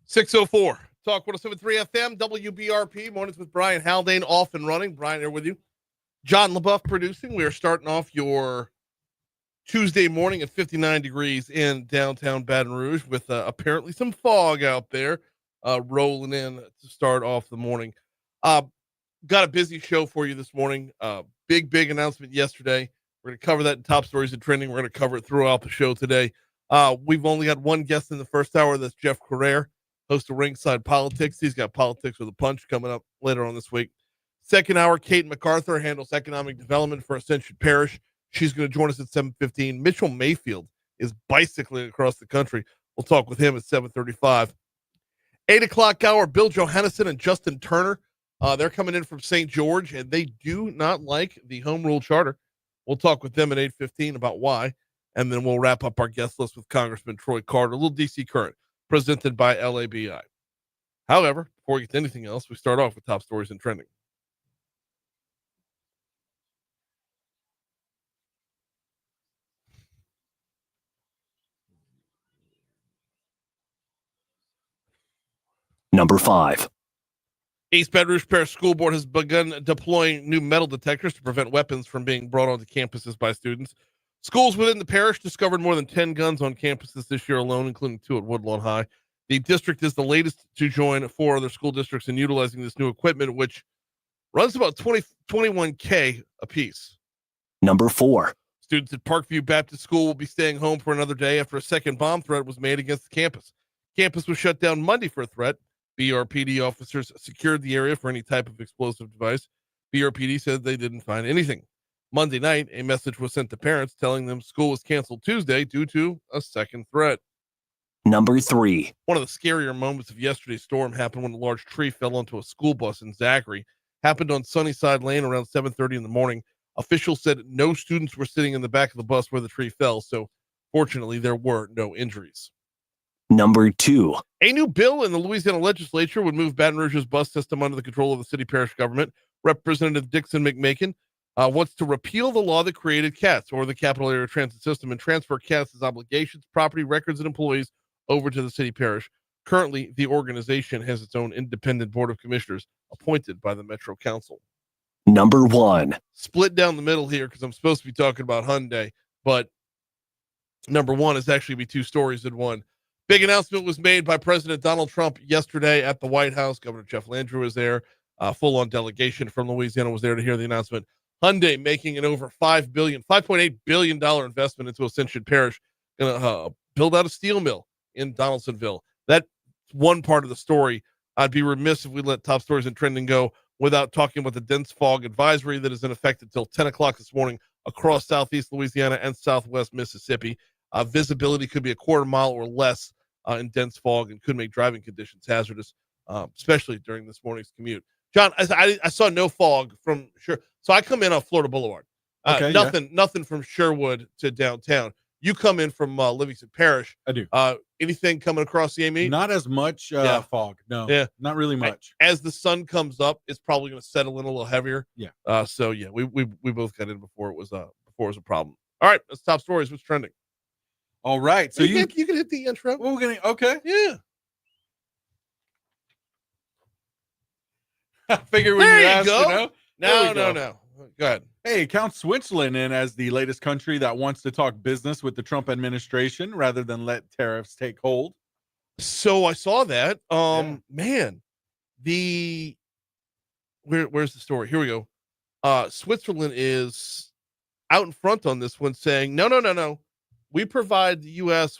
6:04. Talk 107.3 FM, WBRP. Mornings with Brian Haldane off and running. Brian here with you. John LaBeouf producing. We are starting off your Tuesday morning at 59 degrees in downtown Baton Rouge with apparently some fog out there rolling in to start off the morning. Got a busy show for you this morning. Big announcement yesterday. We're going to cover that in top stories and trending. We're going to cover it throughout the show today. We've only got one guest in the first hour. That's Jeff Crouere, host of Ringside Politics. He's got Politics with a Punch coming up later on this week. Second hour, Kate MacArthur handles economic development for Ascension Parish. She's going to join us at 7:15. Mitchell Mayfield is bicycling across the country. We'll talk with him at 7:35. 8 o'clock hour, Bill Johannessen and Justin Turner. They're coming in from St. George, and they do not like the home rule charter. We'll talk with them at 8:15 about why, and then we'll wrap up our guest list with Congressman Troy Carter, a little DC Current, presented by LABI. However, before we get to anything else, we start off with top stories and trending. Number 5. East Baton Rouge Parish School Board has begun deploying new metal detectors to prevent weapons from being brought onto campuses by students. Schools within the parish discovered more than 10 guns on campuses this year alone, including 2 at Woodlawn High. The district is the latest to join 4 other school districts in utilizing this new equipment, which runs about $21K a piece. Number 4. Students at Parkview Baptist School will be staying home for another day after a second bomb threat was made against the campus. Campus was shut down Monday for a threat. BRPD officers secured the area for any type of explosive device. BRPD said they didn't find anything. Monday night, a message was sent to parents telling them school was canceled Tuesday due to a second threat. Number 3. One of the scarier moments of yesterday's storm happened when a large tree fell onto a school bus in Zachary. Happened on Sunnyside Lane around 7:30 in the morning. Officials said no students were sitting in the back of the bus where the tree fell, so fortunately there were no injuries. Number 2. A new bill in the Louisiana legislature would move Baton Rouge's bus system under the control of the city parish government. Representative Dixon McMakin wants to repeal the law that created CATS, or the Capital Area Transit System, and transfer CATS's obligations, property, records, and employees over to the city parish. Currently, the organization has its own independent board of commissioners appointed by the Metro Council. Number 1. Split down the middle here because I'm supposed to be talking about Hyundai, but number 1 is actually be 2 stories in one. Big announcement was made by President Donald Trump yesterday at the White House. Governor Jeff Landry was there. Full-on delegation from Louisiana was there to hear the announcement. Hyundai making an over $5.8 billion investment into Ascension Parish, going to build out a steel mill in Donaldsonville. That's one part of the story. I'd be remiss if we let top stories and trending go without talking about the dense fog advisory that is in effect until 10 o'clock this morning across southeast Louisiana and southwest Mississippi. Visibility could be a quarter mile or less in dense fog and could make driving conditions hazardous, especially during this morning's commute. John, I saw no fog from sure. So I come in on Florida Boulevard. Nothing from Sherwood to downtown. You come in from Livingston Parish. I do. Anything coming across the AME? Not as much fog. No. Yeah. Not really much. As the sun comes up, it's probably going to settle in a little heavier. Yeah. So yeah, we both got in before it was a problem. All right, let's top stories. What's trending? All right. So you can hit the intro. Well, we're gonna Yeah. I figure when There you you asked, go. There we No. go. Go ahead. Hey, count Switzerland in as the latest country that wants to talk business with the Trump administration rather than let tariffs take hold. So I saw that. Yeah. Man, where's the story? Here we go. Switzerland is out in front on this one, saying no. We provide the U.S.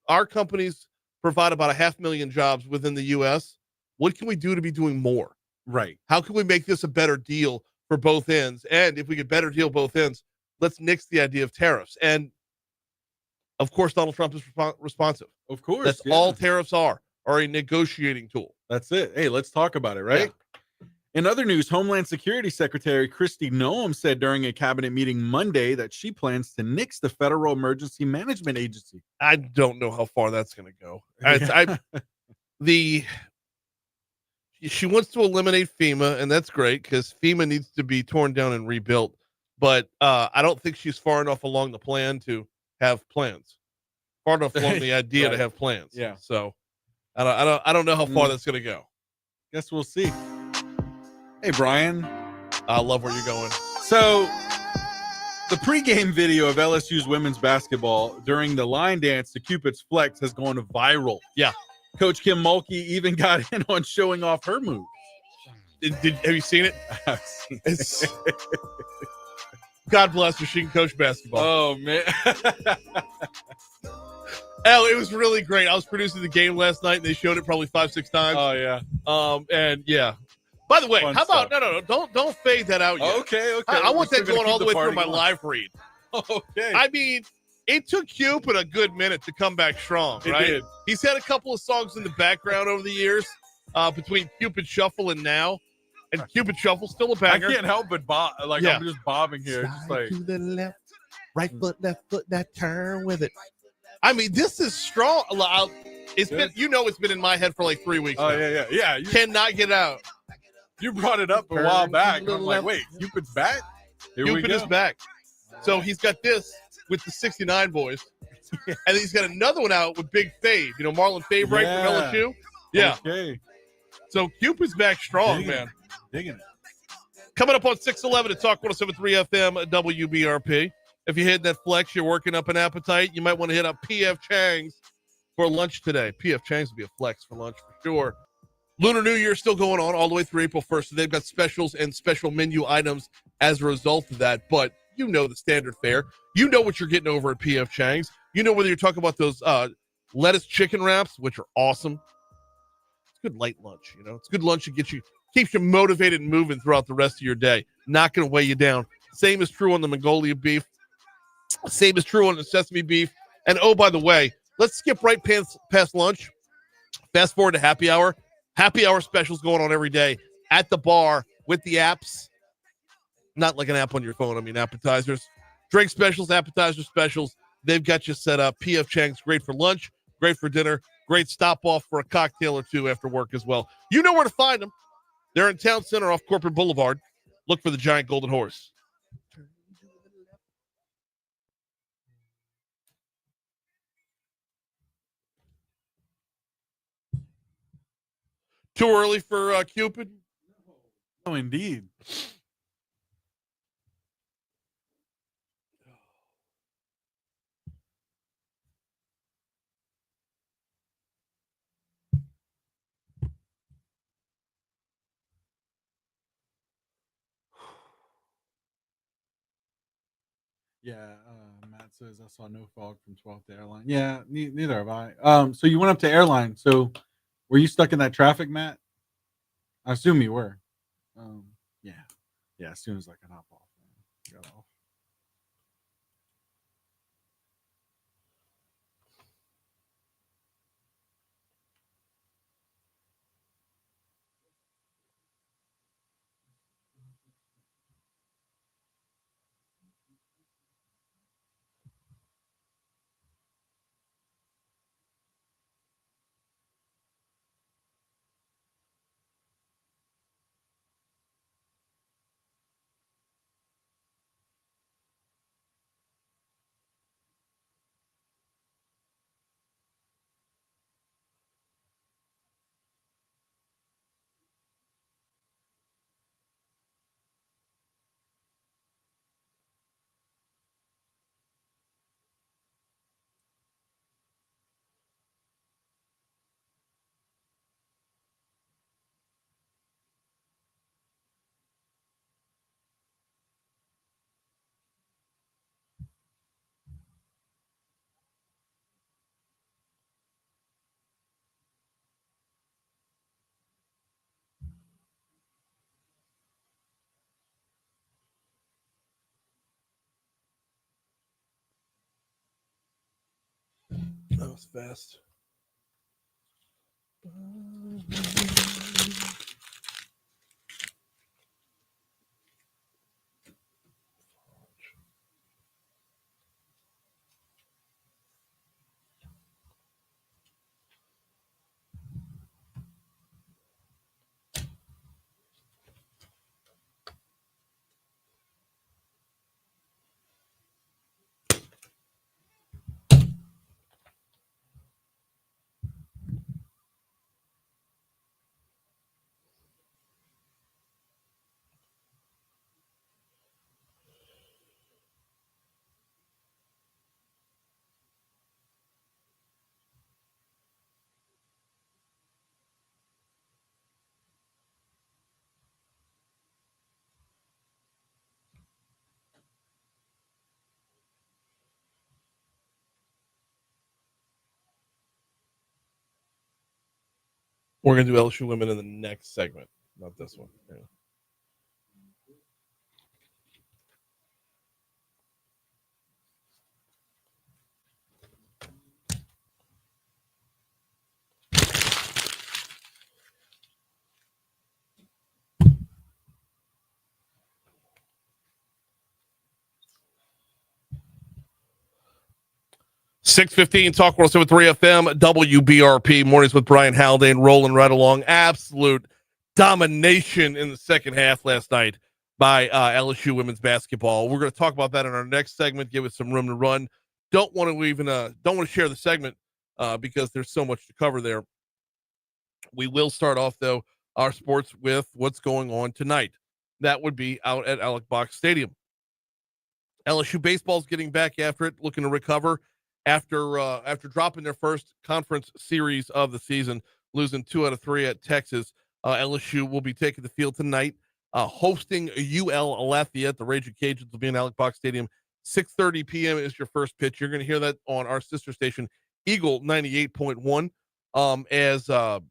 Our companies provide about 500,000 jobs within the U.S. What can we do to be doing more? Right. How can we make this a better deal for both ends? And if we get better deal both ends, let's nix the idea of tariffs. And of course, Donald Trump is responsive. Of course. That's all tariffs are a negotiating tool. That's it. Hey, let's talk about it, right? Yeah. In other news, Homeland Security Secretary Kristi Noem said during a cabinet meeting Monday that she plans to nix the Federal Emergency Management Agency. I don't know how far that's going to go. She wants to eliminate FEMA, and that's great because FEMA needs to be torn down and rebuilt. But I don't think she's far enough along the plan to have plans. Far enough along the idea Right. to have plans. Yeah. So I don't know how far that's gonna go. Guess we'll see. Hey, Brian. I love where you're going. So, the pregame video of LSU's women's basketball during the line dance to Cupid's Flex has gone viral. Yeah. Coach Kim Mulkey even got in on showing off her moves. Have you seen it? I've seen it. God bless her. She can coach basketball. Oh, man. It was really great. I was producing the game last night, and they showed it probably 5-6 times. Oh, yeah. And yeah. By the way, Fun how about stuff. no, don't fade that out yet. Okay. I want that going all the way through my going. live read. Okay. I mean, it took Cupid a good minute to come back strong, right? It did. He's had a couple of songs in the background over the years, between Cupid Shuffle and Now. And Cupid Shuffle's still a banger. I can't help but bob. Like, Yeah. I'm just bobbing here. Slide Just like, to the left, right foot, left foot, that turn with it. I mean, this is strong. It's been, it's been in my head for like 3 weeks. oh, now. yeah. You cannot get out. You brought it up a while back. And I'm like, wait, Cupid's back? Here we Cupid go. is back. So he's got this with the 69 boys. And then he's got another one out with Big Fave. Marlon Fave, right, from LSU? Yeah. Okay. So Cupid's back strong, man. Digging it. Coming up on 611 at Talk 107.3 FM WBRP. If you hit that flex, you're working up an appetite, you might want to hit up P.F. Chang's for lunch today. P.F. Chang's will be a flex for lunch for sure. Lunar New Year still going on all the way through April 1st. So they've got specials and special menu items as a result of that. But you know the standard fare. You know what you're getting over at P.F. Chang's. You know whether you're talking about those lettuce chicken wraps, which are awesome. It's good light lunch, It's good lunch that keeps you motivated and moving throughout the rest of your day. Not going to weigh you down. Same is true on the Mongolia beef. Same is true on the sesame beef. And oh, by the way, let's skip right past lunch. Fast forward to happy hour. Happy hour specials going on every day at the bar with the apps. Not like an app on your phone. I mean, appetizers. Drink specials, appetizer specials. They've got you set up. P.F. Chang's great for lunch, great for dinner, great stop off for a cocktail or two after work as well. You know where to find them. They're in Town Center off Corporate Boulevard. Look for the giant golden horse. Too early for Cupid? Oh, indeed. Yeah, Matt says I saw no fog from 12th to airline. Yeah, neither have I. So you went up to airline. So were you stuck in that traffic, Matt? I assume you were. Yeah. As soon as I can hop off, got off. That was fast. We're going to do LSU women in the next segment, not this one. Yeah. .615 Talk 107.3 FM WBRP mornings with Brian Haldane rolling right along. Absolute domination in the second half last night by LSU women's basketball. We're going to talk about that in our next segment. Give it some room to run. Don't want to share the segment because there's so much to cover there. We will start off though our sports with what's going on tonight. That would be out at Alec Box Stadium. LSU baseball's getting back after it, looking to recover after dropping their first conference series of the season, losing 2 out of 3 at Texas. LSU will be taking the field tonight, hosting UL Lafayette. The Raging Cajuns will be in Alec Box Stadium. 6:30 p.m. is your first pitch. You're going to hear that on our sister station, Eagle 98.1. As the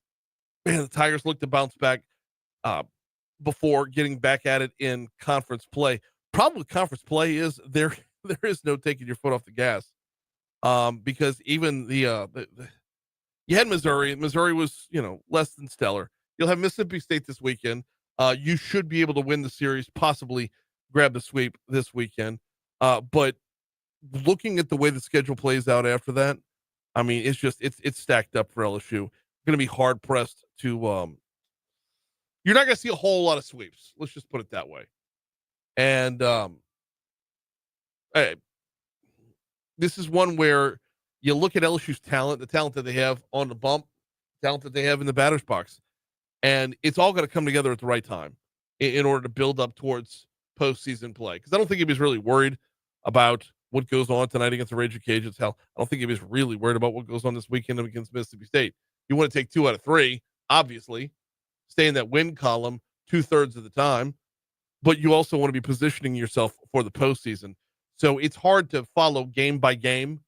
Tigers look to bounce back before getting back at it in conference play. Problem with conference play is there is no taking your foot off the gas. Because even you had Missouri. Missouri was, less than stellar. You'll have Mississippi State this weekend. You should be able to win the series, possibly grab the sweep this weekend. But looking at the way the schedule plays out after that, I mean, it's stacked up for LSU. Going to be hard pressed to. You're not going to see a whole lot of sweeps. Let's just put it that way. And this is one where you look at LSU's talent, the talent that they have on the bump, talent that they have in the batter's box, and it's all going to come together at the right time in order to build up towards postseason play. Because I don't think anybody's really worried about what goes on tonight against the Raging Cajuns. Hell, I don't think anybody's really worried about what goes on this weekend against Mississippi State. You want to take 2 out of 3, obviously, stay in that win column 2/3 of the time, but you also want to be positioning yourself for the postseason. So it's hard to follow game by game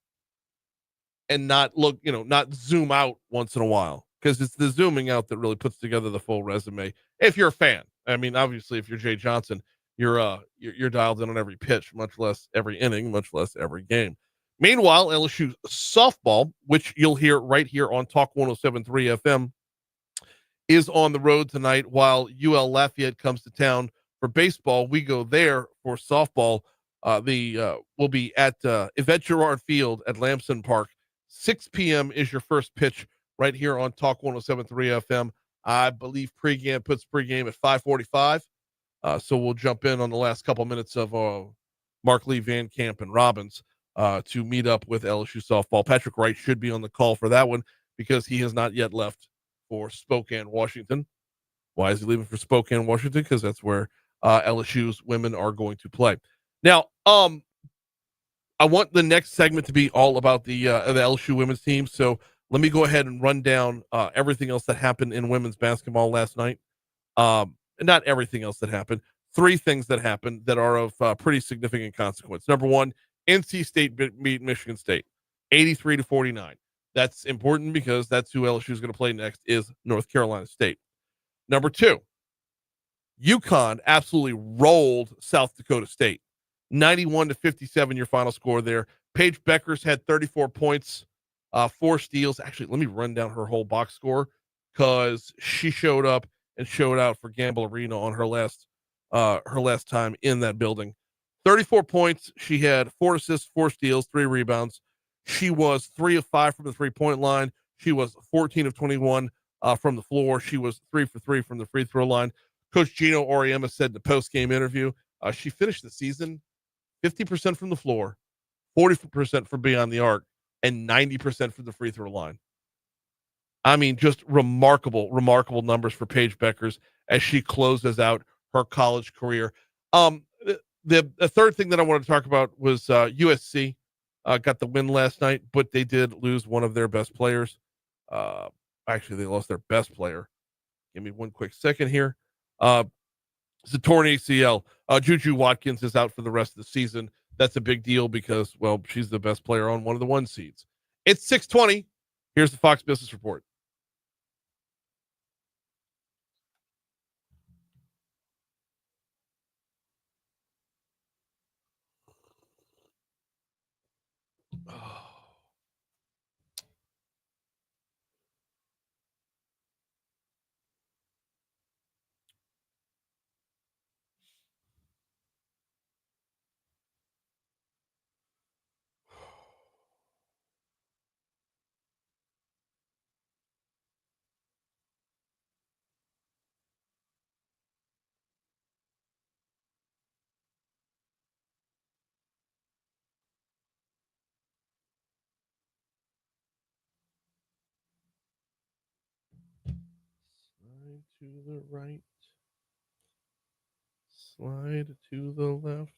and not not zoom out once in a while, because it's the zooming out that really puts together the full resume. If you're a fan, I mean, obviously, if you're Jay Johnson, you're dialed in on every pitch, much less every inning, much less every game. Meanwhile, LSU softball, which you'll hear right here on Talk 107.3 FM, is on the road tonight, while UL Lafayette comes to town for baseball. We go there for softball. Will be at Yvette Girard Field at Lamson Park. 6 p.m. is your first pitch right here on Talk 107.3 FM. I believe puts pregame at 5:45. So we'll jump in on the last couple minutes of Mark Lee, Van Camp, and Robbins to meet up with LSU softball. Patrick Wright should be on the call for that one because he has not yet left for Spokane, Washington. Why is he leaving for Spokane, Washington? Because that's where LSU's women are going to play. Now, I want the next segment to be all about the LSU women's team. So let me go ahead and run down everything else that happened in women's basketball last night. Not everything else that happened. 3 things that happened that are of pretty significant consequence. Number 1, NC State beat Michigan State, 83-49. That's important because that's who LSU is going to play next is North Carolina State. Number 2, UConn absolutely rolled South Dakota State. 91-57, your final score there. Paige Beckers had 34 points, 4 steals. Actually, let me run down her whole box score because she showed up and showed out for Gamble Arena on her last time in that building. 34 points. She had 4 assists, 4 steals, 3 rebounds. She was 3 of 5 from the 3-point line. She was 14 of 21 from the floor. She was 3 for 3 from the free throw line. Coach Gino Auriemma said in the post-game interview, she finished the season 50% from the floor, 40% from beyond the arc, and 90% from the free throw line. I mean, just remarkable numbers for Paige Beckers as she closes out her college career. The third thing that I wanted to talk about was USC got the win last night, but they did lose one of their best players. Actually, they lost their best player. Give me one quick second here. It's a torn ACL. Juju Watkins is out for the rest of the season. That's a big deal because, well, she's the best player on one of the 1 seeds. It's 6:20. Here's the Fox Business Report. Slide to the right. Slide to the left.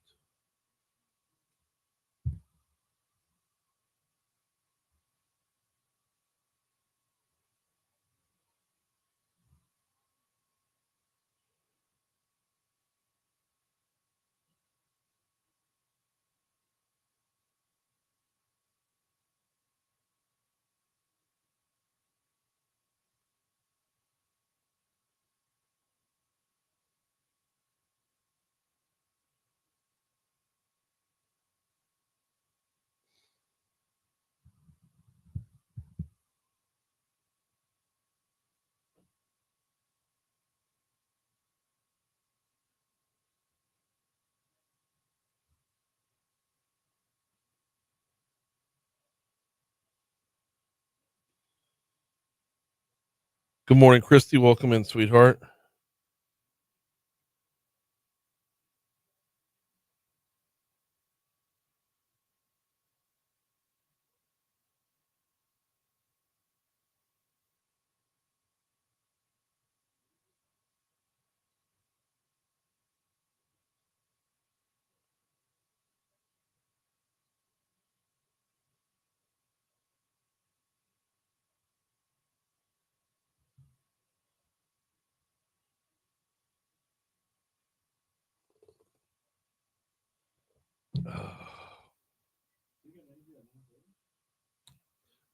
Good morning, Christy. Welcome in, sweetheart.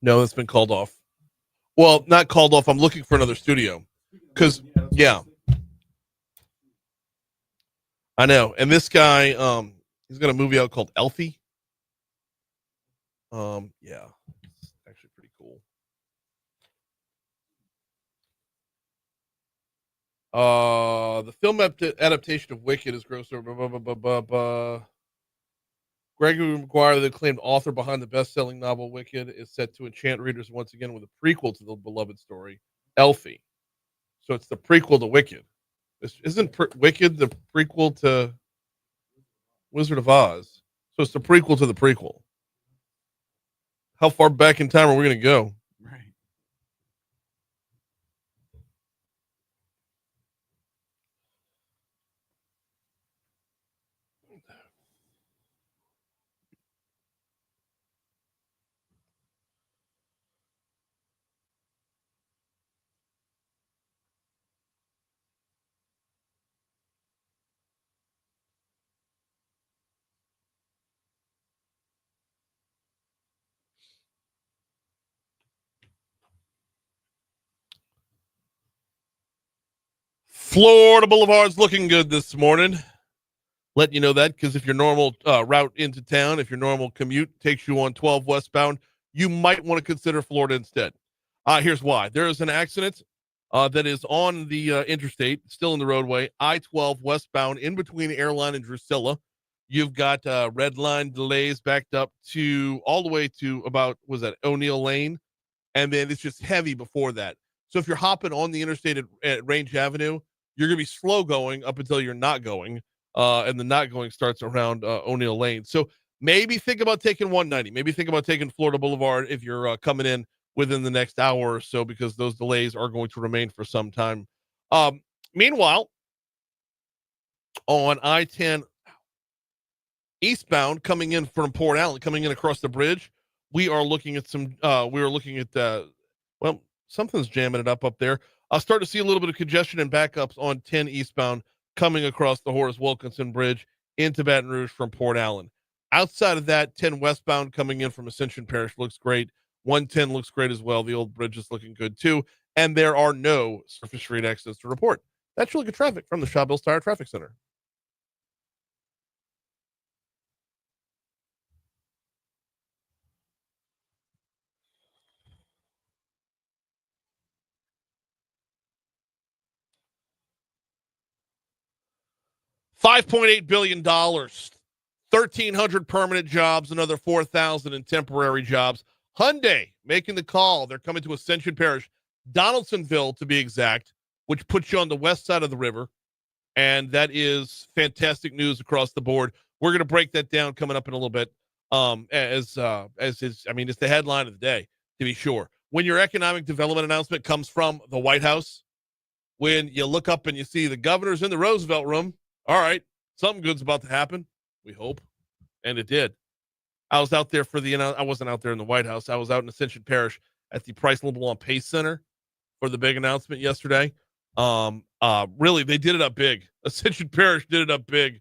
No, it's been called off. Well, not called off. I'm looking for another studio. Because, yeah, I know. And this guy, he's got a movie out called Elfie. Yeah, it's actually pretty cool. The film adaptation of Wicked is gross over. Gregory Maguire, the acclaimed author behind the best-selling novel Wicked, is set to enchant readers once again with a prequel to the beloved story, Elfie. So it's the prequel to Wicked. Isn't Wicked the prequel to Wizard of Oz? So it's the prequel to the prequel. How far back in time are we going to go? Right. Florida Boulevard's looking good this morning. Letting you know that because if your normal route into town, if your normal commute takes you on 12 westbound, you might want to consider Florida instead. Here's why. There is an accident that is on the interstate, still in the roadway, I-12 westbound in between Airline and Drusilla. You've got red line delays backed up to all the way to about, was that O'Neill Lane? And then it's just heavy before that. So if you're hopping on the interstate at Range Avenue, you're going to be slow going up until you're not going. And the not going starts around O'Neill Lane. So maybe think about taking 190. Maybe think about taking Florida Boulevard if you're coming in within the next hour or so, because those delays are going to remain for some time. Meanwhile, on I-10 eastbound coming in from Port Allen, coming in across the bridge, we are looking at well, something's jamming it up there. I'll start to see a little bit of congestion and backups on 10 eastbound coming across the Horace Wilkinson Bridge into Baton Rouge from Port Allen. Outside of that, 10 westbound coming in from Ascension Parish looks great. 110 looks great as well. The old bridge is looking good too. And there are no surface street accidents to report. That's really good traffic from the Shaw Bills Tire Traffic Center. $5.8 billion, 1,300 permanent jobs, another 4,000 in temporary jobs. Hyundai making the call. They're coming to Ascension Parish, Donaldsonville to be exact, which puts you on the west side of the river. And that is fantastic news across the board. We're going to break that down coming up in a little bit. It's the headline of the day, to be sure. When your economic development announcement comes from the White House, when you look up and you see the governor's in the Roosevelt room. All right, something good's about to happen. We hope. And it did. I was out there I wasn't out there in the White House. I was out in Ascension Parish at the Price Limbaugh Pace Center for the big announcement yesterday. Really, they did it up big. Ascension Parish did it up big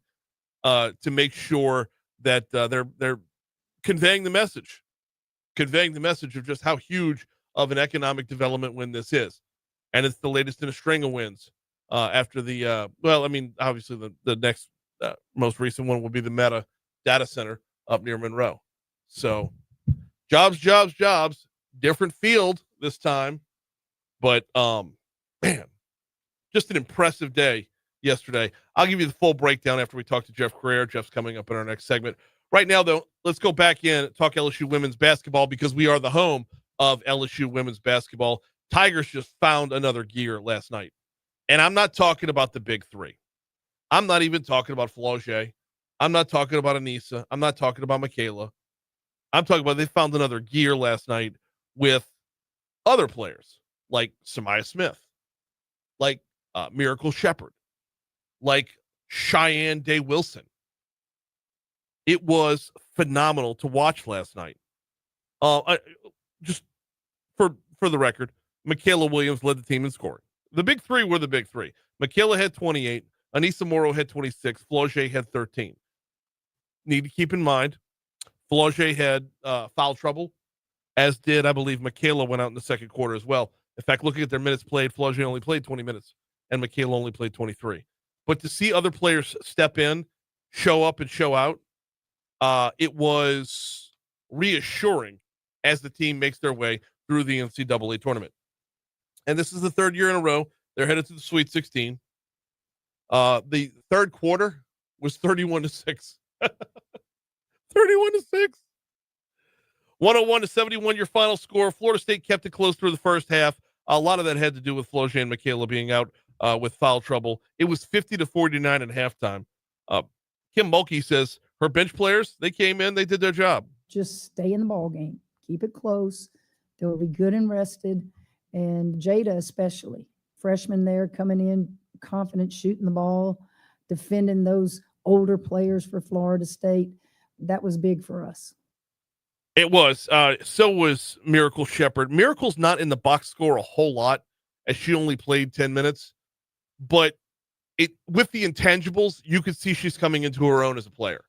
to make sure that they're conveying the message of just how huge of an economic development win this is. And it's the latest in a string of wins after obviously the next most recent one will be the Meta data center up near Monroe. So jobs, different field this time. But man, just an impressive day yesterday. I'll give you the full breakdown after we talk to Jeff Crouere. Jeff's coming up in our next segment. Right now, though, let's go back in and talk LSU women's basketball because we are the home of LSU women's basketball. Tigers just found another gear last night. And I'm not talking about the big three. I'm not even talking about Flaugier. I'm not talking about Anissa. I'm not talking about Michaela. I'm talking about they found another gear last night with other players like Samaya Smith, like Miracle Shepherd, like Cheyenne Day Wilson. It was phenomenal to watch last night. Just for the record, Michaela Williams led the team in scoring. The big three were the big three. Michaela had 28. Anissa Morrow had 26. Flaugier had 13. Need to keep in mind, Flaugier had foul trouble, as did, I believe, Michaela went out in the second quarter as well. In fact, looking at their minutes played, Flaugier only played 20 minutes, and Michaela only played 23. But to see other players step in, show up, and show out, it was reassuring as the team makes their way through the NCAA tournament. And this is the third year in a row. They're headed to the Sweet 16. The third quarter was 31-6. 31-6. 101-71, your final score. Florida State kept it close through the first half. A lot of that had to do with Flaugier and Michaela being out with foul trouble. It was 50-49 at halftime. Kim Mulkey says her bench players, they came in, they did their job. Just stay in the ball game. Keep it close. They'll be good and rested. And Jada especially, freshman there coming in, confident, shooting the ball, defending those older players for Florida State. That was big for us. It was. So was Miracle Shepherd. Miracle's not in the box score a whole lot, as she only played 10 minutes. But with the intangibles, you could see she's coming into her own as a player.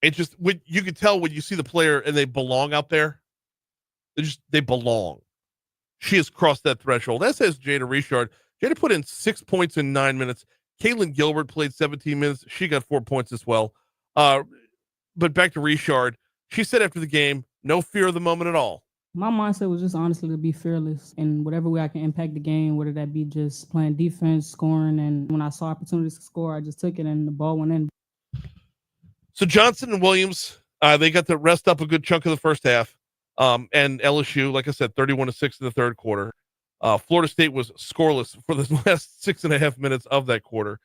It just, you could tell when you see the player and they belong out there. They belong. She has crossed that threshold. That says Jada Richard. Jada put in 6 points in 9 minutes. Caitlin Gilbert played 17 minutes. She got 4 points as well. But back to Richard. She said after the game, no fear of the moment at all. My mindset was just honestly to be fearless in whatever way I can impact the game, whether that be just playing defense, scoring. And when I saw opportunities to score, I just took it and the ball went in. So Johnson and Williams, they got to rest up a good chunk of the first half. And LSU, like I said, 31-6 in the third quarter. Florida State was scoreless for the last 6.5 minutes of that quarter.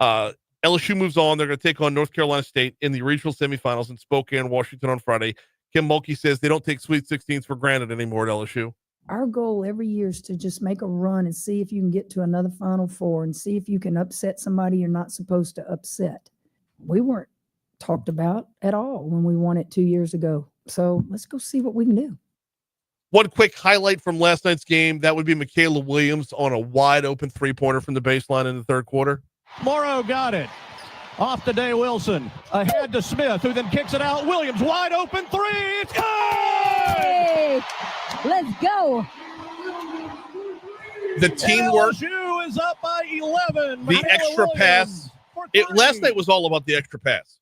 LSU moves on. They're going to take on North Carolina State in the regional semifinals in Spokane, Washington on Friday. Kim Mulkey says they don't take Sweet 16s for granted anymore at LSU. Our goal every year is to just make a run and see if you can get to another Final Four and see if you can upset somebody you're not supposed to upset. We weren't talked about at all when we won it 2 years ago. So let's go see what we can do. One quick highlight from last night's game, that would be Michaela Williams on a wide open three-pointer from the baseline in the third quarter. Morrow got it. Off to Day Wilson. Ahead to Smith, who then kicks it out. Williams, wide open three. It's good! Hey, let's go. The teamwork. LSU is up by 11. The Michaela extra Williams pass. for Last 30. night was all about the extra pass.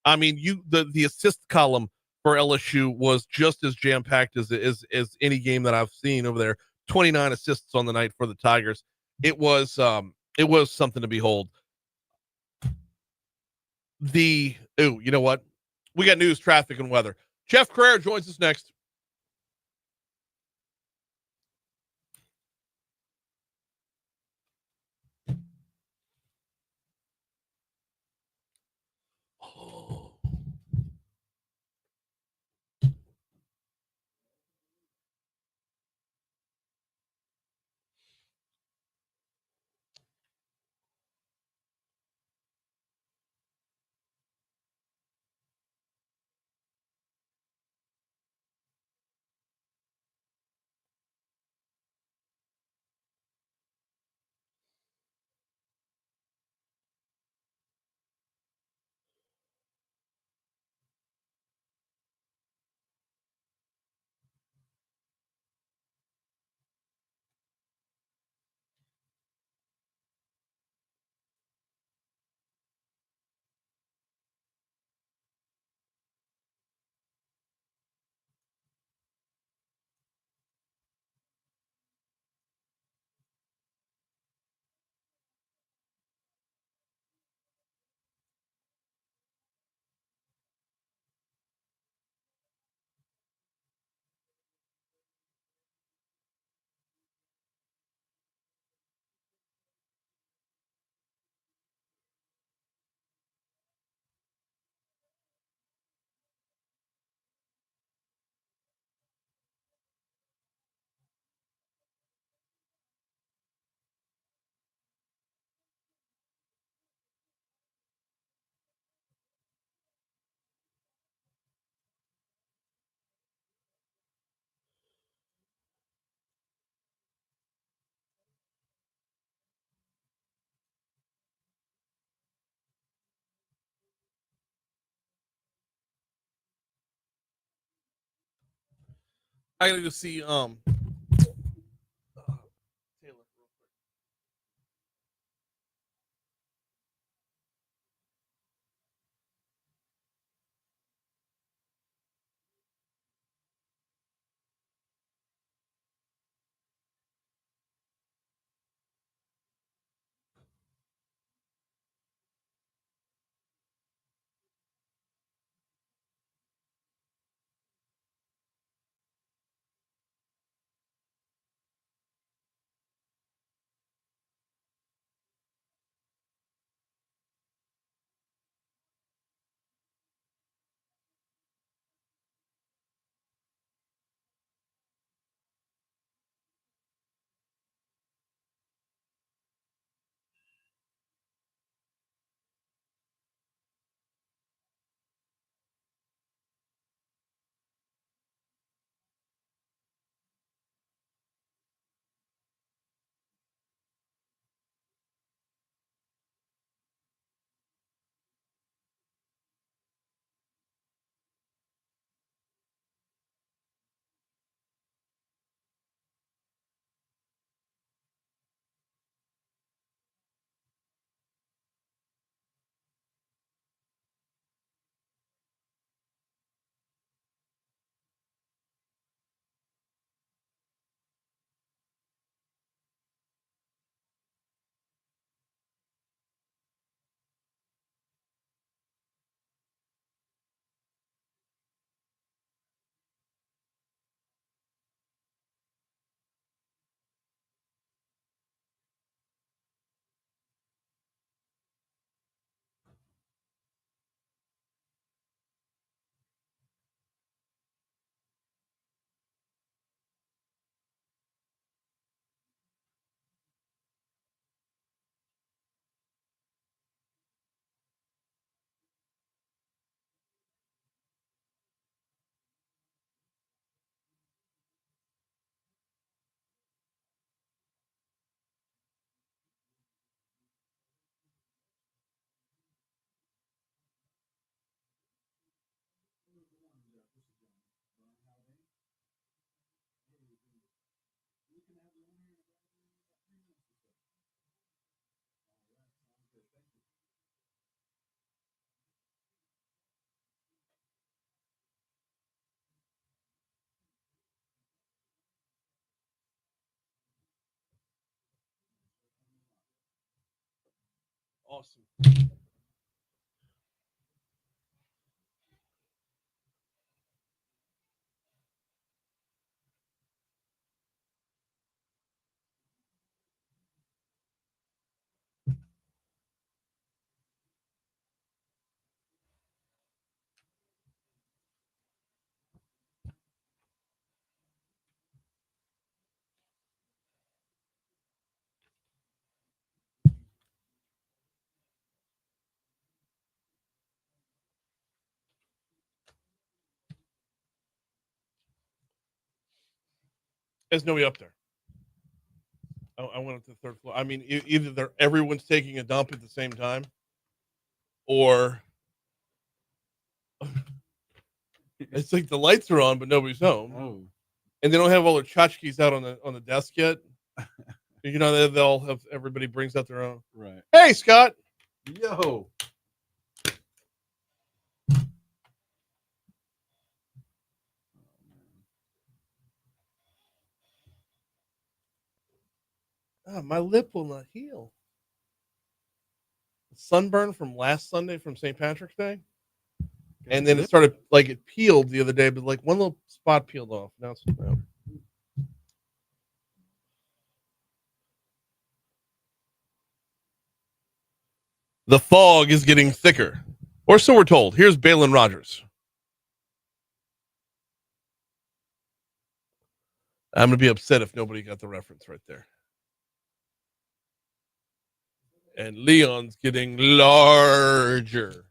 I mean, the assist column for LSU was just as jam-packed as any game that I've seen over there. 29 assists on the night for the Tigers. It was something to behold. You know what? We got news, traffic, and weather. Jeff Crouere joins us next. I gotta go see Taylor real quick. Awesome. There's nobody up there. I went up to the third floor. I mean, either everyone's taking a dump at the same time, or it's like the lights are on, but nobody's home, and they don't have all their tchotchkes out on the desk yet. You know, they'll have everybody brings out their own. Right. Hey, Scott. Yo. Oh, my lip will not heal. Sunburn from last Sunday from St. Patrick's Day. And then it started, like, it peeled the other day, but like one little spot peeled off. Now it's no. The fog is getting thicker, or so we're told. Here's Balin Rogers. I'm going to be upset if nobody got the reference right there. And Leon's getting larger.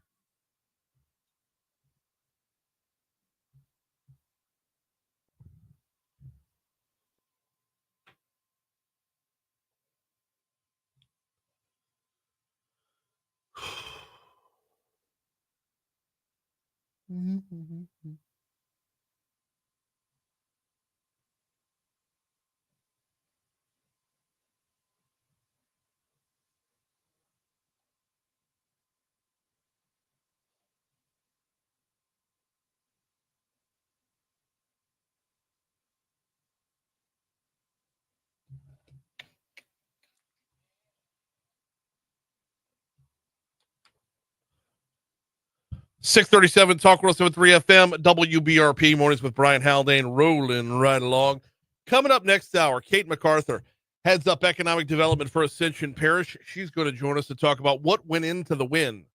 637 Talk 107.3 FM, WBRP, mornings with Brian Haldane, rolling right along. Coming up next hour, Kate MacArthur heads up economic development for Ascension Parish. She's going to join us to talk about what went into the win,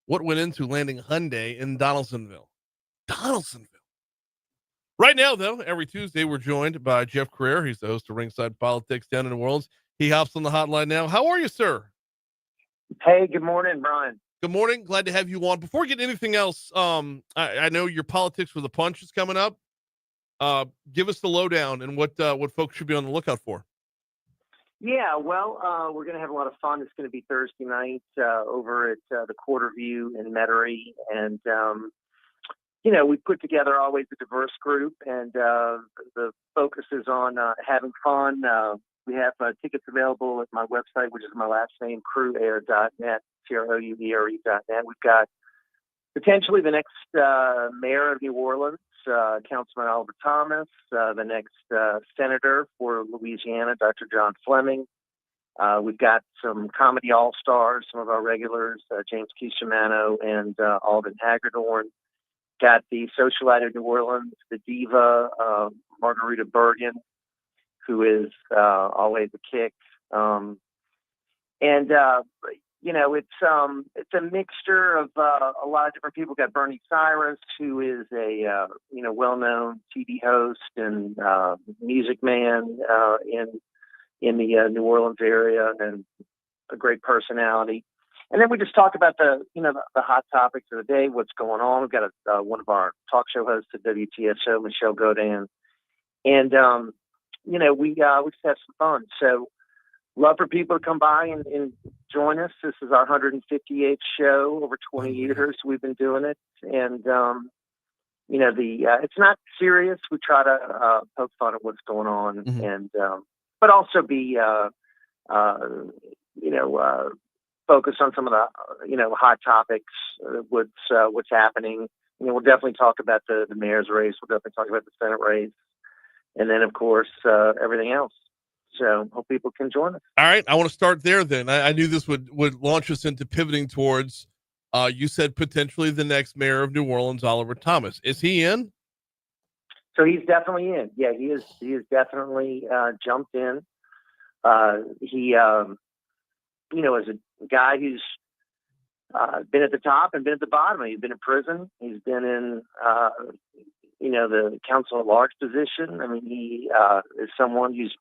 what went into landing Hyundai in Donaldsonville. Right now, though, every Tuesday, we're joined by Jeff Crouere. He's the host of Ringside Politics down in New Orleans. He hops on the hotline now. How are you, sir? Hey, good morning, Brian. Good morning. Glad to have you on. Before we get anything else, I know your Politics with a Punch is coming up. Give us the lowdown and what folks should be on the lookout for. Yeah, well, we're going to have a lot of fun. It's going to be Thursday night over at the Quarter View in Metairie. And, we put together always a diverse group, and the focus is on having fun. We have tickets available at my website, which is my last name, crouere.net, Crouere.net. We've got potentially the next mayor of New Orleans, Councilman Oliver Thomas, the next senator for Louisiana, Dr. John Fleming. We've got some comedy all-stars, some of our regulars, James Kishimano and Alden Hagedorn. Got the socialite of New Orleans, the diva, Margarita Bergen, who is always a kick. It's a mixture of a lot of different people. Got Bernie Cyrus, who is a well-known TV host and music man in the New Orleans area, and a great personality. And then we just talk about the hot topics of the day, what's going on. We've got one of our talk show hosts at WTSO, Michelle Godin, and we just have some fun. So love for people to come by and join us. This is our 158th show, over 20 years we've been doing it. And, it's not serious. We try to poke fun at what's going on, and but also be, focus on some of the, hot topics, what's happening. We'll definitely talk about the mayor's race. We'll definitely talk about the Senate race. And then, of course, everything else. So hope people can join us. All right. I want to start there then. I knew this would launch us into pivoting towards, you said potentially the next mayor of New Orleans, Oliver Thomas. Is he in? So he's definitely in. Yeah, he is definitely jumped in. He, is a guy who's been at the top and been at the bottom. He's been in prison. He's been in, the council at large position. I mean, he is someone who's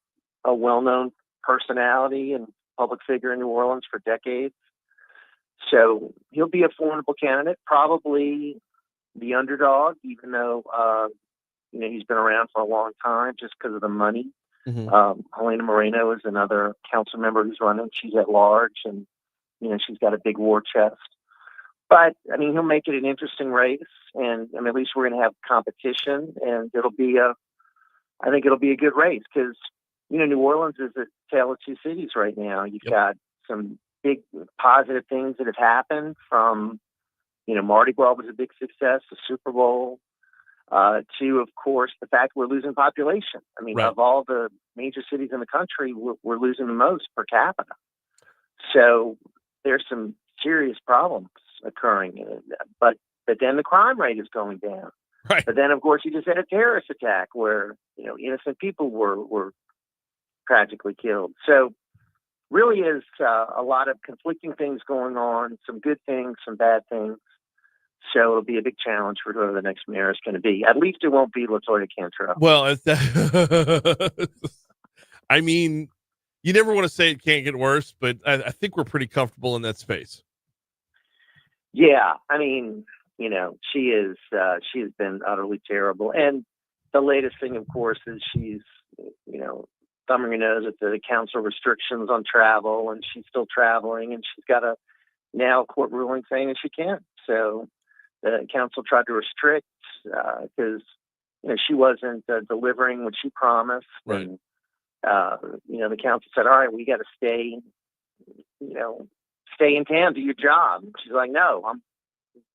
a well-known personality and public figure in New Orleans for decades. So he'll be a formidable candidate, probably the underdog, even though, he's been around for a long time just because of the money. Helena Moreno is another council member who's running. She's at large, and, she's got a big war chest. But, he'll make it an interesting race, and at least we're going to have competition, and I think it'll be a good race because, New Orleans is a tale of two cities right now. You've got some big positive things that have happened from, Mardi Gras was a big success, the Super Bowl, to, of course, the fact we're losing population. Right. Of all the major cities in the country, we're losing the most per capita. So there's some serious problems occurring, but then the crime rate is going down. Right. But then, of course, you just had a terrorist attack where, innocent people were tragically killed. So really is a lot of conflicting things going on, some good things, some bad things. So it'll be a big challenge for whoever the next mayor is going to be. At least it won't be LaToya Cantrell. Well, you never want to say it can't get worse, but I think we're pretty comfortable in that space. Yeah. She has been utterly terrible. And the latest thing, of course, is she's, thumbing her nose at the council restrictions on travel, and she's still traveling, and she's got a court ruling saying that she can't. So the council tried to restrict because she wasn't delivering what she promised. Right. And the council said, all right, we got to stay in town, do your job. And she's like, no, I'm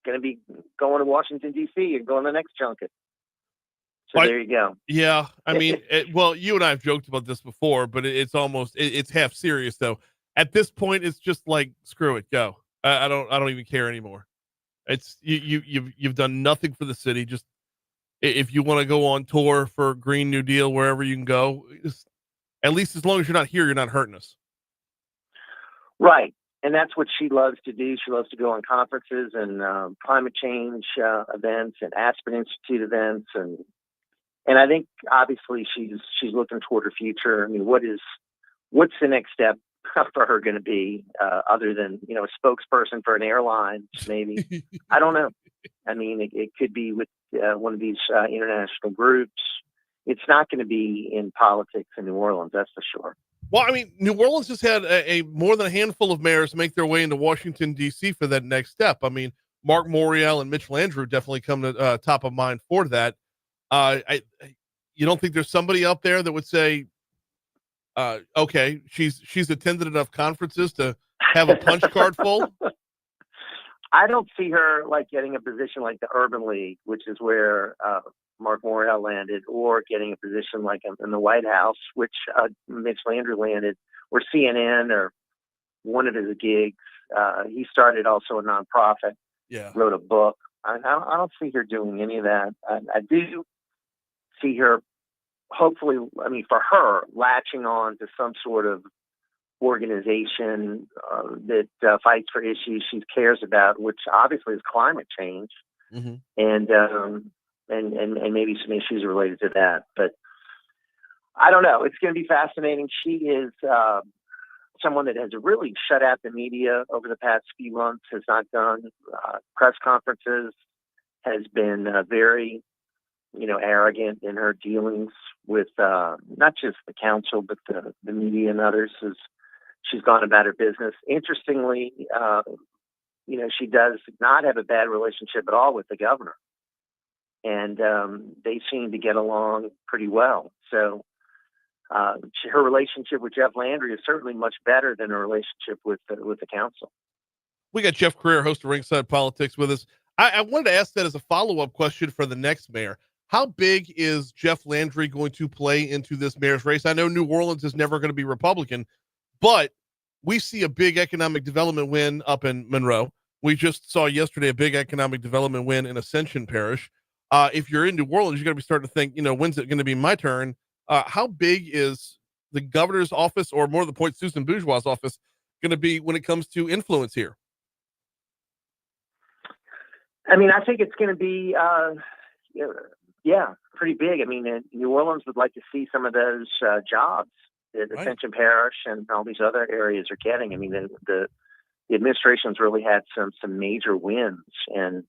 going to be going to Washington, D.C. and going to the next junket. So there you go. Yeah. You and I have joked about this before, but it's almost, it's half serious though. At this point, it's just like, screw it, go. I don't even care anymore. It's you've done nothing for the city. Just if you want to go on tour for Green New Deal, wherever you can go, at least as long as you're not here, you're not hurting us. Right. And that's what she loves to do. She loves to go on conferences and climate change events and Aspen Institute events. And I think obviously she's looking toward her future. I mean, what's the next step for her going to be other than, a spokesperson for an airline, maybe? I don't know. I mean, it could be with one of these international groups. It's not going to be in politics in New Orleans, that's for sure. Well, I mean, New Orleans has had a more than a handful of mayors make their way into Washington, D.C. for that next step. I mean, Mark Morial and Mitch Landrieu definitely come to top of mind for that. You don't think there's somebody up there that would say, okay, she's attended enough conferences to have a punch card full? I don't see her getting a position like the Urban League, which is where Mark Morial landed, or getting a position like in the White House, which Mitch Landrieu landed, or CNN, or one of his gigs. He started also a nonprofit, wrote a book. I don't see her doing any of that. I do see her, hopefully, for her, latching on to some sort of organization that fights for issues she cares about, which obviously is climate change, and maybe some issues related to that. But I don't know. It's going to be fascinating. She is someone that has really shut out the media over the past few months, has not done press conferences, has been very, arrogant in her dealings with not just the council, but the media and others. She's gone about her business. Interestingly, she does not have a bad relationship at all with the governor. And they seem to get along pretty well. So her relationship with Jeff Landry is certainly much better than her relationship with the council. We got Jeff Crouere, host of Ringside Politics, with us. I wanted to ask that as a follow-up question for the next mayor. How big is Jeff Landry going to play into this mayor's race? I know New Orleans is never going to be Republican, but we see a big economic development win up in Monroe. We just saw yesterday a big economic development win in Ascension Parish. If you're in New Orleans, you're going to be starting to think, when's it going to be my turn? How big is the governor's office, or more to the point, Susan Bourgeois' office, going to be when it comes to influence here? I think it's going to be, pretty big. New Orleans would like to see some of those jobs that Ascension Parish and all these other areas are getting. The administration's really had some major wins, and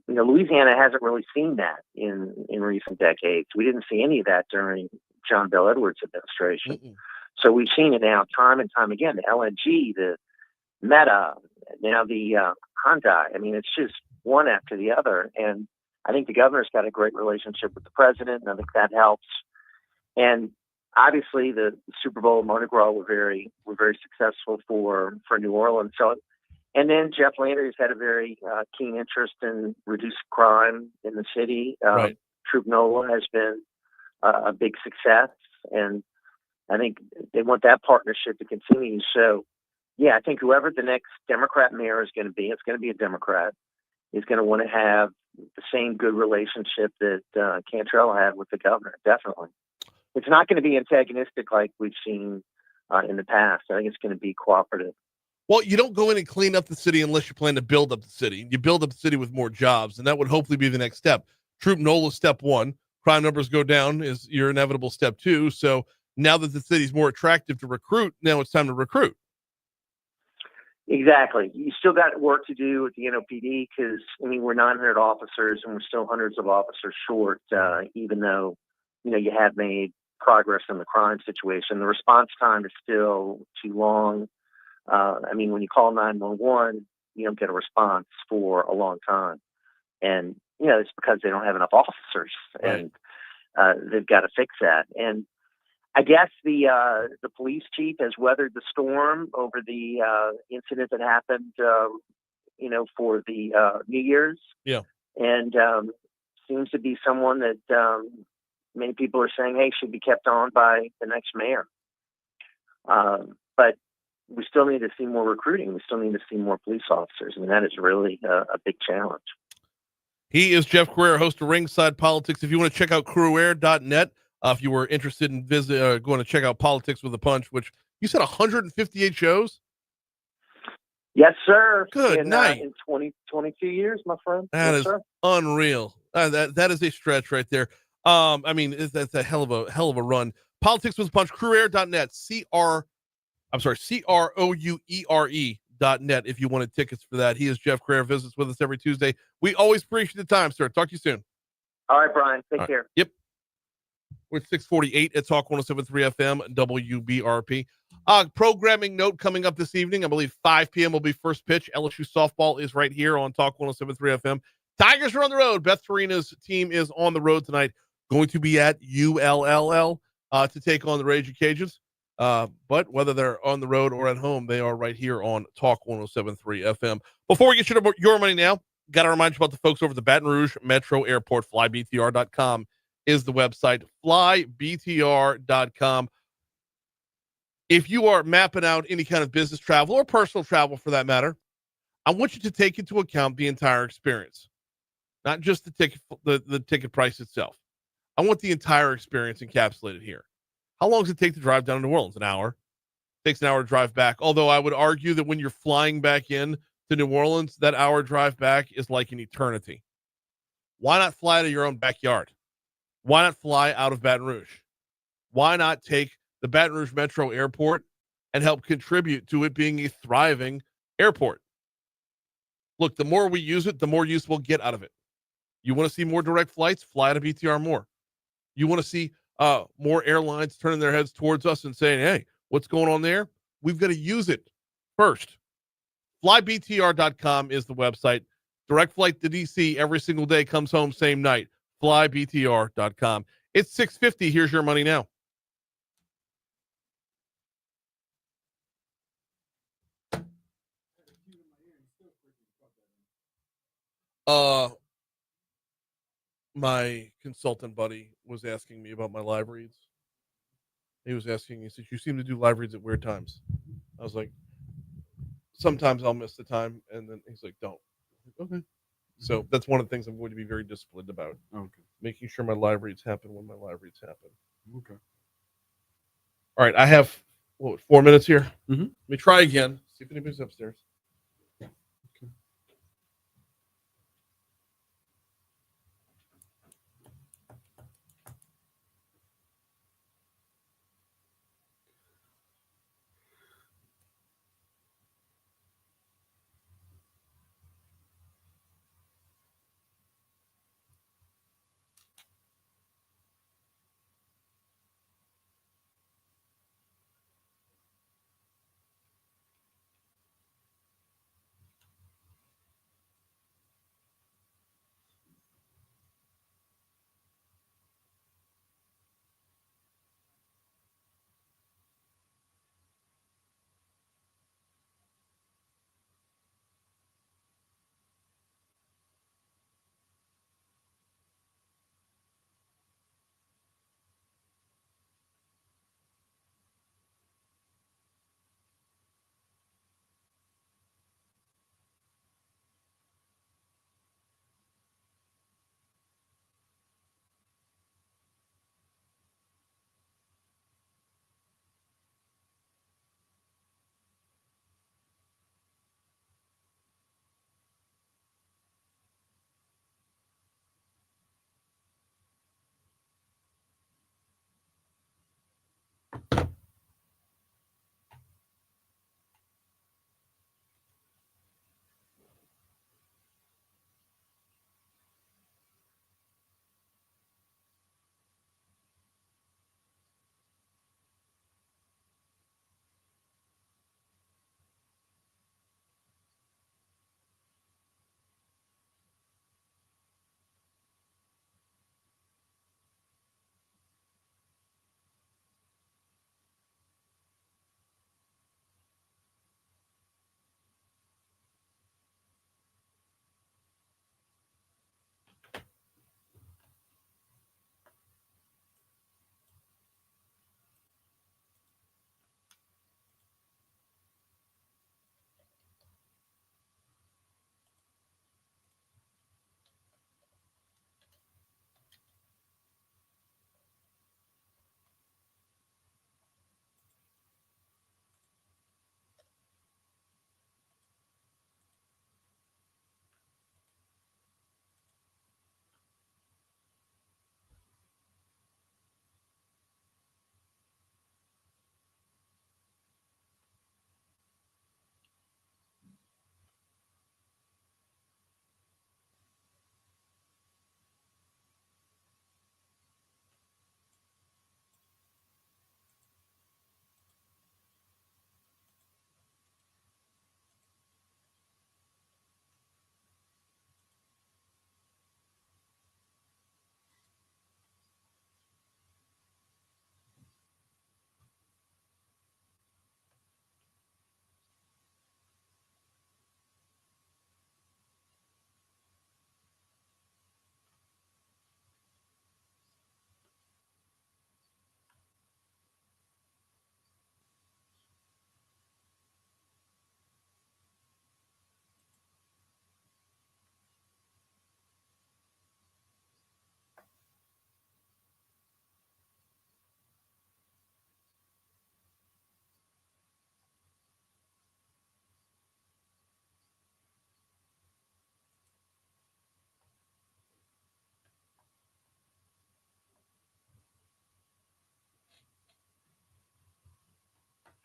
Louisiana hasn't really seen that in recent decades. We didn't see any of that during John Bel Edwards' administration. So we've seen it now time and time again. The LNG, the Meta, now the Hyundai. It's just one after the other. And I think the governor's got a great relationship with the president, and I think that helps. And obviously, the Super Bowl and Mardi Gras were very successful for New Orleans. So, and then Jeff Landry has had a very keen interest in reducing crime in the city. Troop NOLA has been a big success, and I think they want that partnership to continue. So, I think whoever the next Democrat mayor is going to be, it's going to be a Democrat, is going to want to have the same good relationship that Cantrell had with the governor. Definitely. It's not going to be antagonistic like we've seen in the past. I think it's going to be cooperative. Well, you don't go in and clean up the city unless you plan to build up the city. You build up the city with more jobs, and that would hopefully be the next step. Troop NOLA, step one. Crime numbers go down is your inevitable step two. So now that the city's more attractive to recruit, now it's time to recruit. Exactly. You still got work to do with the NOPD because, we're 900 officers and we're still hundreds of officers short, even though, you have made progress in the crime situation. The response time is still too long. When you call 911, you don't get a response for a long time. And, it's because they don't have enough officers, and they've got to fix that. And I guess the police chief has weathered the storm over the incident that happened, for the New Year's. Yeah. And seems to be someone that many people are saying, hey, should be kept on by the next mayor. But we still need to see more recruiting. We still need to see more police officers. I mean, that is really a big challenge. He is Jeff Crouere, host of Ringside Politics. If you want to check out Crouere.net, if you were interested in going to check out Politics with a Punch, which you said 158 shows? Yes, sir. Good night. In 22 years, my friend. That yes, is sir. unreal. That is a stretch right there. I mean, that's a hell of a run. Politics with a Punch, Crouere.net, Crouere.net if you wanted tickets for that. He is Jeff Crouere, visits with us every Tuesday. We always appreciate the time, sir. Talk to you soon. All right, Brian. Take care. Yep. We're at 648 at Talk 107.3 FM, WBRP. Programming note coming up this evening. I believe 5 p.m. will be first pitch. LSU softball is right here on Talk 107.3 FM. Tigers are on the road. Beth Farina's team is on the road tonight, going to be at ULLL to take on the Raging Cajuns. But whether they're on the road or at home, they are right here on Talk 107.3 FM. Before we get you to your money now, got to remind you about the folks over at the Baton Rouge Metro Airport. FlyBTR.com is the website. FlyBTR.com. If you are mapping out any kind of business travel or personal travel for that matter, I want you to take into account the entire experience, not just the ticket price itself. I want the entire experience encapsulated here. How long does it take to drive down to New Orleans? An hour. It takes an hour to drive back. Although I would argue that when you're flying back in to New Orleans, that hour drive back is like an eternity. Why not fly to your own backyard? Why not fly out of Baton Rouge? Why not take the Baton Rouge Metro Airport and help contribute to it being a thriving airport? Look, the more we use it, the more use we'll get out of it. You want to see more direct flights? Fly to BTR more. You want to see more airlines turning their heads towards us and saying, hey, what's going on there? We've got to use it first. FlyBTR.com is the website. Direct flight to DC every single day, comes home same night. FlyBTR.com. It's 650. Here's your money now. My consultant buddy was asking me about my live reads. He was asking, he said, you seem to do live reads at weird times. I was like, sometimes I'll miss the time. And then he's like, don't. Okay. So that's one of the things I'm going to be very disciplined about. Okay. Making sure my live reads happen when my live reads happen. Okay. All right. I have, 4 minutes here? Mm-hmm. Let me try again. See if anybody's upstairs. Okay.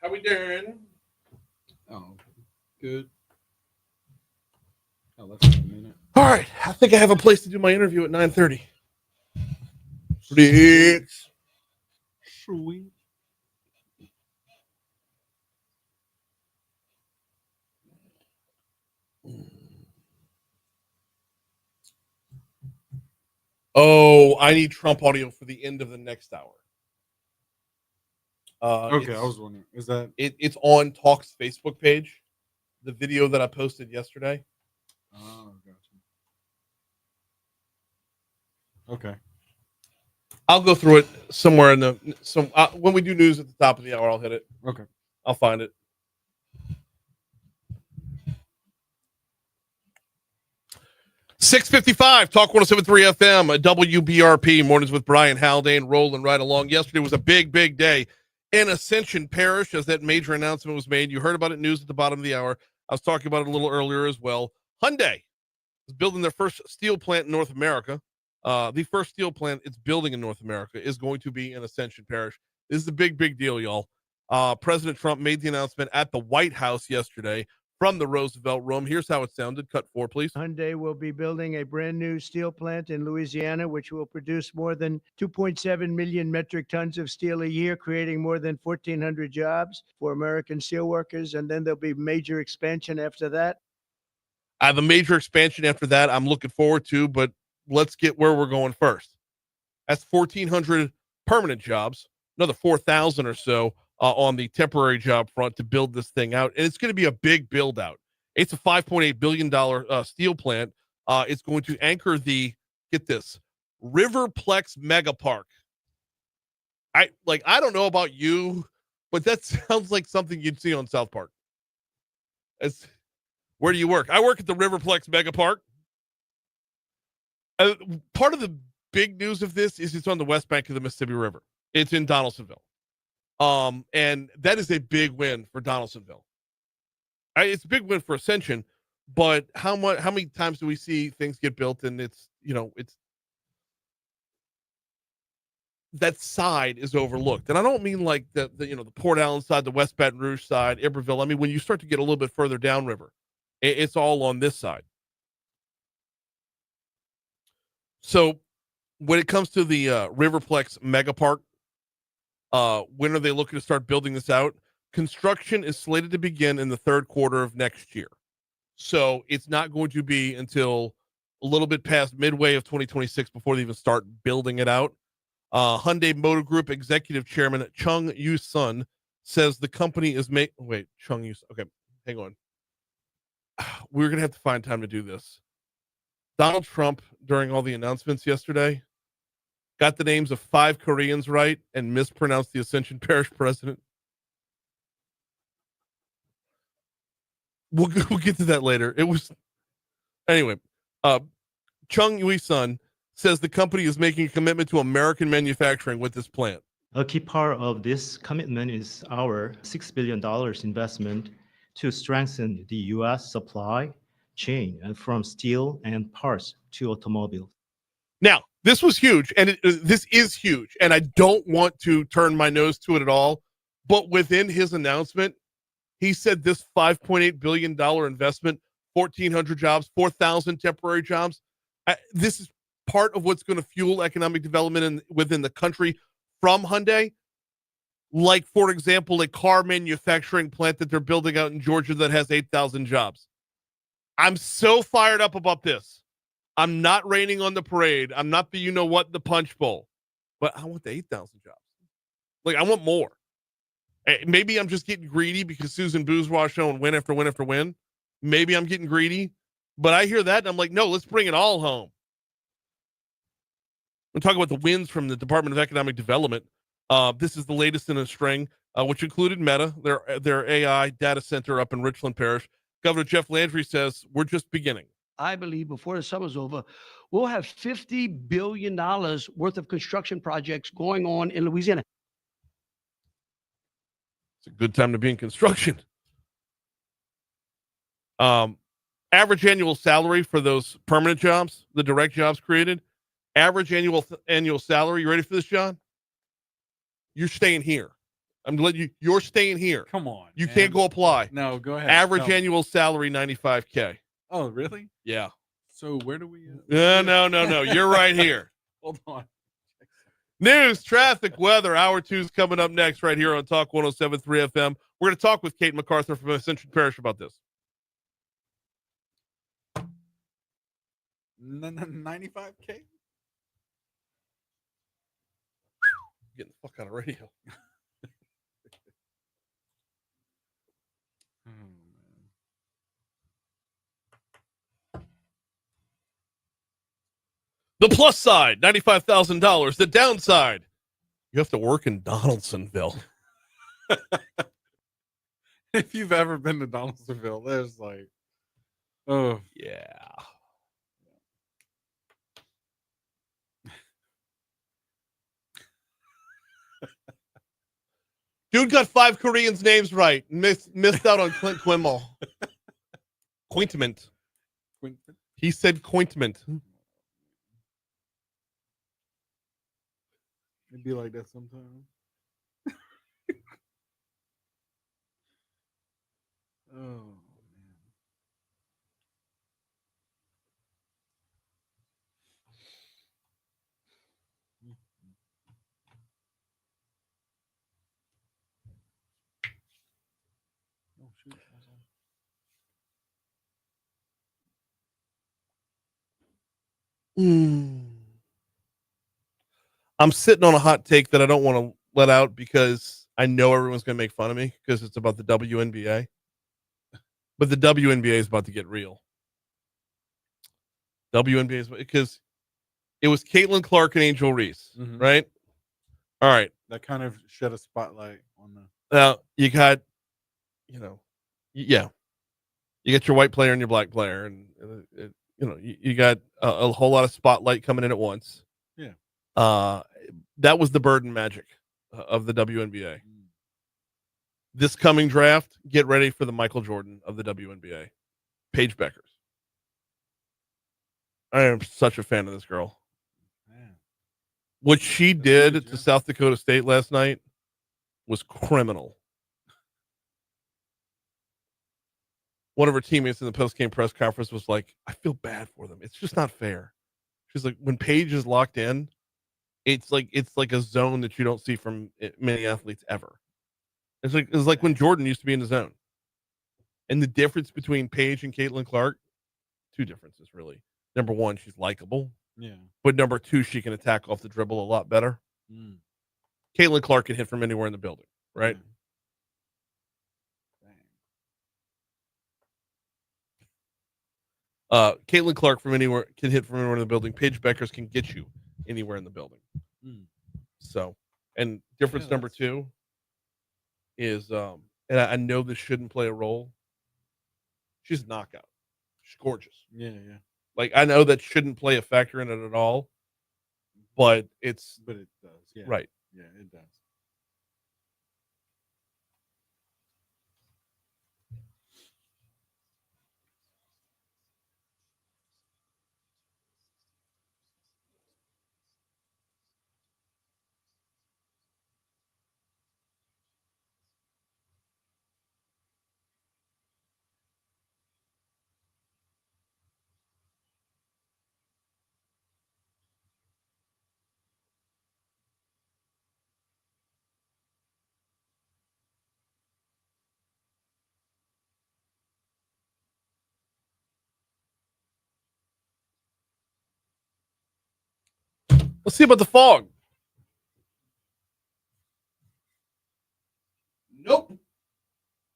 How we doing? Oh, good. Oh, that's in a minute. All right. I think I have a place to do my interview at 9:30. Please. Sweet. Oh, I need Trump audio for the end of the next hour. Okay, I was wondering. Is that it's on Talk's Facebook page, the video that I posted yesterday. Oh, gotcha. Okay. I'll go through it somewhere in the when we do news at the top of the hour. I'll hit it. Okay. I'll find it. .655 Talk 107.3 FM, WBRP mornings with Brian Haldane, rolling right along. Yesterday was a big day in Ascension Parish as that major announcement was made. You heard about it in news at the bottom of the hour. I was talking about it a little earlier as well. Hyundai is building their first steel plant in North America. The first steel plant it's building in North America is going to be in Ascension Parish. This is a big deal, y'all. President Trump made the announcement at the White House yesterday from the Roosevelt Room. Here's how it sounded. Cut 4, please. Hyundai will be building a brand new steel plant in Louisiana, which will produce more than 2.7 million metric tons of steel a year, creating more than 1,400 jobs for American steelworkers. And then there'll be major expansion after that. I have a major expansion after that I'm looking forward to, but let's get where we're going first. That's 1,400 permanent jobs, another 4,000 or so on the temporary job front to build this thing out. And it's going to be a big build out. It's a $5.8 billion steel plant. It's going to anchor the, get this, Riverplex Mega Park. I don't know about you, but that sounds like something you'd see on South Park. Where do you work? I work at the Riverplex Mega Park. Part of the big news of this is it's on the west bank of the Mississippi River. It's in Donaldsonville. And that is a big win for Donaldsonville. It's a big win for Ascension, but how many times do we see things get built and it's that side is overlooked? And I don't mean like the Port Allen side, the West Baton Rouge side, Iberville. I mean, when you start to get a little bit further downriver, it's all on this side. So when it comes to the Riverplex Mega Park, when are they looking to start building this out? Construction is slated to begin in the third quarter of next year. So it's not going to be until a little bit past midway of 2026 before they even start building it out. Hyundai Motor Group Executive Chairman Chung Yu-sun says the company is Chung Yu. Okay, hang on. We're going to have to find time to do this. Donald Trump, during all the announcements yesterday, got the names of 5 Koreans right and mispronounced the Ascension Parish president. We'll get to that later. Anyway. Chung Yu-sun says the company is making a commitment to American manufacturing with this plant. A key part of this commitment is our $6 billion investment to strengthen the U.S. supply chain and from steel and parts to automobiles. Now, this was huge, and this is huge, and I don't want to turn my nose to it at all, but within his announcement, he said this $5.8 billion investment, 1,400 jobs, 4,000 temporary jobs, this is part of what's going to fuel economic development within the country from Hyundai. Like, for example, a car manufacturing plant that they're building out in Georgia that has 8,000 jobs. I'm so fired up about this. I'm not raining on the parade. I'm not the the punch bowl. But I want the 8,000 jobs. Like, I want more. Maybe I'm just getting greedy because Susan Bourgeois showing win after win after win. Maybe I'm getting greedy. But I hear that, and I'm like, no, let's bring it all home. We're talking about the wins from the Department of Economic Development. This is the latest in a string, which included Meta, their AI data center up in Richland Parish. Governor Jeff Landry says, we're just beginning. I believe before the summer's over, we'll have $50 billion worth of construction projects going on in Louisiana. It's a good time to be in construction. Average annual salary for those permanent jobs, the direct jobs created, average annual salary. You ready for this, John? You're staying here. I'm letting you. You're staying here. Come on. You man. can't go apply. No, go ahead. Average Tell me. annual salary $95K. Oh, really? Yeah. So where do we? No. You're right here. Hold on. News, traffic, weather. Hour 2 is coming up next right here on Talk 107.3 FM. We're going to talk with Kate MacArthur from Ascension Parish about this. 95K? Getting the fuck out of radio. The plus side, $95,000. The downside, you have to work in Donaldsonville. If you've ever been to Donaldsonville, there's like, oh yeah. Dude got 5 Koreans' names right. Missed out on Clint Quimmel. Cointment. He said cointment. It'd be like that sometimes. Oh man. Oh shoot. I'm sitting on a hot take that I don't want to let out because I know everyone's going to make fun of me because it's about the WNBA. But the WNBA is about to get real. WNBA is because it was Caitlin Clark and Angel Reese, right? All right. That kind of shed a spotlight on the. Now you got, you got your white player and your black player, and you got a whole lot of spotlight coming in at once. Yeah. That was the burden magic of the WNBA. This coming draft, get ready for the Michael Jordan of the WNBA, Paige Beckers. I am such a fan of this girl. Man. What she did to South Dakota State last night was criminal. One of her teammates in the post-game press conference was like, I feel bad for them. It's just not fair. She's like, when Paige is locked in, it's like a zone that you don't see from many athletes ever. It's like when Jordan used to be in the zone. And the difference between Paige and Caitlin Clark, 2 differences really. Number 1, she's likable. Yeah. But number 2, she can attack off the dribble a lot better. Caitlin Clark can hit from anywhere in the building, right? Caitlin Clark from anywhere can hit from anywhere in the building. Paige Beckers can get you anywhere in the building. So, and difference number 2 is, and I know this shouldn't play a role. She's a knockout. She's gorgeous. Yeah. Like, I know that shouldn't play a factor in it at all, but it does. Yeah. Right. Yeah, it does. Let's see about the fog. Nope.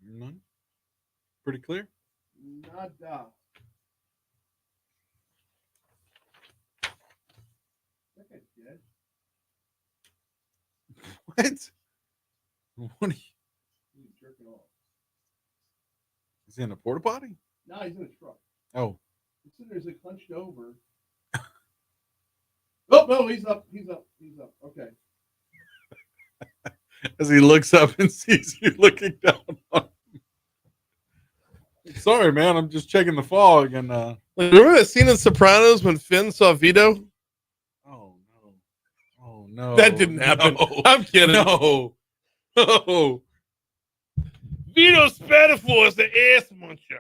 None. Pretty clear. Nada. What? What are you? He's jerking off. Is he in a porta potty? No, he's in a truck. Oh. He's sitting there, he's hunched over. Oh, no, he's up. Okay. As he looks up and sees you looking down on him. Sorry, man. I'm just checking the fog. And remember that scene in Sopranos when Finn saw Vito? Oh, no. Oh, no. That didn't happen. No. I'm kidding. No. Oh, Vito Spatafor is the ass muncher.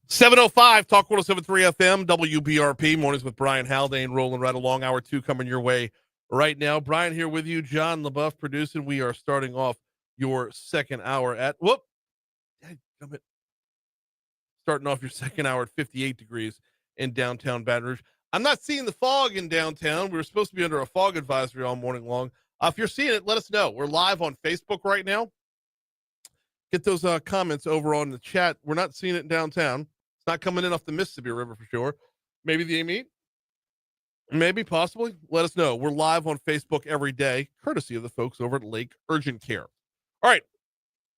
.705 Talk 107.3 FM WBRP mornings with Brian Haldane rolling right along. Hour 2 coming your way right now. Brian here with you. John LaBeouf producing. We are starting off your second hour at starting off your second hour at 58 degrees in downtown Baton Rouge. I'm not seeing the fog in downtown. We were supposed to be under a fog advisory all morning long. If you're seeing it, let us know. We're live on Facebook right now. Get those comments over on the chat. We're not seeing it in downtown. It's not coming in off the Mississippi River for sure. Maybe the Amite. Maybe, possibly. Let us know. We're live on Facebook every day, courtesy of the folks over at Lake Urgent Care. All right.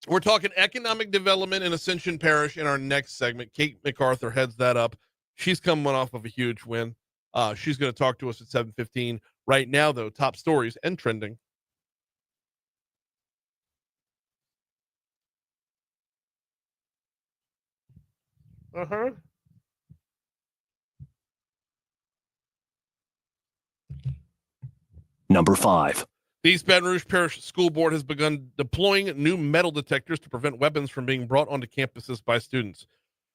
We're talking economic development in Ascension Parish in our next segment. Kate MacArthur heads that up. She's coming off of a huge win. She's going to talk to us at 7:15. Right now, though, top stories and trending. Uh-huh. Number 5. The East Baton Rouge Parish School Board has begun deploying new metal detectors to prevent weapons from being brought onto campuses by students.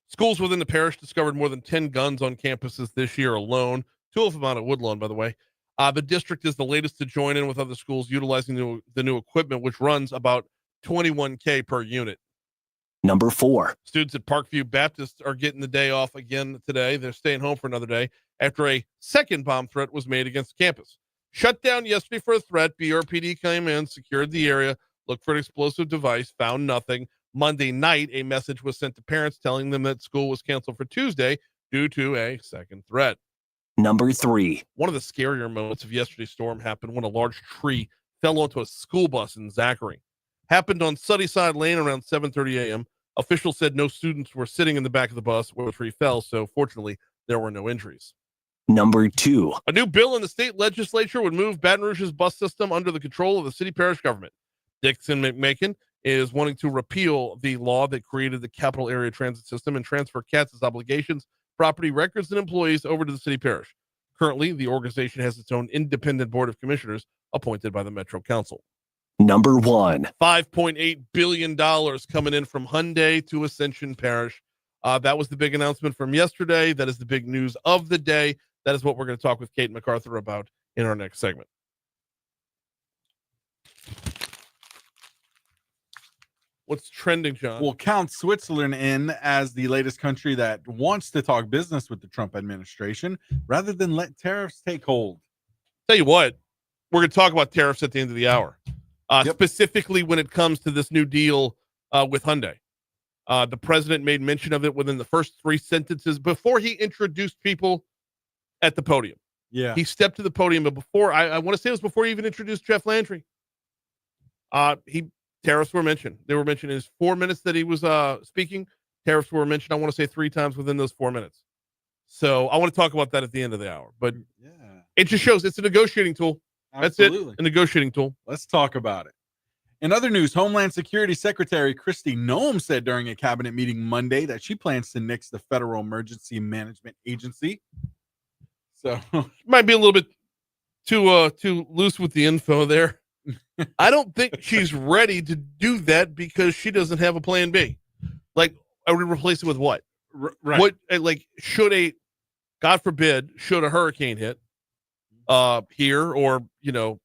Schools within the parish discovered more than 10 guns on campuses this year alone, 2 of them out at Woodlawn, by the way. The district is the latest to join in with other schools utilizing the new equipment, which runs about $21K per unit. Number 4. Students at Parkview Baptist are getting the day off again today. They're staying home for another day after a second bomb threat was made against the campus. Shut down yesterday for a threat. BRPD came in, secured the area, looked for an explosive device, found nothing. Monday night, a message was sent to parents telling them that school was canceled for Tuesday due to a second threat. Number 3. One of the scarier moments of yesterday's storm happened when a large tree fell onto a school bus in Zachary. Happened on Sunnyside Lane around 7:30 a.m. Officials said no students were sitting in the back of the bus where the tree fell, so fortunately, there were no injuries. Number 2. A new bill in the state legislature would move Baton Rouge's bus system under the control of the city parish government. Dixon McMakin is wanting to repeal the law that created the capital area transit system and transfer CATS's obligations, property records, and employees over to the city parish. Currently, the organization has its own independent board of commissioners appointed by the Metro Council. Number 1. $5.8 billion coming in from Hyundai to Ascension Parish. That was the big announcement from yesterday. That is the big news of the day. That is what we're going to talk with Kate MacArthur about in our next segment. What's trending, John? Will count Switzerland in as the latest country that wants to talk business with the Trump administration rather than let tariffs take hold. Tell you what, we're going to talk about tariffs at the end of the hour, specifically when it comes to this new deal with Hyundai. The president made mention of it within the first 3 sentences before he introduced people at the podium. Yeah. He stepped to the podium, but before, I want to say it was before he even introduced Jeff Landry. Tariffs were mentioned. They were mentioned in his 4 minutes that he was speaking. Tariffs were mentioned, I want to say 3 times within those 4 minutes. So I want to talk about that at the end of the hour. But it just shows it's a negotiating tool. Absolutely. That's it, a negotiating tool. Let's talk about it. In other news, Homeland Security Secretary Kristi Noem said during a cabinet meeting Monday that she plans to nix the Federal Emergency Management Agency. So might be a little bit too loose with the info there. I don't think she's ready to do that because she doesn't have a plan B. Like, I would replace it with what? Right. What, like, God forbid, should a hurricane hit here or, the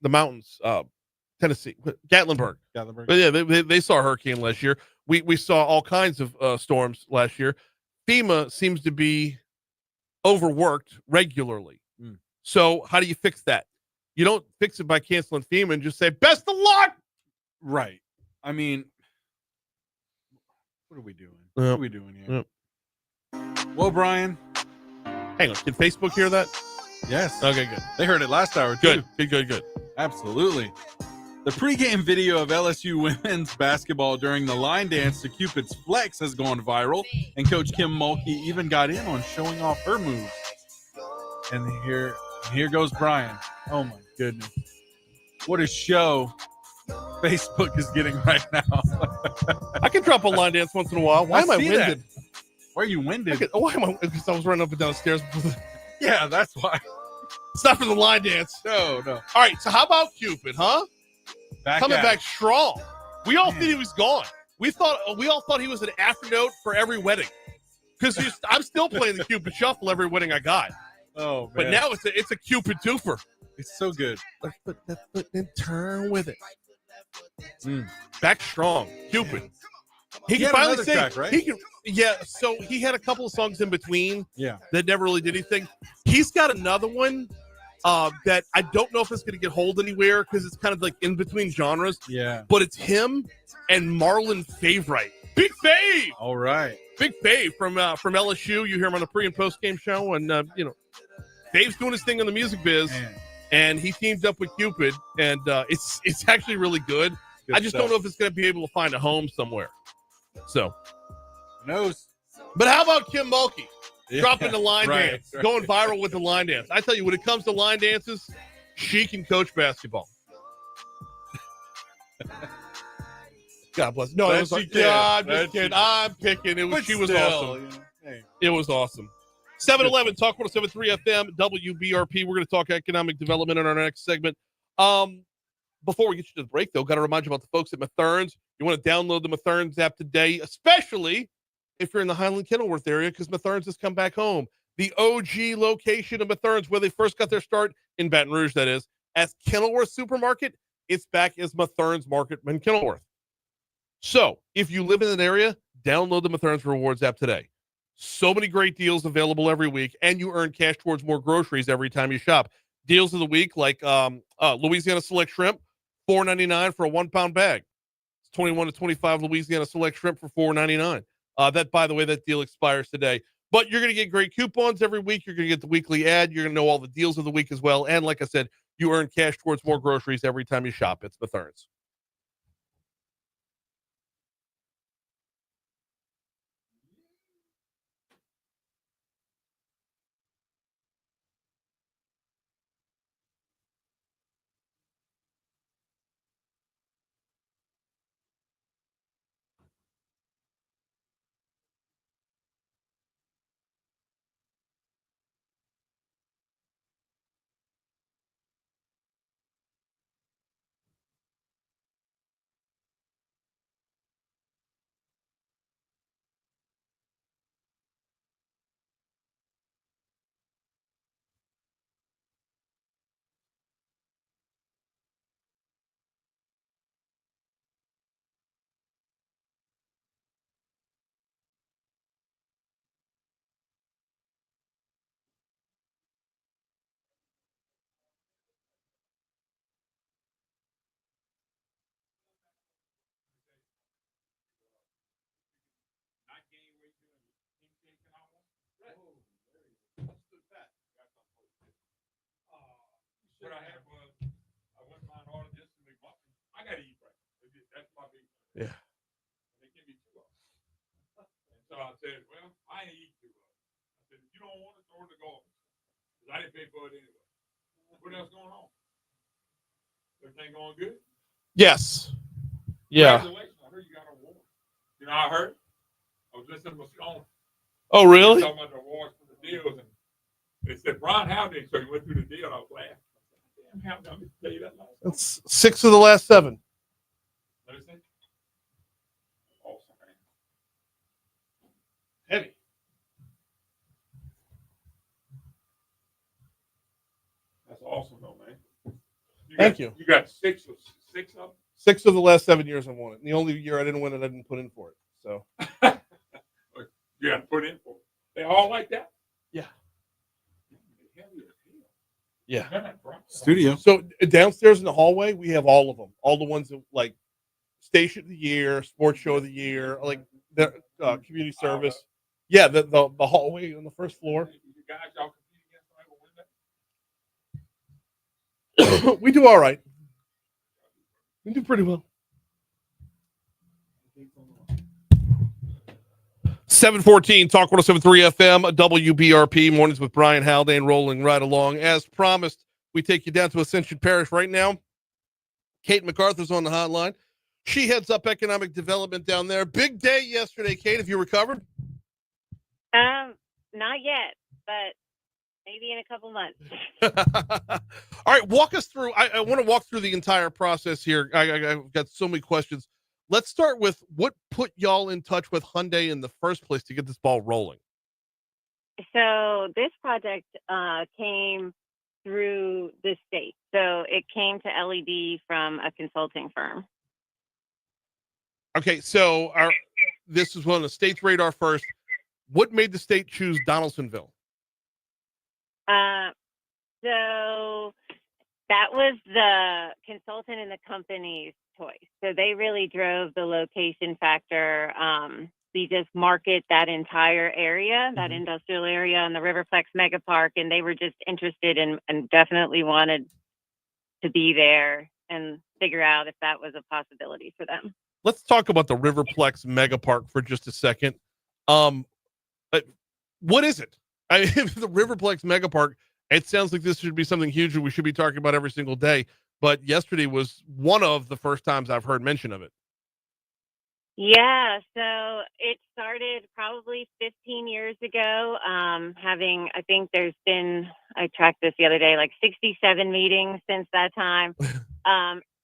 mountains, Tennessee, Gatlinburg. But yeah, they saw a hurricane last year. We saw all kinds of storms last year. FEMA seems to be overworked regularly. So how do you fix that? You don't fix it by canceling FEMA and just say, best of luck. Right. I mean, what are we doing? What are we doing here? Whoa, Brian. Hang on. Did Facebook hear that? Yes. Okay, good. They heard it last hour, too. Good. Absolutely. The pregame video of LSU women's basketball during the line dance to Cupid's Flex has gone viral, and Coach Kim Mulkey even got in on showing off her moves. And here goes Brian. Oh, my goodness. What a show Facebook is getting right now. I can drop a line dance once in a while. Why am I winded? That. Why are you winded? Why am I? Because I was running up and down the stairs. Yeah, that's why. It's not for the line dance. No. All right, so how about Cupid, huh? Coming back strong. We all thought he was gone. We all thought he was an afternote for every wedding. Because I'm still playing the Cupid Shuffle every wedding I got. Oh, man. But now it's a Cupid twofer. It's so good. Let's put that foot and turn with it. Back strong, Cupid. He can finally sing. Track, right? So he had a couple of songs in between. Yeah. That never really did anything. He's got another one that I don't know if it's going to get hold anywhere because it's kind of like in between genres. Yeah. But it's him and Marlon Favorite. Big Fave. All right. Big Fave from LSU. You hear him on the pre and post game show, and Fave's doing his thing in the music biz. Man. And he teamed up with Cupid, and it's actually really good. I just don't know if it's going to be able to find a home somewhere. So, who knows? But how about Kim Mulkey dropping the line dance, going viral with the line dance? I tell you, when it comes to line dances, she can coach basketball. God bless. No, I'm just kidding. I'm picking. She was awesome. It was awesome. 7-Eleven, Talk 107.3 FM, WBRP. We're going to talk economic development in our next segment. Before we get you to the break, though, got to remind you about the folks at Matherns. You want to download the Matherns app today, especially if you're in the Highland-Kenilworth area, because Matherns has come back home. The OG location of Matherns, where they first got their start in Baton Rouge, that is, as Kenilworth Supermarket, it's back as Matherns Market in Kenilworth. So, if you live in an area, download the Matherns Rewards app today. So many great deals available every week, and you earn cash towards more groceries every time you shop. Deals of the week, like Louisiana Select Shrimp, $4.99 for a 1-pound bag. It's 21 to 25 Louisiana Select Shrimp for $4.99. That, by the way, that deal expires today. But you're going to get great coupons every week. You're going to get the weekly ad. You're going to know all the deals of the week as well. And like I said, you earn cash towards more groceries every time you shop. It's Matherns. What I had was, I went by and ordered just to make muffins. I got to eat breakfast. That's my big thing. Yeah. They give me 2 of them. And so I said, well, I ain't eat 2 of them. I said, if you don't want it, order the garbage. Because I didn't pay for it anyway. What else going on? Everything going good? Yes. Yeah. Congratulations. I heard you got an award. You know, I heard. I was listening to Stone. Oh, really? Talking about the awards for the deals. And they said, Brian Howden. So he went through the deal. And I was laughing. It's 6 of the last 7. Awesome, man. Heavy. That's awesome, though, man. Thank you. You got 6 of them? 6 of the last 7 years I've won it. And the only year I didn't win it, I didn't put in for it. So you got to put in for it. They all like that? Yeah. Yeah. Studio. So downstairs in the hallway, we have all of them. All the ones that like Station of the Year, Sports Show of the Year, like the community service. Yeah, the hallway on the first floor. You guys y'all compete against right, We do all right. We do pretty well. 714 Talk 107.3 FM WBRP mornings with Brian Haldane rolling right along. As promised, we take you down to Ascension Parish right now. Kate MacArthur's on the hotline. She heads up economic development down there. Big day yesterday, Kate. Have you recovered? Not yet, but maybe in a couple months. All right, walk us through. I want to walk through the entire process here. I've got so many questions. Let's start with what put y'all in touch with Hyundai in the first place to get this ball rolling. So this project came through the state. So it came to LED from a consulting firm. Okay, so this is on the state's radar first. What made the state choose Donaldsonville? So that was the consultant and the company's choice. So they really drove the location factor. We just market that entire area, that industrial area on the Riverplex Mega Park, and they were just interested in and definitely wanted to be there and figure out if that was a possibility for them. Let's talk about the Riverplex Mega Park for just a second. What is it? I mean, the Riverplex Mega Park, it sounds like this should be something huge that we should be talking about every single day. But yesterday was one of the first times I've heard mention of it. Yeah, so it started probably 15 years ago. I think there's been, I tracked this the other day, like 67 meetings since that time.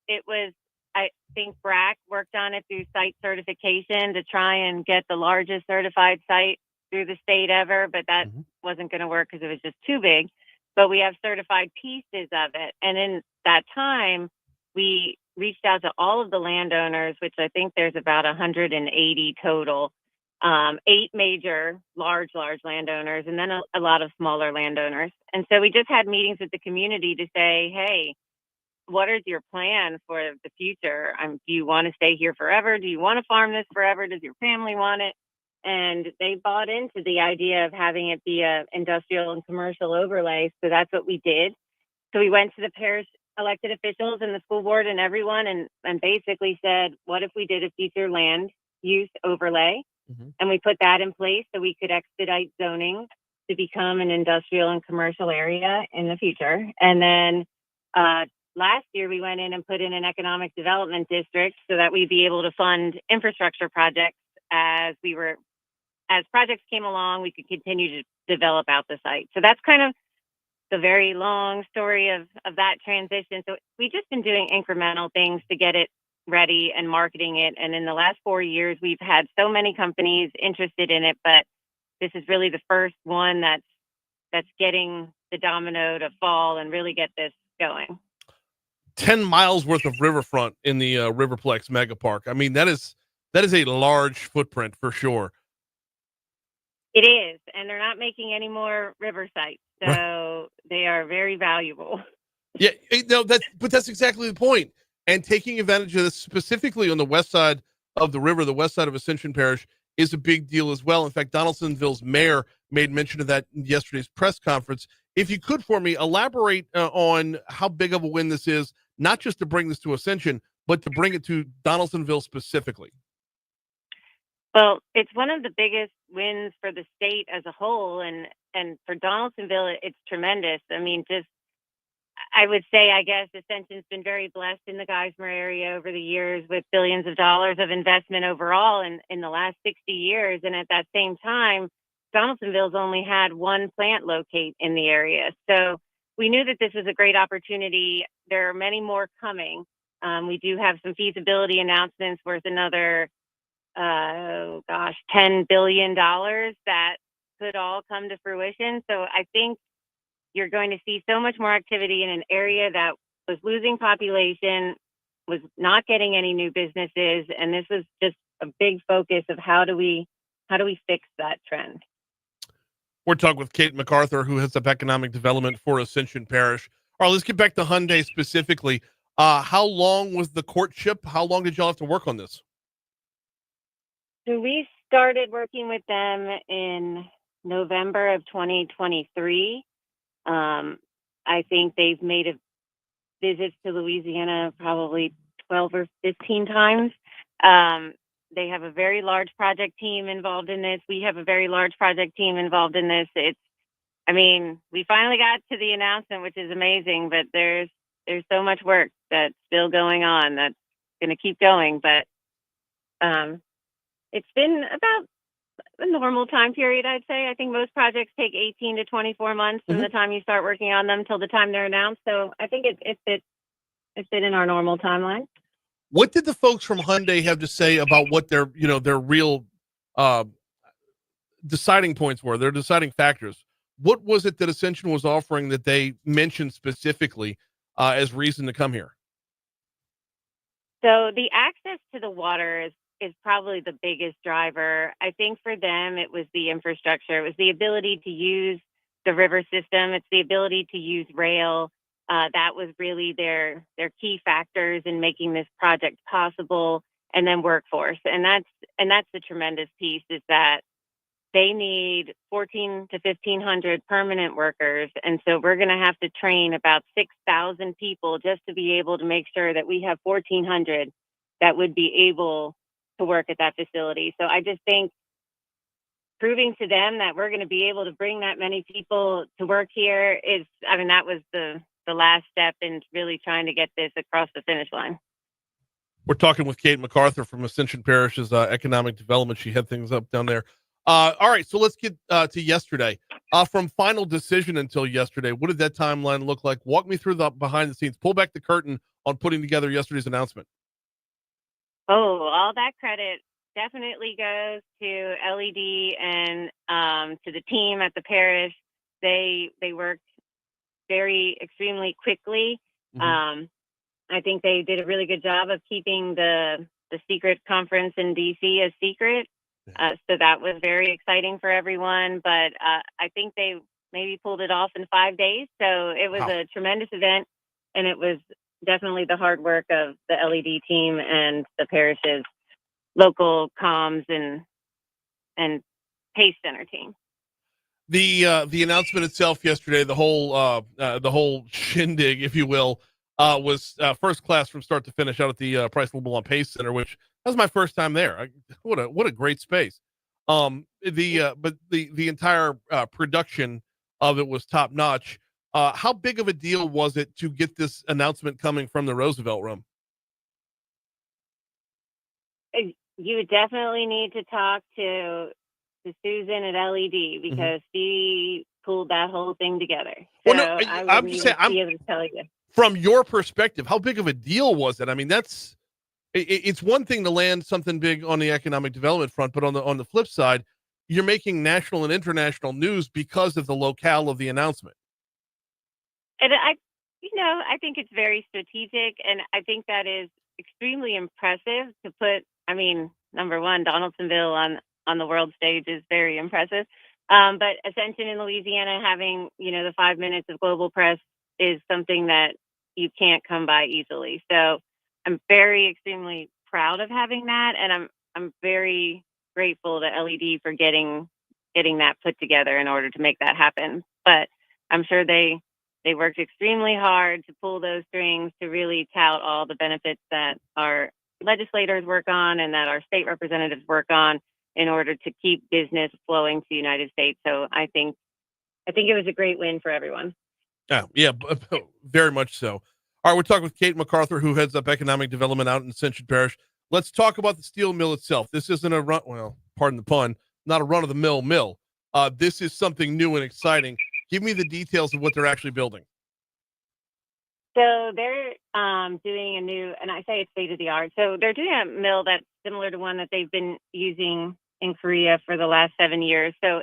It was, I think BRAC worked on it through site certification to try and get the largest certified site through the state ever, but that wasn't going to work because it was just too big. But we have certified pieces of it. And in that time, we reached out to all of the landowners, which I think there's about 180 total, 8 major, large landowners, and then a lot of smaller landowners. And so we just had meetings with the community to say, hey, what is your plan for the future? Do you want to stay here forever? Do you want to farm this forever? Does your family want it? And they bought into the idea of having it be a industrial and commercial overlay. So that's what we did. So we went to the parish elected officials and the school board and everyone and basically said, what if we did a future land use overlay? And we put that in place so we could expedite zoning to become an industrial and commercial area in the future. And then last year we went in and put in an economic development district so that we'd be able to fund infrastructure projects as projects came along, we could continue to develop out the site. So that's kind of the very long story of that transition. So we've just been doing incremental things to get it ready and marketing it. And in the last 4 years, we've had so many companies interested in it, but this is really the first one that's getting the domino to fall and really get this going. 10 miles worth of riverfront in the Riverplex Mega Park. I mean, that is a large footprint for sure. It is, and they're not making any more river sites, so they are very valuable. Yeah, no, that's exactly the point. And taking advantage of this specifically on the west side of the river, the west side of Ascension Parish, is a big deal as well. In fact, Donaldsonville's mayor made mention of that in yesterday's press conference. If you could, for me, elaborate on how big of a win this is, not just to bring this to Ascension, but to bring it to Donaldsonville specifically. Well, it's one of the biggest wins for the state as a whole, and for Donaldsonville, it's tremendous. I mean, I would say, I guess, Ascension's been very blessed in the Geismar area over the years with billions of dollars of investment overall in the last 60 years. And at that same time, Donaldsonville's only had one plant locate in the area. So we knew that this was a great opportunity. There are many more coming. We do have some feasibility announcements worth another $10 billion that could all come to fruition. So I think you're going to see so much more activity in an area that was losing population, was not getting any new businesses, and this was just a big focus of how do we fix that trend. We're talking with Kate MacArthur, who heads up economic development for Ascension Parish. All right, let's get back to Hyundai specifically. How long was the courtship? How long did y'all have to work on this? So we started working with them in November of 2023. I think they've made visits to Louisiana probably 12 or 15 times. They have a very large project team involved in this. We have a very large project team involved in this. We finally got to the announcement, which is amazing, but there's so much work that's still going on that's going to keep going. But it's been about a normal time period, I'd say. I think most projects take 18 to 24 months from the time you start working on them till the time they're announced. So I think it fit in our normal timeline. What did the folks from Hyundai have to say about what their real deciding points were, their deciding factors? What was it that Ascension was offering that they mentioned specifically as reason to come here? So the access to the water is probably the biggest driver. I think for them, it was the infrastructure. It was the ability to use the river system. It's the ability to use rail. That was really their key factors in making this project possible. And then workforce. And that's the tremendous piece, is that they need 1,400 to 1,500 permanent workers. And so we're going to have to train about 6,000 people just to be able to make sure that we have 1,400 that would be able to work at that facility. So I just think proving to them that we're going to be able to bring that many people to work here that was the last step in really trying to get this across the finish line. We're talking with Kate MacArthur from Ascension Parish's economic development. She had things up down there. All right, so let's get to yesterday. From final decision until yesterday, what did that timeline look like? Walk me through the behind the scenes. Pull back the curtain on putting together yesterday's announcement. Oh, all that credit definitely goes to LED and to the team at the parish. They worked extremely quickly. I think they did a really good job of keeping the secret conference in DC a secret. So that was very exciting for everyone. But I think they maybe pulled it off in 5 days. So it was a tremendous event, and it was definitely the hard work of the LED team and the parish's local comms and Pace Center team. The announcement itself yesterday, the whole shindig, if you will, was first class from start to finish out at the Price Leblon Pace Center, which that was my first time there. What a great space. But the entire production of it was top notch. How big of a deal was it to get this announcement coming from the Roosevelt Room? You would definitely need to talk to Susan at LED because she pulled that whole thing together. So I'm just saying, be able to tell you. From your perspective, how big of a deal was it? I mean, it's one thing to land something big on the economic development front, but on the flip side, you're making national and international news because of the locale of the announcement. And I think it's very strategic, and I think that is extremely impressive to put. Number one, Donaldsonville on the world stage is very impressive. But Ascension in Louisiana having, the 5 minutes of global press is something that you can't come by easily. So I'm extremely proud of having that. And I'm very grateful to LED for getting that put together in order to make that happen. But I'm sure they worked extremely hard to pull those strings to really tout all the benefits that our legislators work on and that our state representatives work on in order to keep business flowing to the United States. So I think it was a great win for everyone. Yeah, very much so. All right, we're talking with Kate MacArthur, who heads up economic development out in Ascension Parish. Let's talk about the steel mill itself. This isn't pardon the pun, not a run-of-the-mill mill. This is something new and exciting. Give me the details of what they're actually building. So they're doing a new, and I say it's state-of-the-art. So they're doing a mill that's similar to one that they've been using in Korea for the last 7 years. So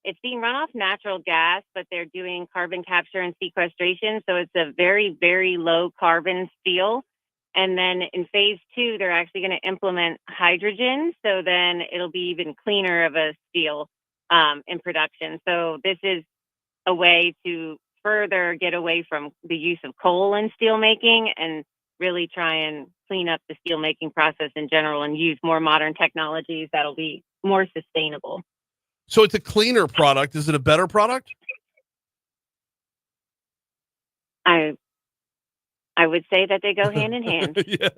it's being run off natural gas, but they're doing carbon capture and sequestration. So it's a very, very low carbon steel. And then in phase 2, they're actually going to implement hydrogen. So then it'll be even cleaner of a steel in production. So this is a way to further get away from the use of coal in steel making and really try and clean up the steel making process in general and use more modern technologies that'll be more sustainable. So it's a cleaner product. Is it a better product? I would say that they go hand in hand. Yeah.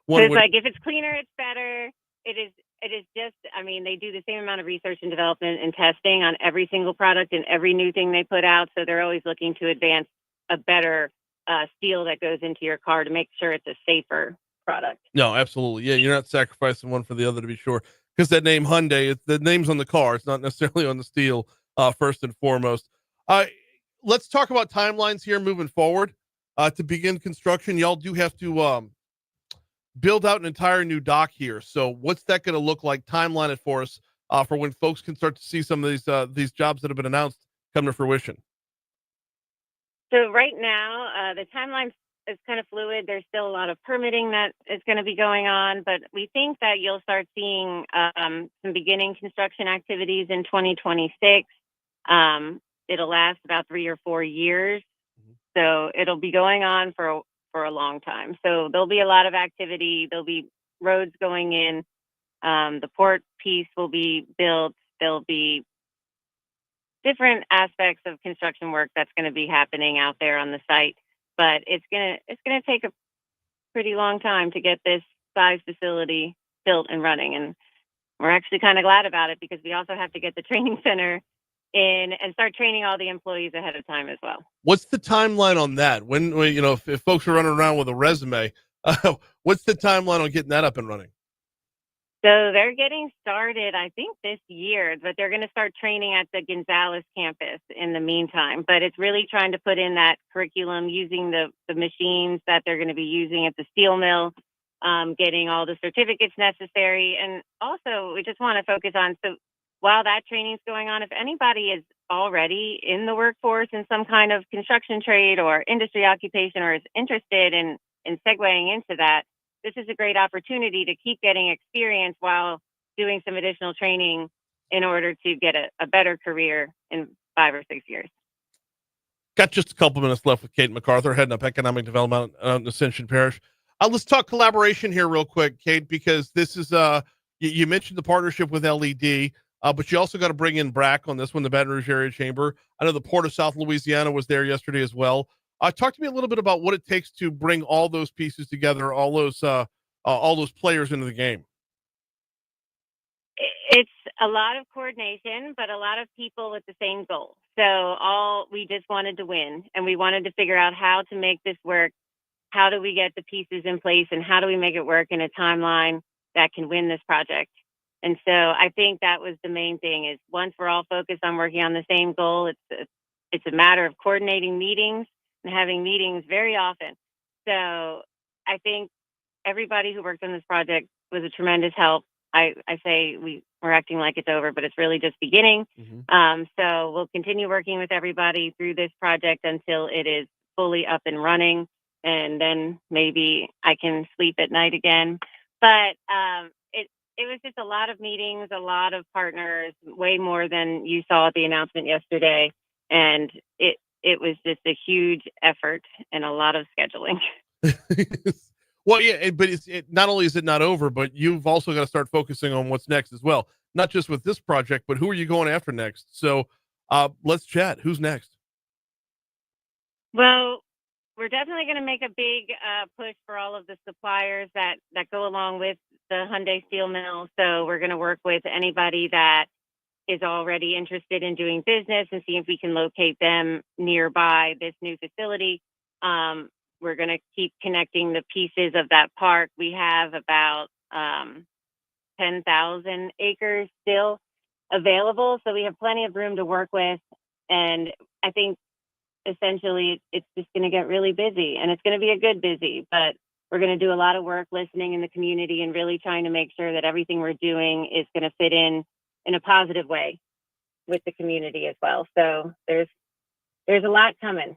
So it's like, if it's cleaner, it's better. It is just, I mean, they do the same amount of research and development and testing on every single product and every new thing they put out. So they're always looking to advance a better steel that goes into your car to make sure it's a safer product. No, absolutely. Yeah, you're not sacrificing one for the other, to be sure. Because that name Hyundai, the name's on the car. It's not necessarily on the steel, first and foremost. Let's talk about timelines here moving forward. To begin construction, y'all do have to build out an entire new dock here. So what's that going to look like? Timeline it for us for when folks can start to see some of these jobs that have been announced come to fruition. So right now, the timeline is kind of fluid. There's still a lot of permitting that is going to be going on, but we think that you'll start seeing some beginning construction activities in 2026. It'll last about 3 or 4 years. So it'll be going on for a long time. So there'll be a lot of activity. There'll be roads going in. The port piece will be built. There'll be different aspects of construction work that's going to be happening out there on the site. But it's gonna take a pretty long time to get this size facility built and running. And we're actually kind of glad about it because we also have to get the training center in and start training all the employees ahead of time as well. What's the timeline on that? When you know, if folks are running around with a resume, what's the timeline on getting that up and running? So they're getting started, I think, this year, but they're going to start training at the Gonzales campus in the meantime. But it's really trying to put in that curriculum using the machines that they're going to be using at the steel mill, getting all the certificates necessary. And also, we just want to focus on, so while that training is going on, if anybody is already in the workforce in some kind of construction trade or industry occupation or is interested in segueing into that, this is a great opportunity to keep getting experience while doing some additional training in order to get a better career in 5 or 6 years. Got just a couple minutes left with Kate MacArthur, heading up economic development in Ascension Parish. Let's talk collaboration here real quick, Kate, because this is, you mentioned the partnership with LED, but you also got to bring in BRAC on this one, the Baton Rouge Area Chamber. I know the Port of South Louisiana was there yesterday as well. Talk to me a little bit about what it takes to bring all those pieces together, all those players into the game. It's a lot of coordination, but a lot of people with the same goal. So we just wanted to win, and we wanted to figure out how to make this work. How do we get the pieces in place, and how do we make it work in a timeline that can win this project? And so I think that was the main thing, is once we're all focused on working on the same goal, it's a matter of coordinating meetings and having meetings very often. So I think everybody who worked on this project was a tremendous help. I say we're acting like it's over, but it's really just beginning. Mm-hmm. So we'll continue working with everybody through this project until it is fully up and running, and then maybe I can sleep at night again. But it was just a lot of meetings, a lot of partners, way more than you saw at the announcement yesterday. And it was just a huge effort and a lot of scheduling. Well, yeah, but not only is it not over, but you've also got to start focusing on what's next as well. Not just with this project, but who are you going after next? So let's chat. Who's next? Well, we're definitely going to make a big push for all of the suppliers that go along with the Hyundai steel mill. So we're going to work with anybody that is already interested in doing business and see if we can locate them nearby this new facility. We're going to keep connecting the pieces of that park. We have about 10,000 acres still available, so we have plenty of room to work with. And I think essentially it's just going to get really busy, and it's going to be a good busy, but we're going to do a lot of work listening in the community and really trying to make sure that everything we're doing is going to fit in a positive way with the community as well. So there's a lot coming.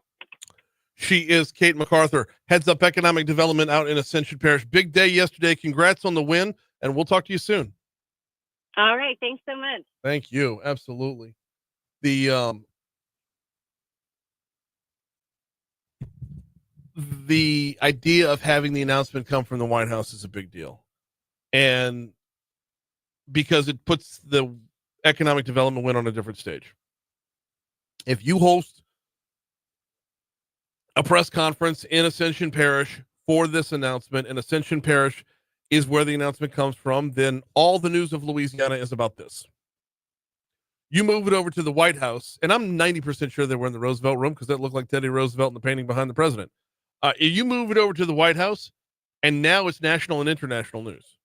She is Kate MacArthur, heads up economic development out in Ascension Parish. Big day yesterday. Congrats on the win, and we'll talk to you soon. All right. Thanks so much. Thank you. Absolutely. the idea of having the announcement come from the White House is a big deal. And because it puts the economic development win on a different stage. If you host a press conference in Ascension Parish for this announcement, and Ascension Parish is where the announcement comes from, then all the news of Louisiana is about this. You move it over to the White House, and I'm 90% sure they were in the Roosevelt room because that looked like Teddy Roosevelt in the painting behind the president. You move it over to the White House, and now it's national and international news.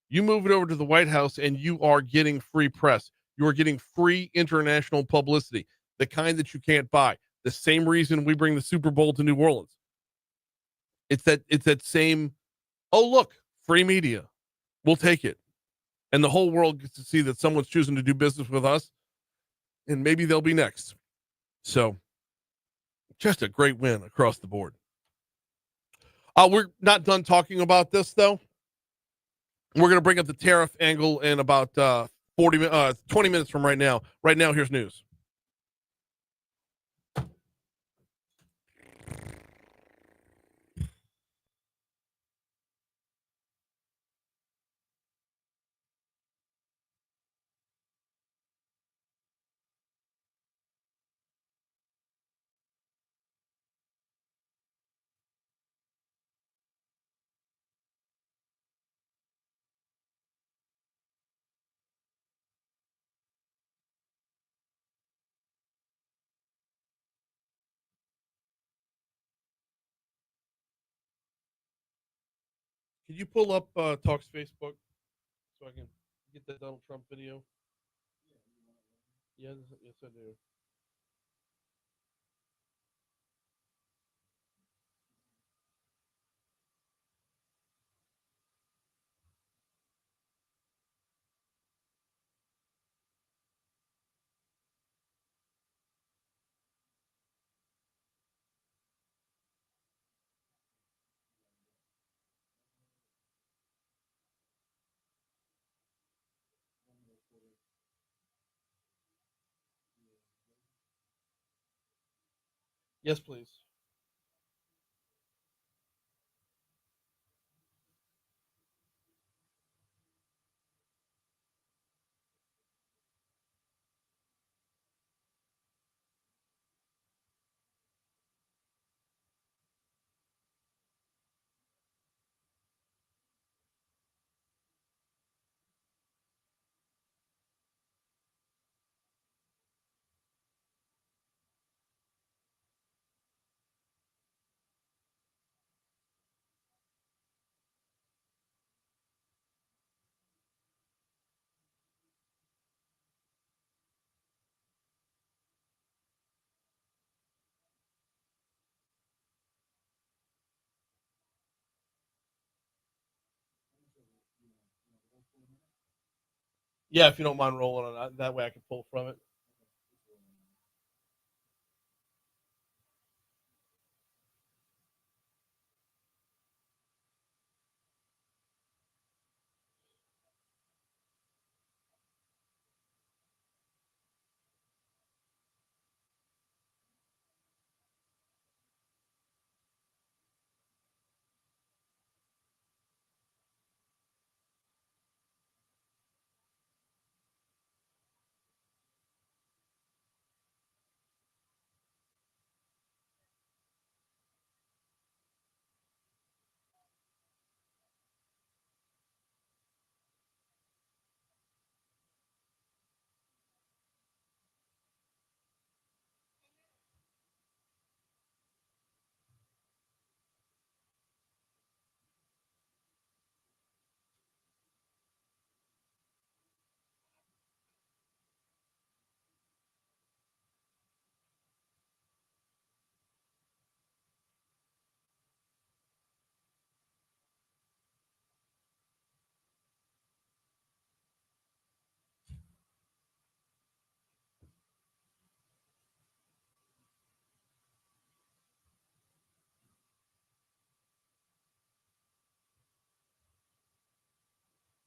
You move it over to the White House, and you are getting free press. You are getting free international publicity, the kind that you can't buy. The same reason we bring the Super Bowl to New Orleans. It's that same, oh, look, free media. We'll take it. And the whole world gets to see that someone's choosing to do business with us, and maybe they'll be next. So, just a great win across the board. We're not done talking about this, though. We're going to bring up the tariff angle in about 20 minutes from right now. Right now, here's news. Can you pull up Talk's Facebook so I can get that Donald Trump video? Yes, I do. Yes, please. Yeah, if you don't mind rolling on that way I can pull from it.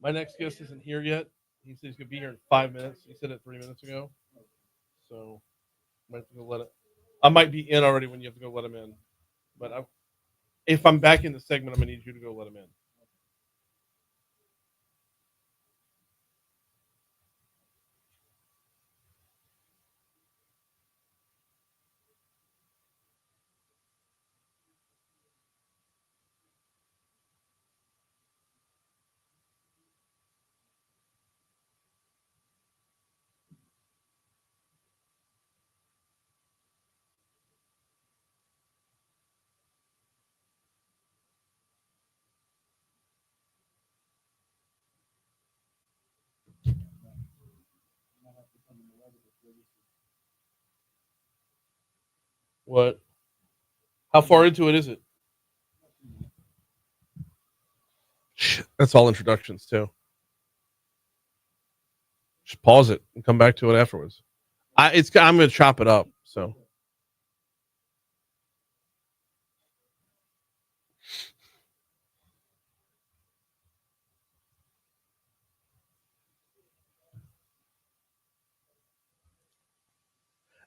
My next guest isn't here yet. He said he's gonna be here in 5 minutes. He said it 3 minutes ago. So might have to go let it. I might be in already when you have to go let him in. But If I'm back in the segment, I'm gonna need you to go let him in. What? How far into it is it? That's all introductions too. Just pause it and come back to it afterwards. I'm gonna chop it up. So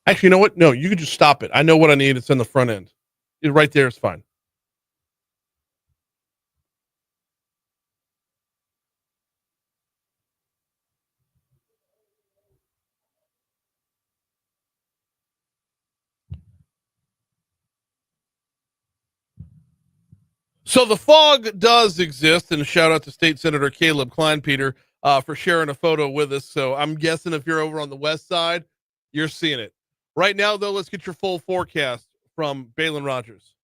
actually, you know what? No, you can just stop it. I know what I need. It's in the front end. Right there is fine. So the fog does exist, and a shout out to State Senator Caleb Kleinpeter for sharing a photo with us. So I'm guessing if you're over on the west side, you're seeing it. Right now, though, let's get your full forecast from Balin Rogers.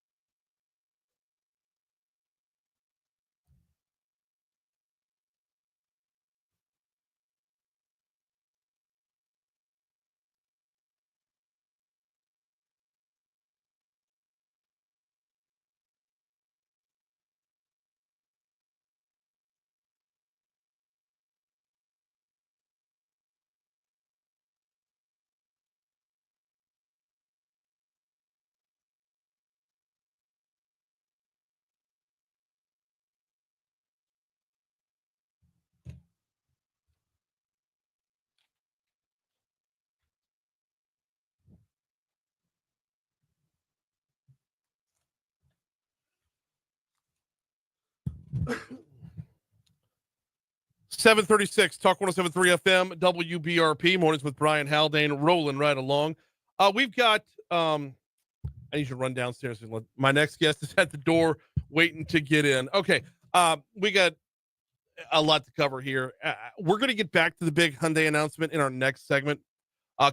.736 Talk 107.3 FM WBRP mornings with Brian Haldane rolling right along. We've got I need you to run downstairs and my next guest is at the door waiting to get in. Okay, we got a lot to cover here. We're going to get back to the big Hyundai announcement in our next segment.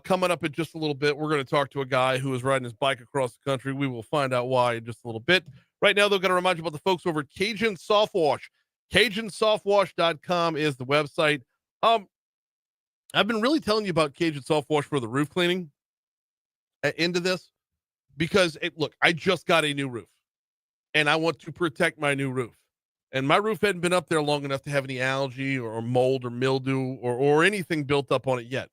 Coming up in just a little bit, we're going to talk to a guy who is riding his bike across the country. We will find out why in just a little bit. Right now, they're going to remind you about the folks over at Cajun Soft Wash. CajunSoftWash.com is the website. I've been really telling you about Cajun Soft Wash for the roof cleaning into this because, look, I just got a new roof, and I want to protect my new roof. And my roof hadn't been up there long enough to have any algae or mold or mildew or anything built up on it yet.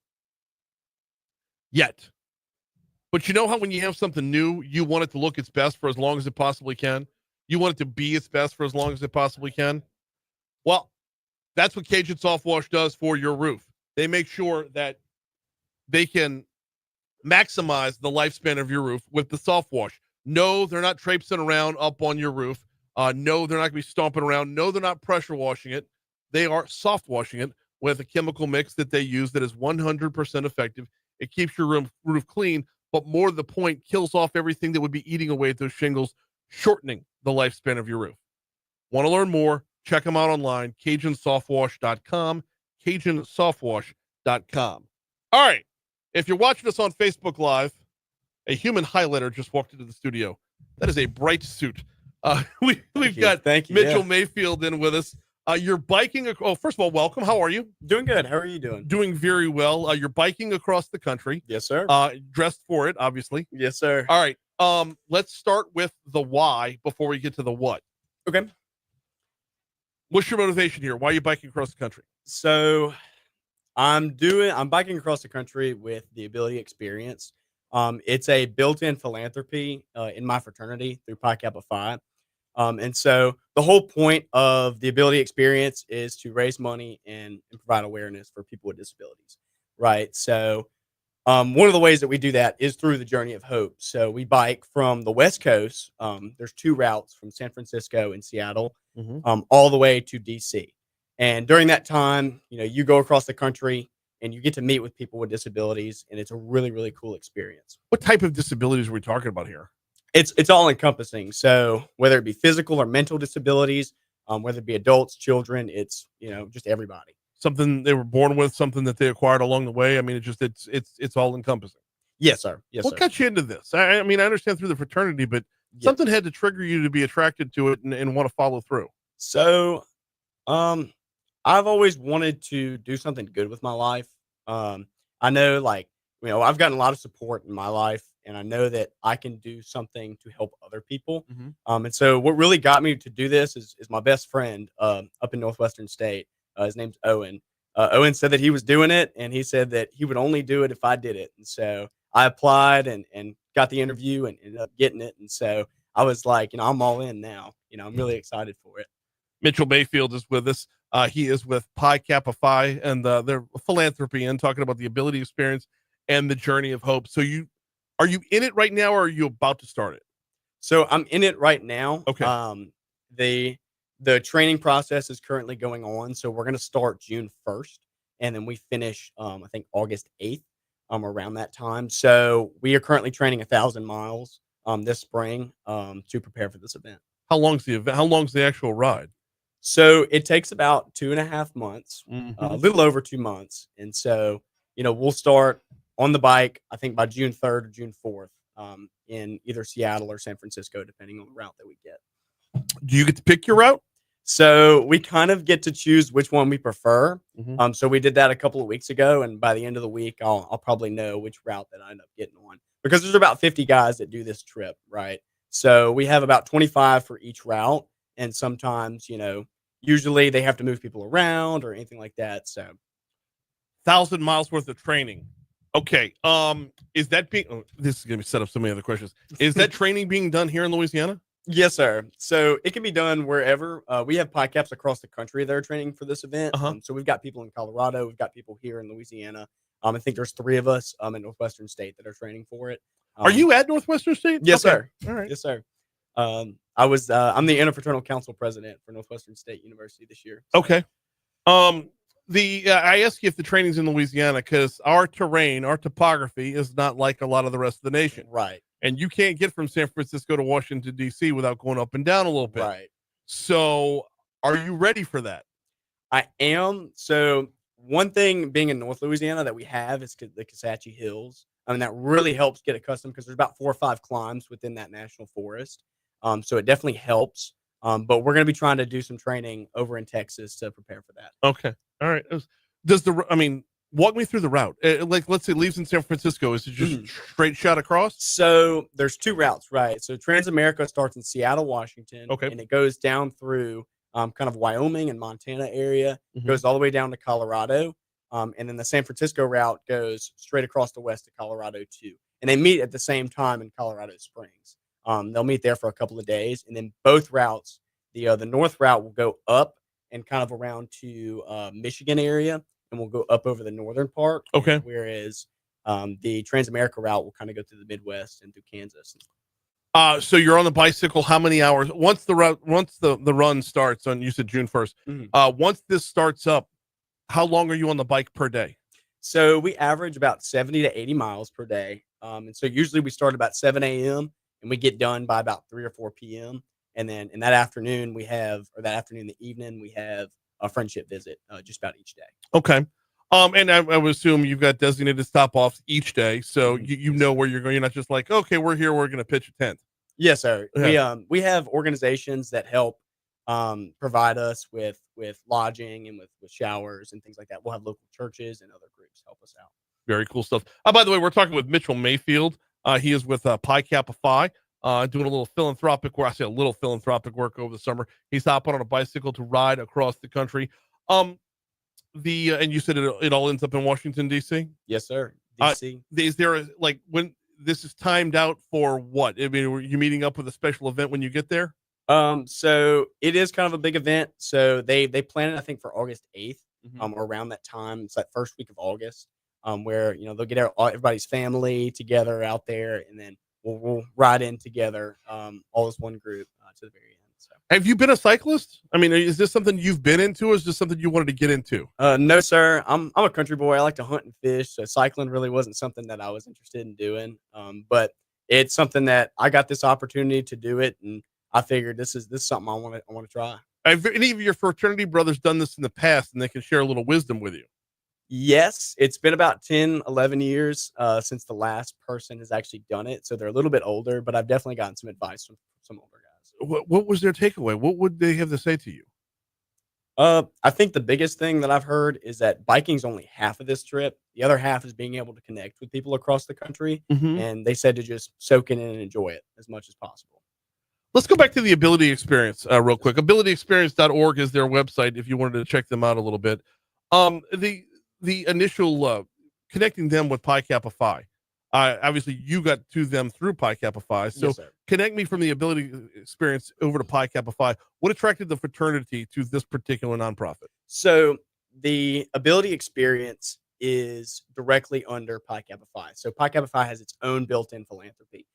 But you know how when you have something new, you want it to look its best for as long as it possibly can? You want it to be its best for as long as it possibly can? Well, that's what Cajun Soft Wash does for your roof. They make sure that they can maximize the lifespan of your roof with the soft wash. No, they're not traipsing around up on your roof. No, they're not going to be stomping around. No, they're not pressure washing it. They are soft washing it with a chemical mix that they use that is 100% effective. It keeps your roof clean, but more to the point, kills off everything that would be eating away at those shingles, shortening the lifespan of your roof. Want to learn more? Check them out online, CajunSoftWash.com, CajunSoftWash.com. All right. If you're watching us on Facebook Live, a human highlighter just walked into the studio. That is a bright suit. We've got Mitchell Mayfield in with us. You're biking. First of all, welcome. How are you? Doing good. How are you doing? Doing very well. You're biking across the country. Yes, sir. Dressed for it, obviously. Yes, sir. All right. Let's start with the why before we get to the what. Okay. What's your motivation here? Why are you biking across the country? So I'm biking across the country with the Ability Experience. It's a built-in philanthropy in my fraternity through Pi Kappa Phi. And so the whole point of the Ability Experience is to raise money and provide awareness for people with disabilities, right? So One of the ways that we do that is through the Journey of Hope. So we bike from the West Coast. There's 2 routes from San Francisco and Seattle, all the way to DC. And during that time, you go across the country and you get to meet with people with disabilities, and it's a really, really cool experience. What type of disabilities are we talking about here? It's all encompassing. So whether it be physical or mental disabilities, whether it be adults, children, it's just everybody. Something they were born with, something that they acquired along the way. I mean, it's all encompassing. Yes, sir. Yes, what sir. got you into this? I mean, I understand through the fraternity, but something had to trigger you to be attracted to it and want to follow through. So, I've always wanted to do something good with my life. I know, I've gotten a lot of support in my life, and I know that I can do something to help other people. And so what really got me to do this is my best friend up in Northwestern State. His name's Owen. Owen said that he was doing it, and he said that he would only do it if I did it. And so I applied and got the interview and ended up getting it. And so I was like, I'm all in now. I'm really excited for it. Mitchell Mayfield is with us. He is with Pi Kappa Phi and their philanthropy and talking about the ability experience and the journey of hope. So are you in it right now, or are you about to start it? So I'm in it right now. Okay. The training process is currently going on. So we're going to start June 1st, and then we finish, I think August 8th, around that time. So we are currently training 1,000 miles, this spring, to prepare for this event. How long's the event? How long's the actual ride? So it takes about 2.5 months, a Mhm. little over 2 months. And so, we'll start on the bike, I think by June 3rd or June 4th, in either Seattle or San Francisco, depending on the route that we get. Do you get to pick your route? So we kind of get to choose which one we prefer. Mhm. So we did that a couple of weeks ago, and by the end of the week, I'll probably know which route that I end up getting on, because there's about 50 guys that do this trip, right? So we have about 25 for each route, and sometimes, usually they have to move people around or anything like that. So 1,000 miles worth of training. Okay. Is that being? This is going to set up so many other questions. Is that training being done here in Louisiana? Yes, sir. So it can be done wherever. We have pi caps across the country that are training for this event. So we've got people in Colorado. We've got people here in Louisiana. I think there's 3 of us in Northwestern State that are training for it. Are you at Northwestern State? Yes, Okay. sir. All right. Yes, sir. I'm the Interfraternal Council president for Northwestern State University this year. Okay. I ask you if the training's in Louisiana because our terrain, our topography is not like a lot of the rest of the nation. Right. And you can't get from San Francisco to Washington, D.C. without going up and down a little bit. Right. So are you ready for that? I am. So one thing being in North Louisiana that we have is the Kisatchie Hills. I mean, that really helps get accustomed because there's about 4 or 5 climbs within that national forest. So it definitely helps. But we're going to be trying to do some training over in Texas to prepare for that. Okay. All right. Walk me through the route. Let's say it leaves in San Francisco. Is it just straight shot across? So there's 2 routes, right? So Transamerica starts in Seattle, Washington. Okay. And it goes down through kind of Wyoming and Montana area, Mhm. goes all the way down to Colorado. And then the San Francisco route goes straight across the west to Colorado too. And they meet at the same time in Colorado Springs. They'll meet there for a couple of days. And then both routes, the north route will go up and kind of around to Michigan area, and we'll go up over the northern part. Okay. Whereas the Transamerica route will kind of go through the Midwest and through Kansas. So you're on the bicycle. How many hours? Once the run starts on, you said June 1st. Once this starts up, how long are you on the bike per day? So we average about 70 to 80 miles per day. And so usually we start about 7 a.m. and we get done by about 3 or 4 p.m. And then in that afternoon, the evening, we have a friendship visit just about each day. Okay. And I would assume you've got designated stop offs each day. So you know where you're going. You're not just like, okay, we're here, we're going to pitch a tent. Yes, sir. Yeah. We have organizations that help provide us with lodging and with showers and things like that. We'll have local churches and other groups help us out. Very cool stuff. By the way, we're talking with Mitchell Mayfield. He is with Pi Kappa Phi, doing a little philanthropic work. I say a little philanthropic work over the summer. He's hopping on a bicycle to ride across the country. And you said it all ends up in Washington, D.C.? Yes, sir. D.C. Is there when this is timed out for what? I mean, are you meeting up with a special event when you get there? So it is kind of a big event. So they plan it, I think, for August 8th, or around that time. It's that first week of August. where they'll get everybody's family together out there, and then we'll ride in together, all as one group to the very end. So. Have you been a cyclist? I mean, is this something you've been into, or is this something you wanted to get into? No, sir. I'm a country boy. I like to hunt and fish, so cycling really wasn't something that I was interested in doing. But it's something that I got this opportunity to do it, and I figured this is something I want to try. Have any of your fraternity brothers done this in the past, and they can share a little wisdom with you? Yes, it's been about 10, 11 years since the last person has actually done it. So they're a little bit older, but I've definitely gotten some advice from some older guys. What was their takeaway? What would they have to say to you? I think the biggest thing that I've heard is that biking's only half of this trip. The other half is being able to connect with people across the country. Mhm. And they said to just soak it in and enjoy it as much as possible. Let's go back to the Ability Experience real quick. AbilityExperience.org is their website if you wanted to check them out a little bit. The initial connecting them with Pi Kappa Phi. Obviously, you got to them through Pi Kappa Phi. So Yes, sir. connect me from the Ability Experience over to Pi Kappa Phi. What attracted the fraternity to this particular nonprofit? So the Ability Experience is directly under Pi Kappa Phi. So Pi Kappa Phi has its own built-in philanthropy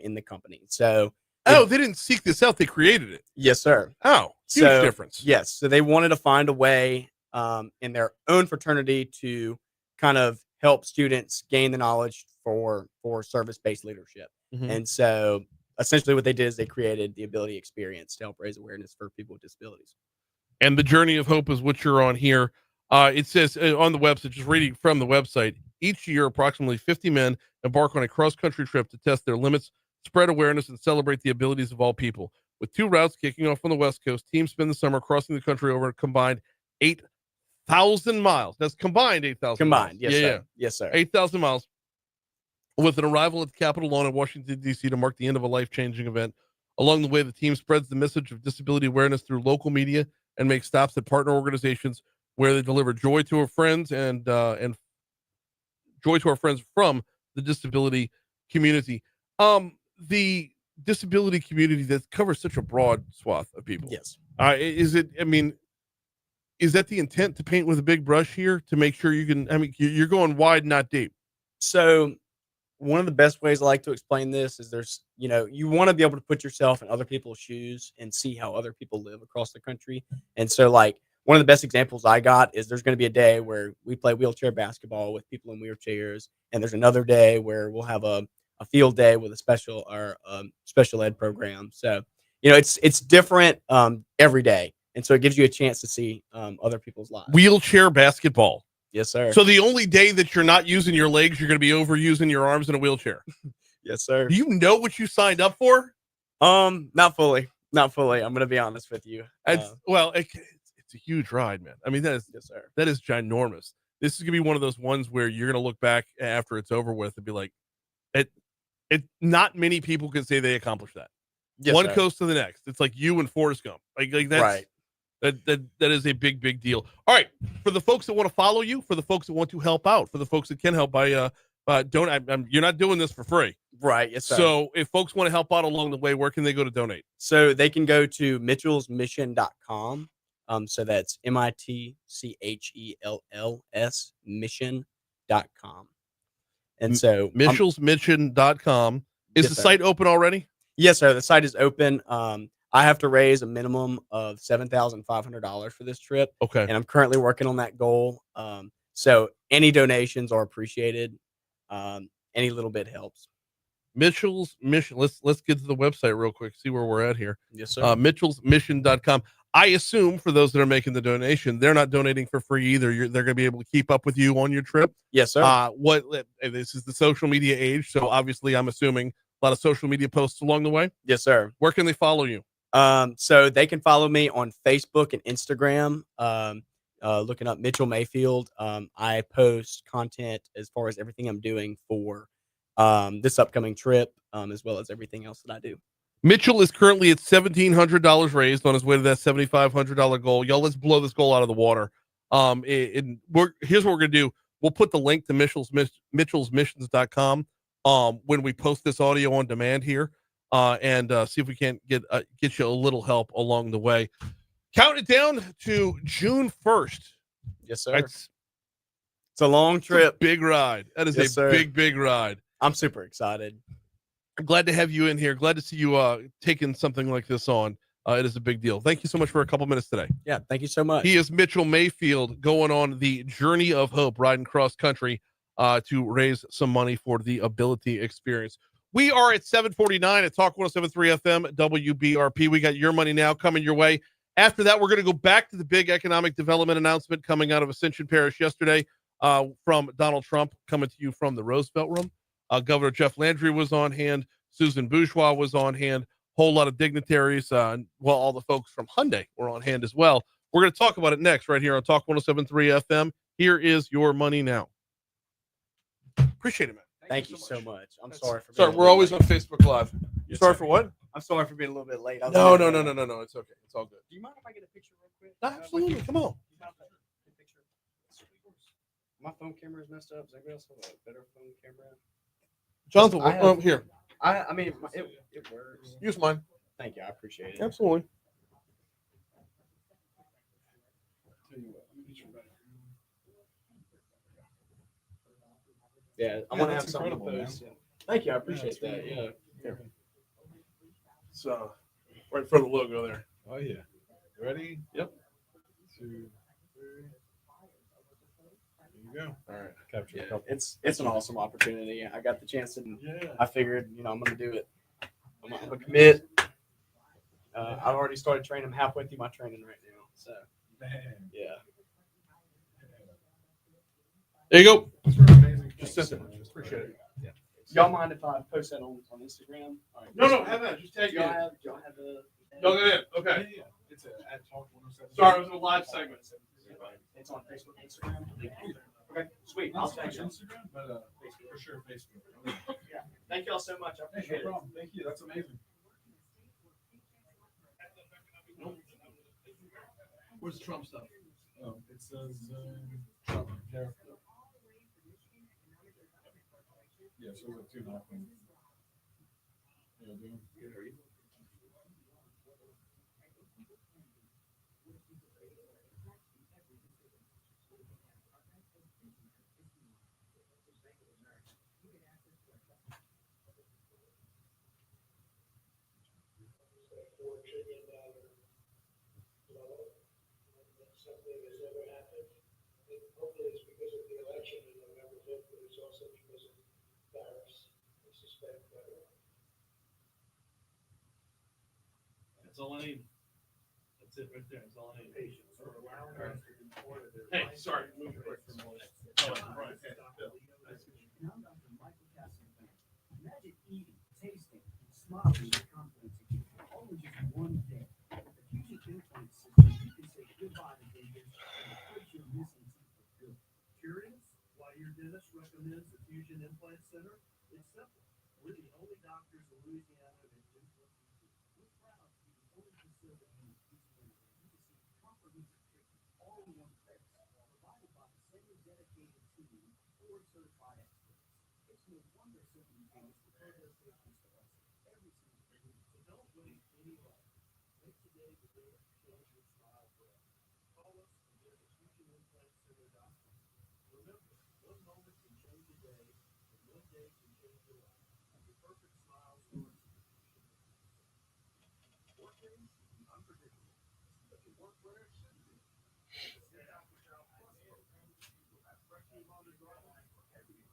in the company. So they didn't seek this out; they created it. Yes, sir. Oh, huge difference. Yes, so they wanted to find a way in their own fraternity to kind of help students gain the knowledge for service-based leadership. Mhm. And so essentially what they did is they created the Ability Experience to help raise awareness for people with disabilities. And the journey of hope is what you're on here. It says on the website, just reading from the website, each year approximately 50 men embark on a cross-country trip to test their limits, spread awareness, and celebrate the abilities of all people. With 2 routes kicking off on the West Coast, teams spend the summer crossing the country over a combined 8,000 miles. That's combined 8,000 Combined, miles. yes, sir. Yes, sir. 8,000 miles. With an arrival at the Capitol lawn in Washington, D.C. to mark the end of a life-changing event. Along the way, the team spreads the message of disability awareness through local media and makes stops at partner organizations where they deliver joy to our friends and joy to our friends from the disability community. The disability community that covers such a broad swath of people. Yes. Is it? I mean, is that the intent to paint with a big brush here to make sure you can? I mean, you're going wide, not deep. So one of the best ways I like to explain this is you want to be able to put yourself in other people's shoes and see how other people live across the country. And so like one of the best examples I got is there's going to be a day where we play wheelchair basketball with people in wheelchairs. And there's another day where we'll have a field day with a special ed program. So, it's different every day. And so it gives you a chance to see other people's lives. Wheelchair basketball. Yes, sir. So the only day that you're not using your legs, you're going to be overusing your arms in a wheelchair. Yes, sir. Do you know what you signed up for? Not fully. I'm going to be honest with you. It's a huge ride, man. I mean, that is ginormous. This is going to be one of those ones where you're going to look back after it's over with and be like, not many people can say they accomplished that. Yes, one sir. coast to the next. It's like you and Forrest Gump. Like that's right. That is a big deal. All right, for the folks that want to follow you, for the folks that want to help out, for the folks that can help by donate. You're not doing this for free, right? Yes, sir. So if folks want to help out along the way, where can they go to donate? So they can go to mitchellsmission.com. So that's MITCHELLS mission.com. And so mitchellsmission.com. Is the site open already? Yes, sir. The site is open. I have to raise a minimum of $7,500 for this trip. Okay. And I'm currently working on that goal. So any donations are appreciated. Any little bit helps. Mitchell's Mission. Let's get to the website real quick, see where we're at here. Yes, sir. Mitchellsmission.com. I assume for those that are making the donation, they're not donating for free either. They're going to be able to keep up with you on your trip. Yes, sir. This is the social media age, so obviously I'm assuming a lot of social media posts along the way. Yes, sir. Where can they follow you? So they can follow me on Facebook and Instagram. Looking up Mitchell Mayfield. I post content as far as everything I'm doing for this upcoming trip, as well as everythking else that I do. Mitchell is currently at $1,700 raised on his way to that $7,500 goal. Y'all, let's blow this goal out of the water. Here's what we're gonna do. We'll put the link to mitchellsmissions.com when we post this audio on demand here, and see if we can't get you a little help along the way. Count it down to June 1st. Yes, sir. It's a long It's a trip. big ride. That is Yes, a sir. big ride. I'm super excited. I'm glad to have you in here. Glad to see you taking something like this on. It is a big deal. Thank you so much for a couple minutes today. Yeah, thank you so much. He is Mitchell Mayfield going on the journey of hope, riding cross country to raise some money for the Ability Experience. We are at 749 at Talk 107.3 FM, WBRP. We got Your Money Now coming your way. After that, we're going to go back to the big economic development announcement coming out of Ascension Parish yesterday from Donald Trump, coming to you from the Roosevelt Room. Governor Jeff Landry was on hand. Susan Bourgeois was on hand. Whole lot of dignitaries. All the folks from Hyundai were on hand as well. We're going to talk about it next right here on Talk 107.3 FM. Here is Your Money Now. Appreciate it, man. Thank you so much. I'm sorry for Sorry, we're always on Facebook Live. Yes, Sorry sir. for what? I'm sorry for being a little bit late. No. It's okay. It's all good. Do you mind if I get a picture real quick? Absolutely. Come on. My phone camera is messed up. Does anybody else have a better phone camera? Jonathan, here. I mean, it works. Use mine. Thank you. I appreciate it. Absolutely. Yeah, I want to have something to post. Thank you. I appreciate that. Yeah. So, right in front of the logo there. Oh yeah. Ready? Yep. 2, 3. There you go. All right. Capture Yeah, a couple. it's an awesome opportunity. I got the chance to. Yeah. I figured, I'm going to do it. I'm going to commit. I've already started training. I'm halfway through my training right now. So, yeah. There you go. Just sent it. Appreciate it. Yeah. Y'all mind if I post that on Instagram? All right. No, have that. Just tag y'all it. y'all have the. No, go ahead. Okay. Yeah. It's at Talk 107. Sorry, it was a live segment. It's on Facebook, Instagram. Okay, sweet. I'll tag you. Instagram, but for sure Facebook. Yeah. Thank y'all so much. I appreciate it. No problem. Thank you. That's amazing. Where's the Trump stuff? It says Trump. Yeah, so we're 2.5. Yeah, dude. That's all I need. That's it right there. That's all I need. Hey, sorry. Move it quick. Imagine eating, tasting, and smiling with confidence again, all in just one day. With the Fusion implant system, you can say goodbye to dentures and replace your missing teeth for good. Curious why your dentist recommends the Fusion Implant Center? It's simple. We're the only doctors in Louisiana that do what we do. We're proud to be the only facility in Louisiana where you can see comprehensive treatment all in one place, provided by the same dedicated team of board-certified experts. It's no wonder so many dentists refer their patients to us every single day. So don't wait any longer. Make today the day that changes your smile forever. Call us and visit FusionImplantCenter.com. Remember, one moment can change a day, and one day can change your life. Your perfect smile starts with work days can be unpredictable, but you work where it should be. The Dr. Charles Plus program will have fresh new bonded drawers for everyone.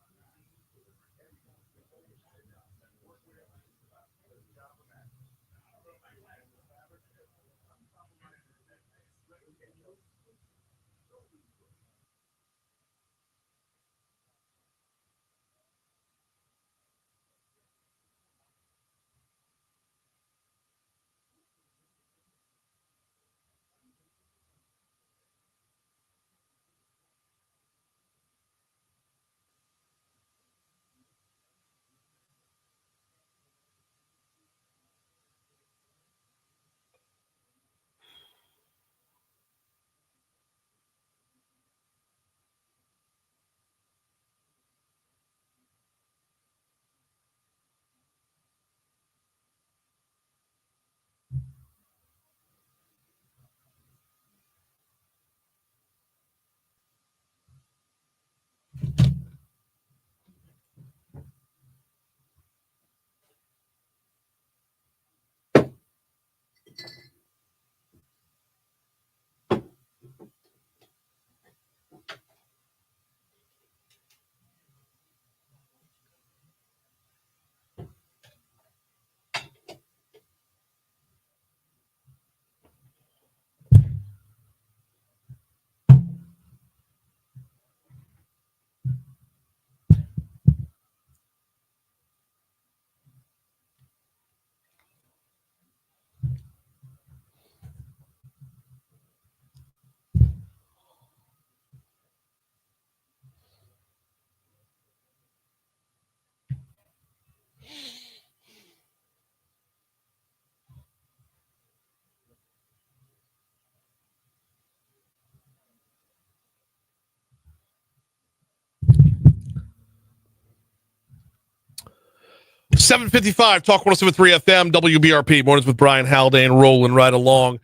7:55, Talk 107.3 FM, WBRP. Mornings with Brian Haldane, rolling right along.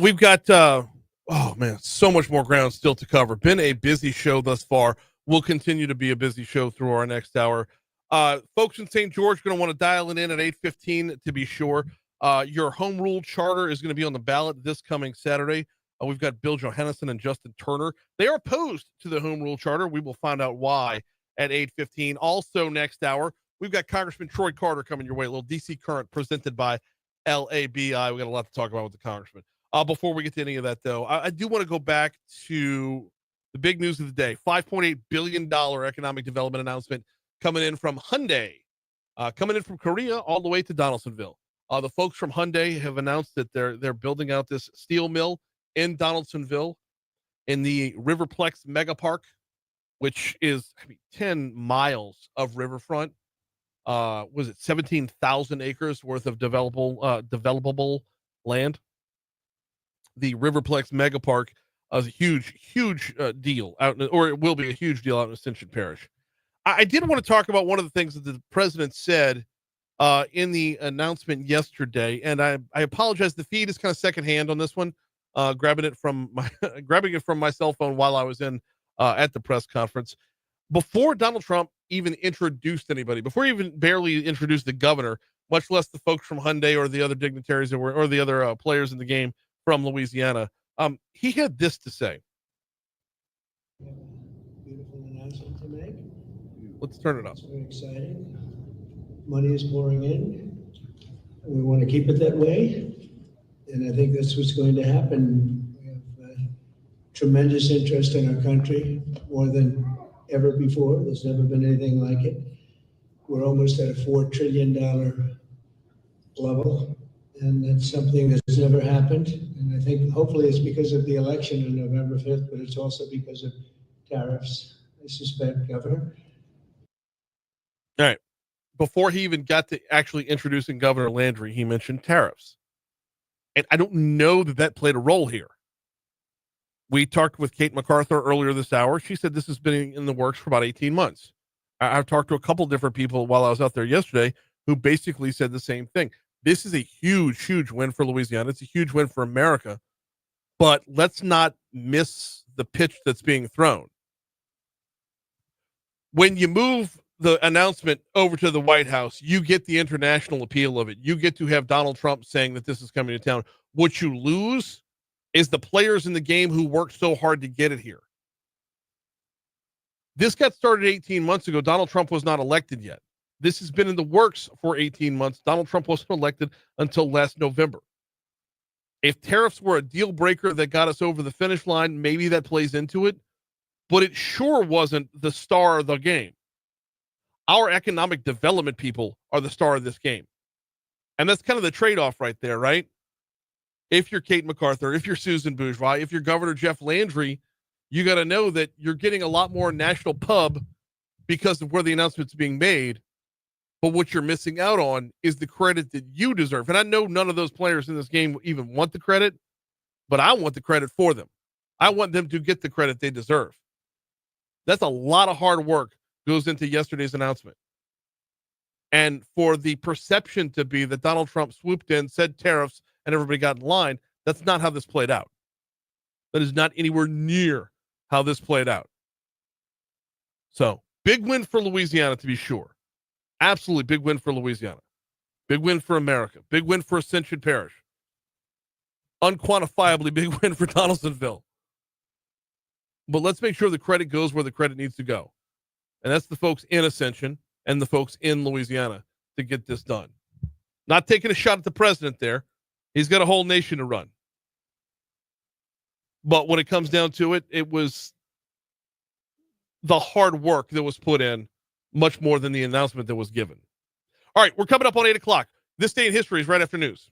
We've got, oh man, so much more ground still to cover. Been a busy show thus far. Will continue to be a busy show through our next hour. Folks in St. George going to want to dial it in at 8:15 to be sure. Your home rule charter is going to be on the ballot this coming Saturday. We've got Bill Johannessen and Justin Turner. They are opposed to the home rule charter. We will find out why at 8:15. Also next hour, we've got Congressman Troy Carter coming your way. A little DC Current presented by LABI. We got a lot to talk about with the congressman. Before we get to any of that, though, I do want to go back to the big news of the day. $5.8 billion economic development announcement coming in from Hyundai, coming in from Korea all the way to Donaldsonville. The folks from Hyundai have announced that they're building out this steel mill in Donaldsonville in the Riverplex Mega Park, which is 10 miles of riverfront. Was it 17,000 acres worth of developable land? The Riverplex Mega Park is a huge deal out, or it will be a huge deal out in Ascension Parish. I did want to talk about one of the things that the president said in the announcement yesterday, and I apologize. The feed is kind of secondhand on this one. Grabbing it from my cell phone while I was in at the press conference. Before Donald Trump even introduced anybody, before he even barely introduced the governor, much less the folks from Hyundai or the other dignitaries that were, or the other players in the game from Louisiana, he had this to say. Beautiful announcement to make. Let's turn it up. It's very exciting. Money is pouring in. And we want to keep it that way. And I think that's what's going to happen. We have tremendous interest in our country, more than ever before. There's never been anything like it. We're almost at a $4 trillion level, and that's something that's never happened. And I think hopefully it's because of the election on November 5th, but it's also because of tariffs, I suspect, Governor. All right. Before he even got to actually introducing Governor Landry, he mentioned tariffs. And I don't know that played a role here. We talked with Kate MacArthur earlier this hour. She said this has been in the works for about 18 months. I've talked to a couple different people while I was out there yesterday who basically said the same thing. This is a huge win for Louisiana. It's a huge win for America. But let's not miss the pitch that's being thrown. When you move the announcement over to the White House, you get the international appeal of it. You get to have Donald Trump saying that this is coming to town. What you lose is the players in the game who worked so hard to get it here. This got started 18 months ago. Donald Trump was not elected yet. This has been in the works for 18 months. Donald Trump wasn't elected until last November. If tariffs were a deal breaker that got us over the finish line, maybe that plays into it, but it sure wasn't the star of the game. Our economic development people are the star of this game. And that's kind of the trade-off right there, right? If you're Kate MacArthur, if you're Susan Bourgeois, if you're Governor Jeff Landry, you got to know that you're getting a lot more national pub because of where the announcement's being made. But what you're missing out on is the credit that you deserve. And I know none of those players in this game even want the credit, but I want the credit for them. I want them to get the credit they deserve. That's a lot of hard work goes into yesterday's announcement. And for the perception to be that Donald Trump swooped in, said tariffs, and everybody got in line, that's not how this played out. That is not anywhere near how this played out. So, big win for Louisiana, to be sure. Absolutely big win for Louisiana. Big win for America. Big win for Ascension Parish. Unquantifiably big win for Donaldsonville. But let's make sure the credit goes where the credit needs to go. And that's the folks in Ascension and the folks in Louisiana to get this done. Not taking a shot at the president there. He's got a whole nation to run. But when it comes down to it, it was the hard work that was put in much more than the announcement that was given. All right, we're coming up on 8 o'clock. This Day in History is right after news.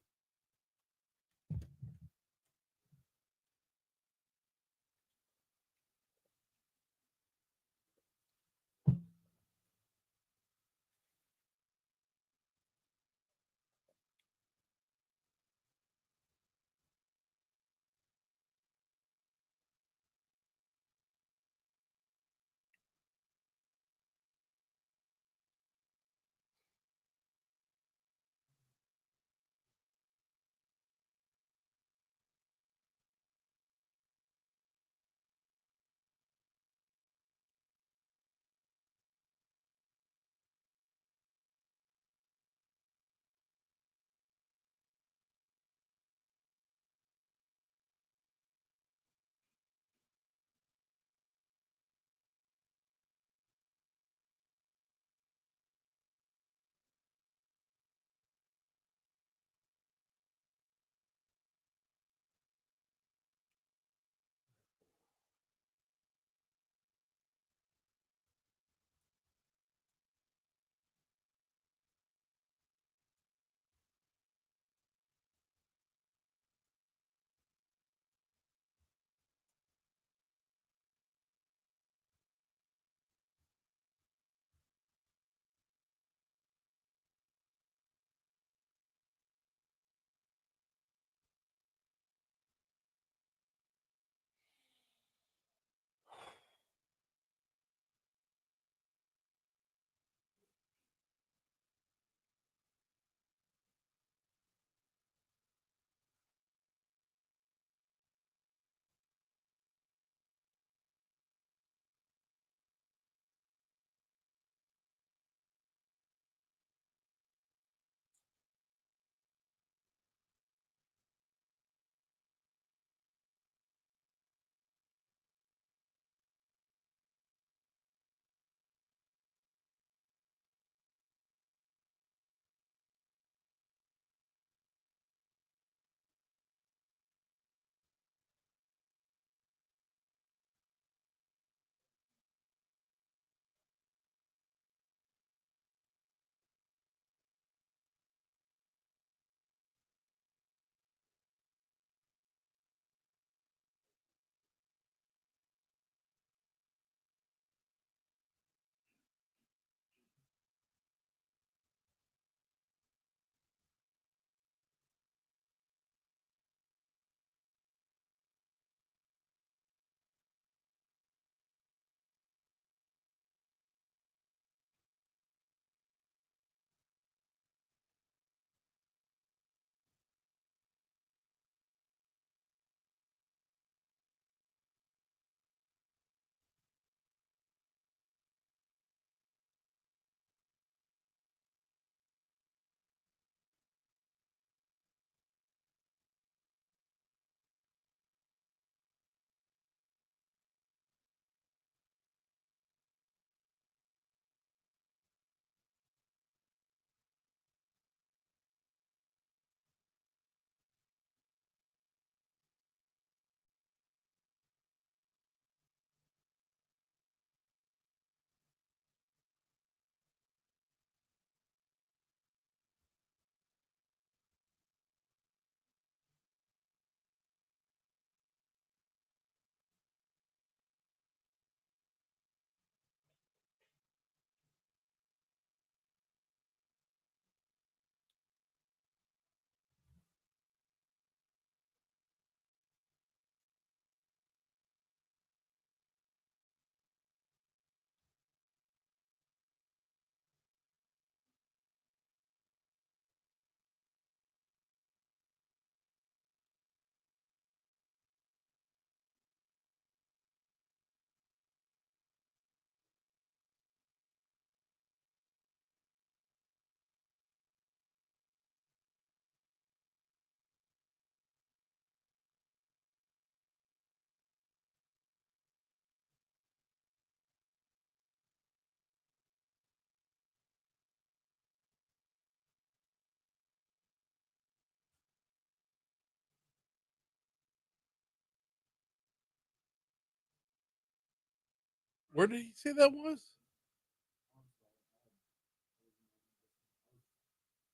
Where did he say that was?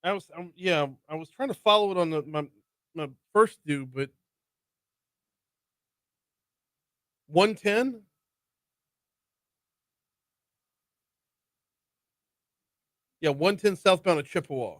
I was trying to follow it on my first due, but 110. Yeah, 110 southbound of Chippewa.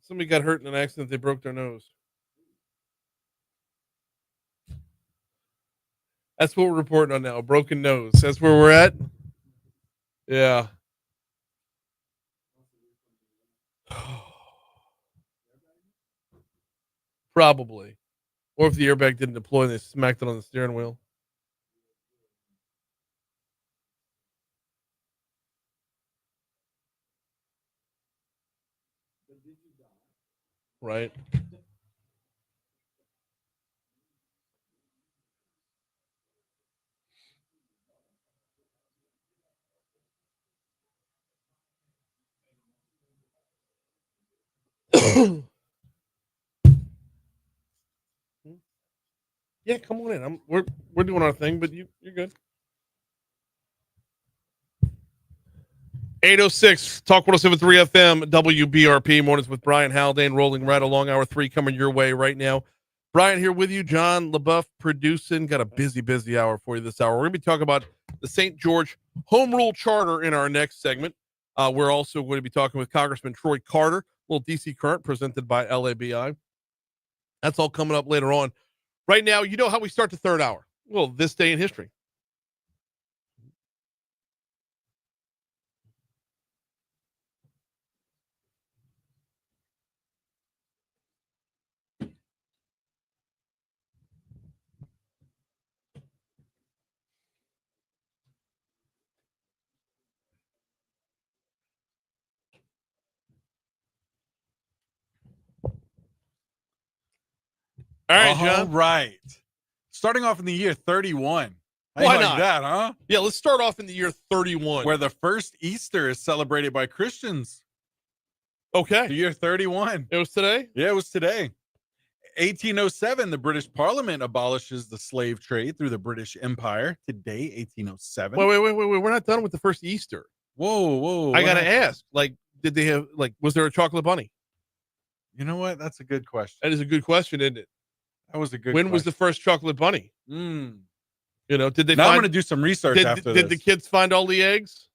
Somebody got hurt in an accident. They broke their nose. That's what we're reporting on now. A broken nose. That's where we're at. Yeah. Probably. Or if the airbag didn't deploy, they smacked it on the steering wheel. Right. Yeah, come on in. We're doing our thing, but you're good. 806 Talk 107.3 FM WBRP mornings with Brian Haldane rolling right along. Hour 3 coming your way right now. Brian here with you. John LaBeouf producing. Got a busy hour for you this hour. We're going to be talking about the St. George Home Rule Charter in our next segment. We're also going to be talking with Congressman Troy Carter, a little DC Current presented by LABI. That's all coming up later on. Right now, you know how we start the third hour. Well, this day in history. All right, John. All right. Starting off in the year 31. How Why you like not? that, huh? Yeah, let's start off in the year 31. Where the first Easter is celebrated by Christians. Okay. The year 31. It was today? Yeah, it was today. 1807, the British Parliament abolishes the slave trade through the British Empire. Today, 1807. Wait. We're not done with the first Easter. Whoa. I got to ask, did they have, was there a chocolate bunny? You know what? That's a good question. That is a good question, isn't it? That was a good When question. was the first chocolate bunny? You know, did they now find, I'm going to do some research after Did this. the kids find all the eggs?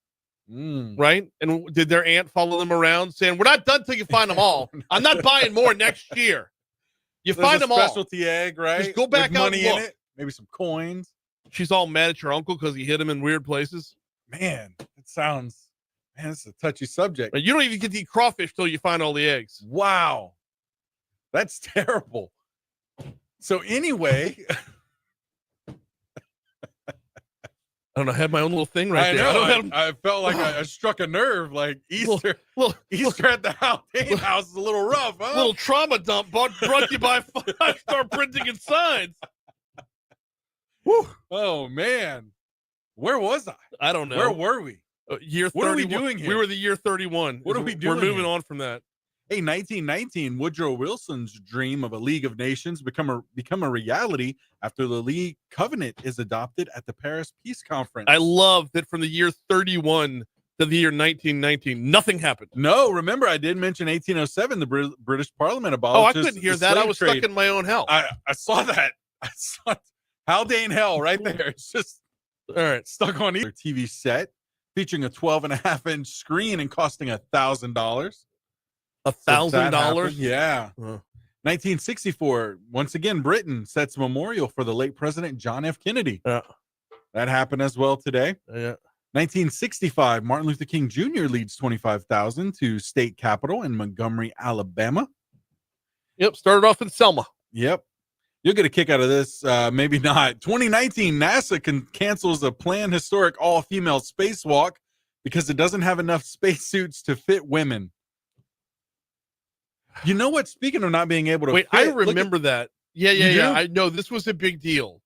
Right? And did their aunt follow them around saying, we're not done till you find them all. I'm not buying more next year. You There's find a them all. specialty egg, right? Just go back With out money and in look. it. Maybe some coins. She's all mad at your uncle because he hit him in weird places. Man, it's a touchy subject. But you don't even get to eat crawfish till you find all the eggs. Wow. That's terrible. So anyway, I don't know. I had my own little thing right there. know. I felt like I struck a nerve. Like Easter at the Haldane house is a little rough, huh? Little trauma dump brought to you by 5 Star Printing and Signs. Whew. Oh man, where was I? I don't know. Where were we? Year 31. What are we doing here? We were the year 31. What are we doing? We're moving here? on from that. Hey, 1919, Woodrow Wilson's dream of a League of Nations become a reality after the League Covenant is adopted at the Paris Peace Conference. I love that from the year 31 to the year 1919, nothing happened. No, remember I did mention 1807, the British Parliament abolishes. Oh, I couldn't hear the that. I slave was trade. stuck in my own hell. I saw that. I saw Haldane hell right there. It's just all right. Stuck on either TV set featuring a 12.5-inch screen and costing $1,000. $1,000? Yeah. 1964, once again, Britain sets a memorial for the late President John F. Kennedy. Yeah. That happened as well today. Yeah. 1965, Martin Luther King Jr. leads 25,000 to state capitol in Montgomery, Alabama. Yep. Started off in Selma. Yep. You'll get a kick out of this. Maybe not. 2019, NASA cancels a planned historic all-female spacewalk because it doesn't have enough spacesuits to fit women. You know what? Speaking of not being able to wait, fit, I remember that. Yeah. You do? I know this was a big deal.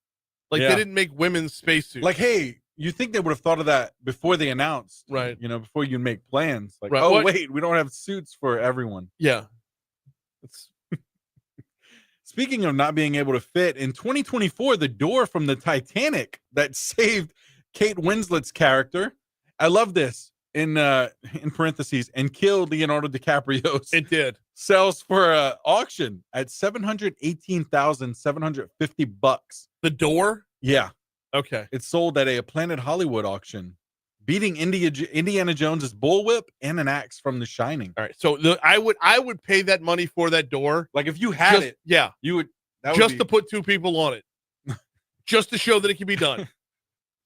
Like Yeah. they didn't make women's spacesuits. Like, hey, you think they would have thought of that before they announced, right? You know, before you make plans. Like, Right. oh What? wait, we don't have suits for everyone. Yeah. It's Speaking of not being able to fit, in 2024, the door from the Titanic that saved Kate Winslet's character. I love this in parentheses and killed Leonardo DiCaprio's. It did. Sells for auction at $718,750. The door? Yeah. Okay. It sold at a Planet Hollywood auction, beating Indiana Jones's bullwhip and an axe from The Shining. All right. So I would pay that money for that door. Like if you had it, yeah, you would just to put two people on it, just to show that it can be done.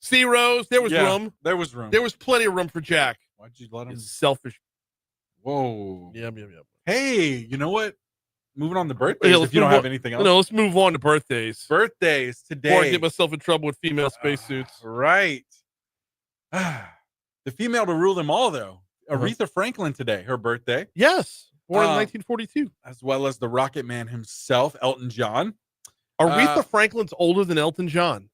See, Rose, there was room. There was room. There was plenty of room for Jack. Why'd you let him? He's selfish. Whoa. Yep. Hey, you know what? Moving on to birthdays. If you don't have anything else. No, let's move on to birthdays. Birthdays today. Before I get myself in trouble with female spacesuits. Right. The female to rule them all, though. Aretha Franklin today, her birthday. Yes. Born in 1942. As well as the Rocket Man himself, Elton John. Aretha Franklin's older than Elton John.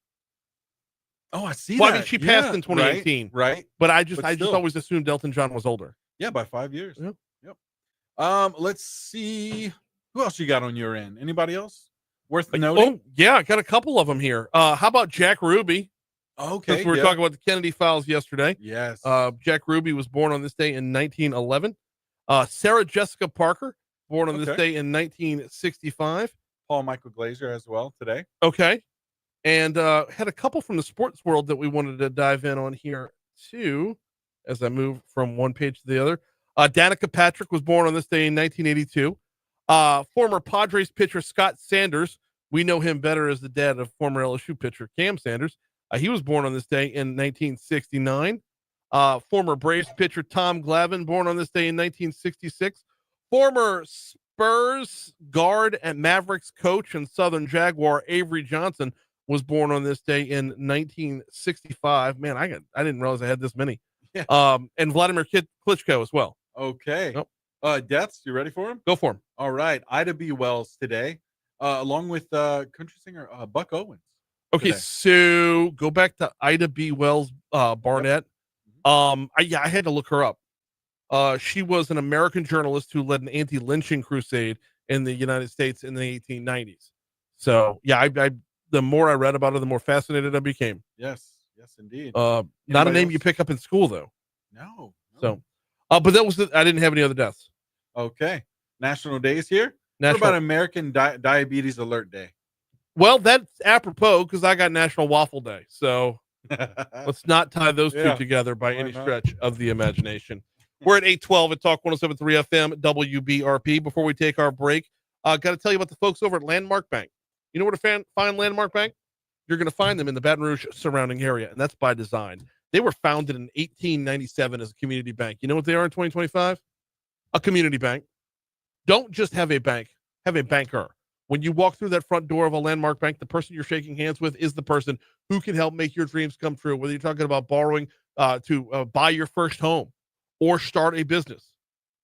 Oh, I see well, that. I mean, she passed in 2018. Right. But I just still. always assumed Elton John was older. Yeah, by 5 years. Yep. Let's see. Who else you got on your end? Anybody else worth noting? Oh, yeah, I got a couple of them here. How about Jack Ruby? Okay. Since we were talking about the Kennedy files yesterday. Yes. Jack Ruby was born on this day in 1911. Sarah Jessica Parker, born on this day in 1965. Paul Michael Glaser as well today. Okay. And had a couple from the sports world that we wanted to dive in on here too, as I move from one page to the other. Danica Patrick was born on this day in 1982. Former Padres pitcher Scott Sanders, we know him better as the dad of former LSU pitcher Cam Sanders. He was born on this day in 1969. Former Braves pitcher Tom Glavine, born on this day in 1966. Former Spurs guard and Mavericks coach and Southern Jaguar Avery Johnson was born on this day in 1965. Man, I didn't realize I had this many. Yeah. And Vladimir Klitschko as well. Okay. Yep. Deaths, you ready for him? Go for him. All right. Ida B. Wells today, along with country singer Buck Owens. Okay, today. so go back to Ida B. Wells Barnett. I had to look her up. She was an American journalist who led an anti-lynching crusade in the United States in the 1890s. So yeah, I the more I read about her, the more fascinated I became. Yes, indeed. Not a Anybody name else? you pick up in school though. No. So, but that was I didn't have any other deaths. Okay. National days here. National- What about American Diabetes Alert Day? Well, that's apropos because I got National Waffle Day. So let's not tie those two together by any stretch of the imagination. We're at 812 at Talk 107.3 FM WBRP. Before we take our break, got to tell you about the folks over at Landmark Bank. You know where to find Landmark Bank? You're going to find them in the Baton Rouge surrounding area, and that's by design. They were founded in 1897 as a community bank. You know what they are in 2025? A community bank. Don't just have a bank, have a banker. When you walk through that front door of a Landmark Bank, the person you're shaking hands with is the person who can help make your dreams come true, whether you're talking about borrowing to buy your first home or start a business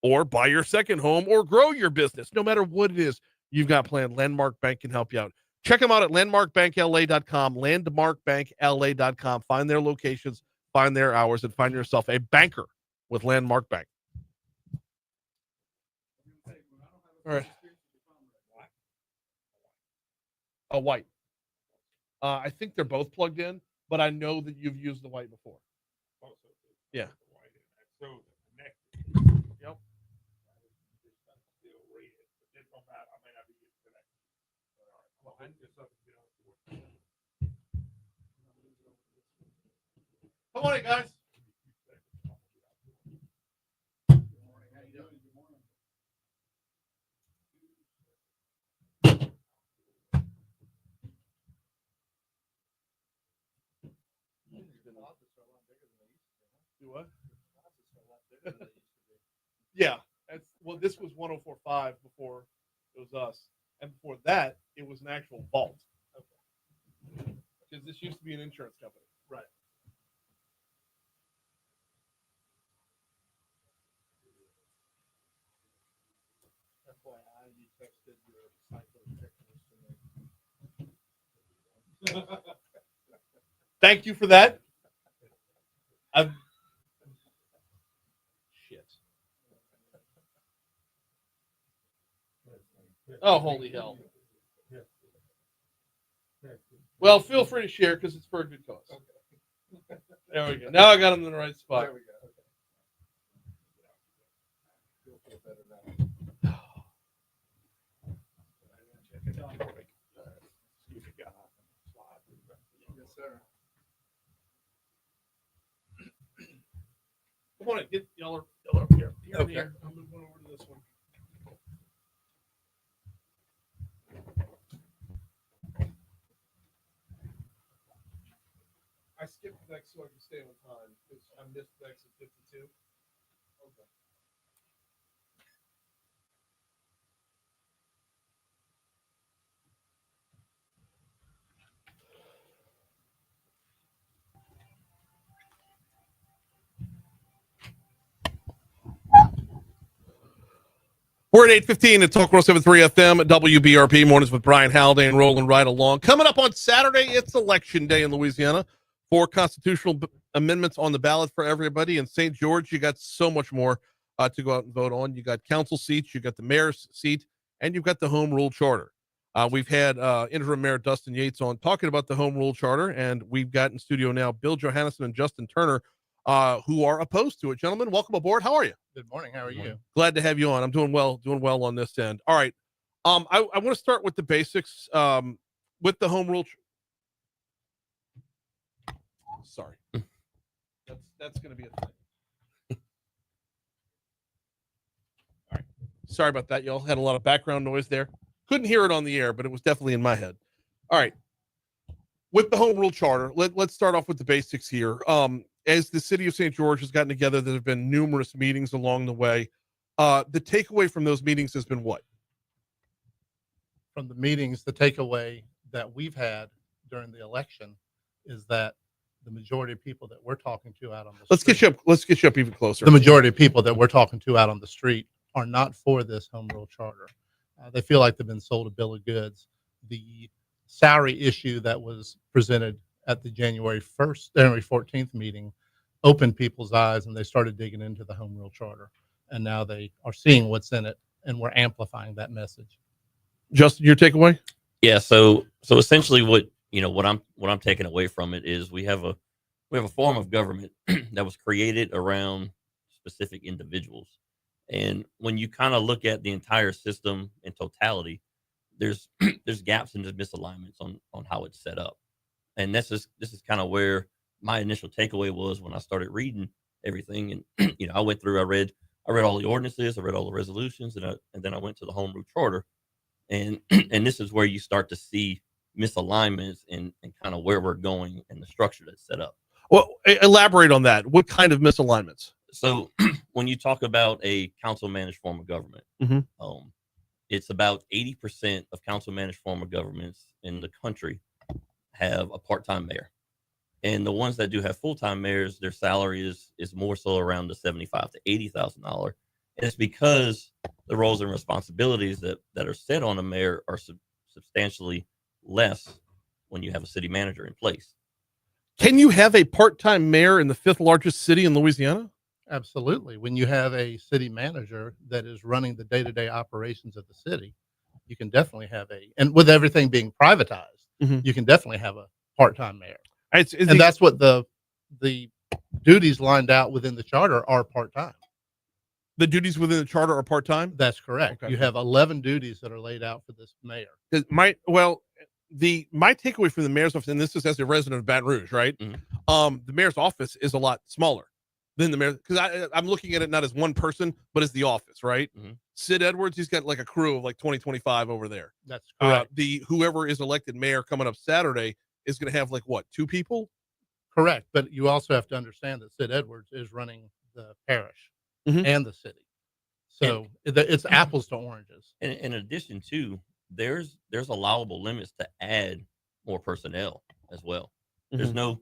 or buy your second home or grow your business. No matter what it is you've got planned, Landmark Bank can help you out. Check them out at landmarkbankla.com, landmarkbankla.com. Find their locations, find their hours, and find yourself a banker with Landmark Bank. All right. A white. I think they're both plugged in, but I know that you've used the white before. Yeah. Yep. Come on in, guys. Do what? Yeah. This was 104.5 before it was us. And before that, it was an actual vault. Okay. Because this used to be an insurance company. Right. FYI, you texted your cycle checklist to me. Thank you for that. Shit. Oh, holy hell. Well, feel free to share because it's for a good cause. There we go. Now I got him in the right spot. There we go. Yes, sir. Come on in. Get y'all are up here. Okay. Here. I'm moving over to this one. I skipped the next so I can stay on time because I missed the exit 52. Okay. We're at 8:15 at Talk 107.3 FM at WBRP. Mornings with Brian Haldane rolling right along. Coming up on Saturday, it's Election Day in Louisiana. 4 constitutional amendments on the ballot for everybody. In St. George, you got so much more to go out and vote on. You got council seats, you got the mayor's seat, and you've got the home rule charter. We've had interim mayor Dustin Yates on talking about the home rule charter, and we've got in studio now Bill Johannessen and Justin Turner, who are opposed to it. Gentlemen, welcome aboard. How are you? Good morning. How are you? Glad to have you on. I'm doing well on this end. All right. I want to start with the basics. With the home rule. Sorry. That's going to be a thing. All right. Sorry about that. Y'all had a lot of background noise there. Couldn't hear it on the air, but it was definitely in my head. All right. With the home rule charter, let's start off with the basics here. As the city of St. George has gotten together, there have been numerous meetings along the way. The takeaway from those meetings has been what? From the meetings, the takeaway that we've had during the election is that the majority of people that we're talking to out on the Let's get you up even closer. The majority of people that we're talking to out on the street are not for this home rule charter. They feel like they've been sold a bill of goods. The salary issue that was presented at the January 14th meeting opened people's eyes, and they started digging into the home rule charter. And now they are seeing what's in it, and we're amplifying that message. Justin, your takeaway? Yeah. So essentially, what I'm taking away from it is we have a form of government that was created around specific individuals, and when you kind of look at the entire system in totality, there's gaps and there's misalignments on how it's set up, and this is kind of where my initial takeaway was when I started reading everything, and I went through, I read all the ordinances, I read all the resolutions, and then I went to the home rule charter, and this is where you start to see misalignments and kind of where we're going and the structure that's set up. Well, elaborate on that. What kind of misalignments? So when you talk about a council managed form of government, it's about 80% of council managed form of governments in the country have a part-time mayor. And the ones that do have full-time mayors, their salary is more so around the $75,000 to $80,000. And it's because the roles and responsibilities that are set on a mayor are substantially less when you have a city manager in place. Can you have a part-time mayor in the 5th largest city in Louisiana? Absolutely. When you have a city manager that is running the day-to-day operations of the city, you can definitely have and with everything being privatized, you can definitely have a part-time mayor. And that's what the duties lined out within the charter are part-time. The duties within the charter are part-time? That's correct. Okay. You have 11 duties that are laid out for this mayor. My takeaway from the mayor's office, and this is as a resident of Baton Rouge, right? The mayor's office is a lot smaller than the mayor, because I'm looking at it not as one person, but as the office, right? Sid Edwards, he's got like a crew of like 20-25 over there. That's correct. Whoever is elected mayor coming up Saturday is going to have like what, 2 people? Correct. But you also have to understand that Sid Edwards is running the parish and the city. So it's apples to oranges. And in addition to, there's allowable limits to add more personnel as well. There's no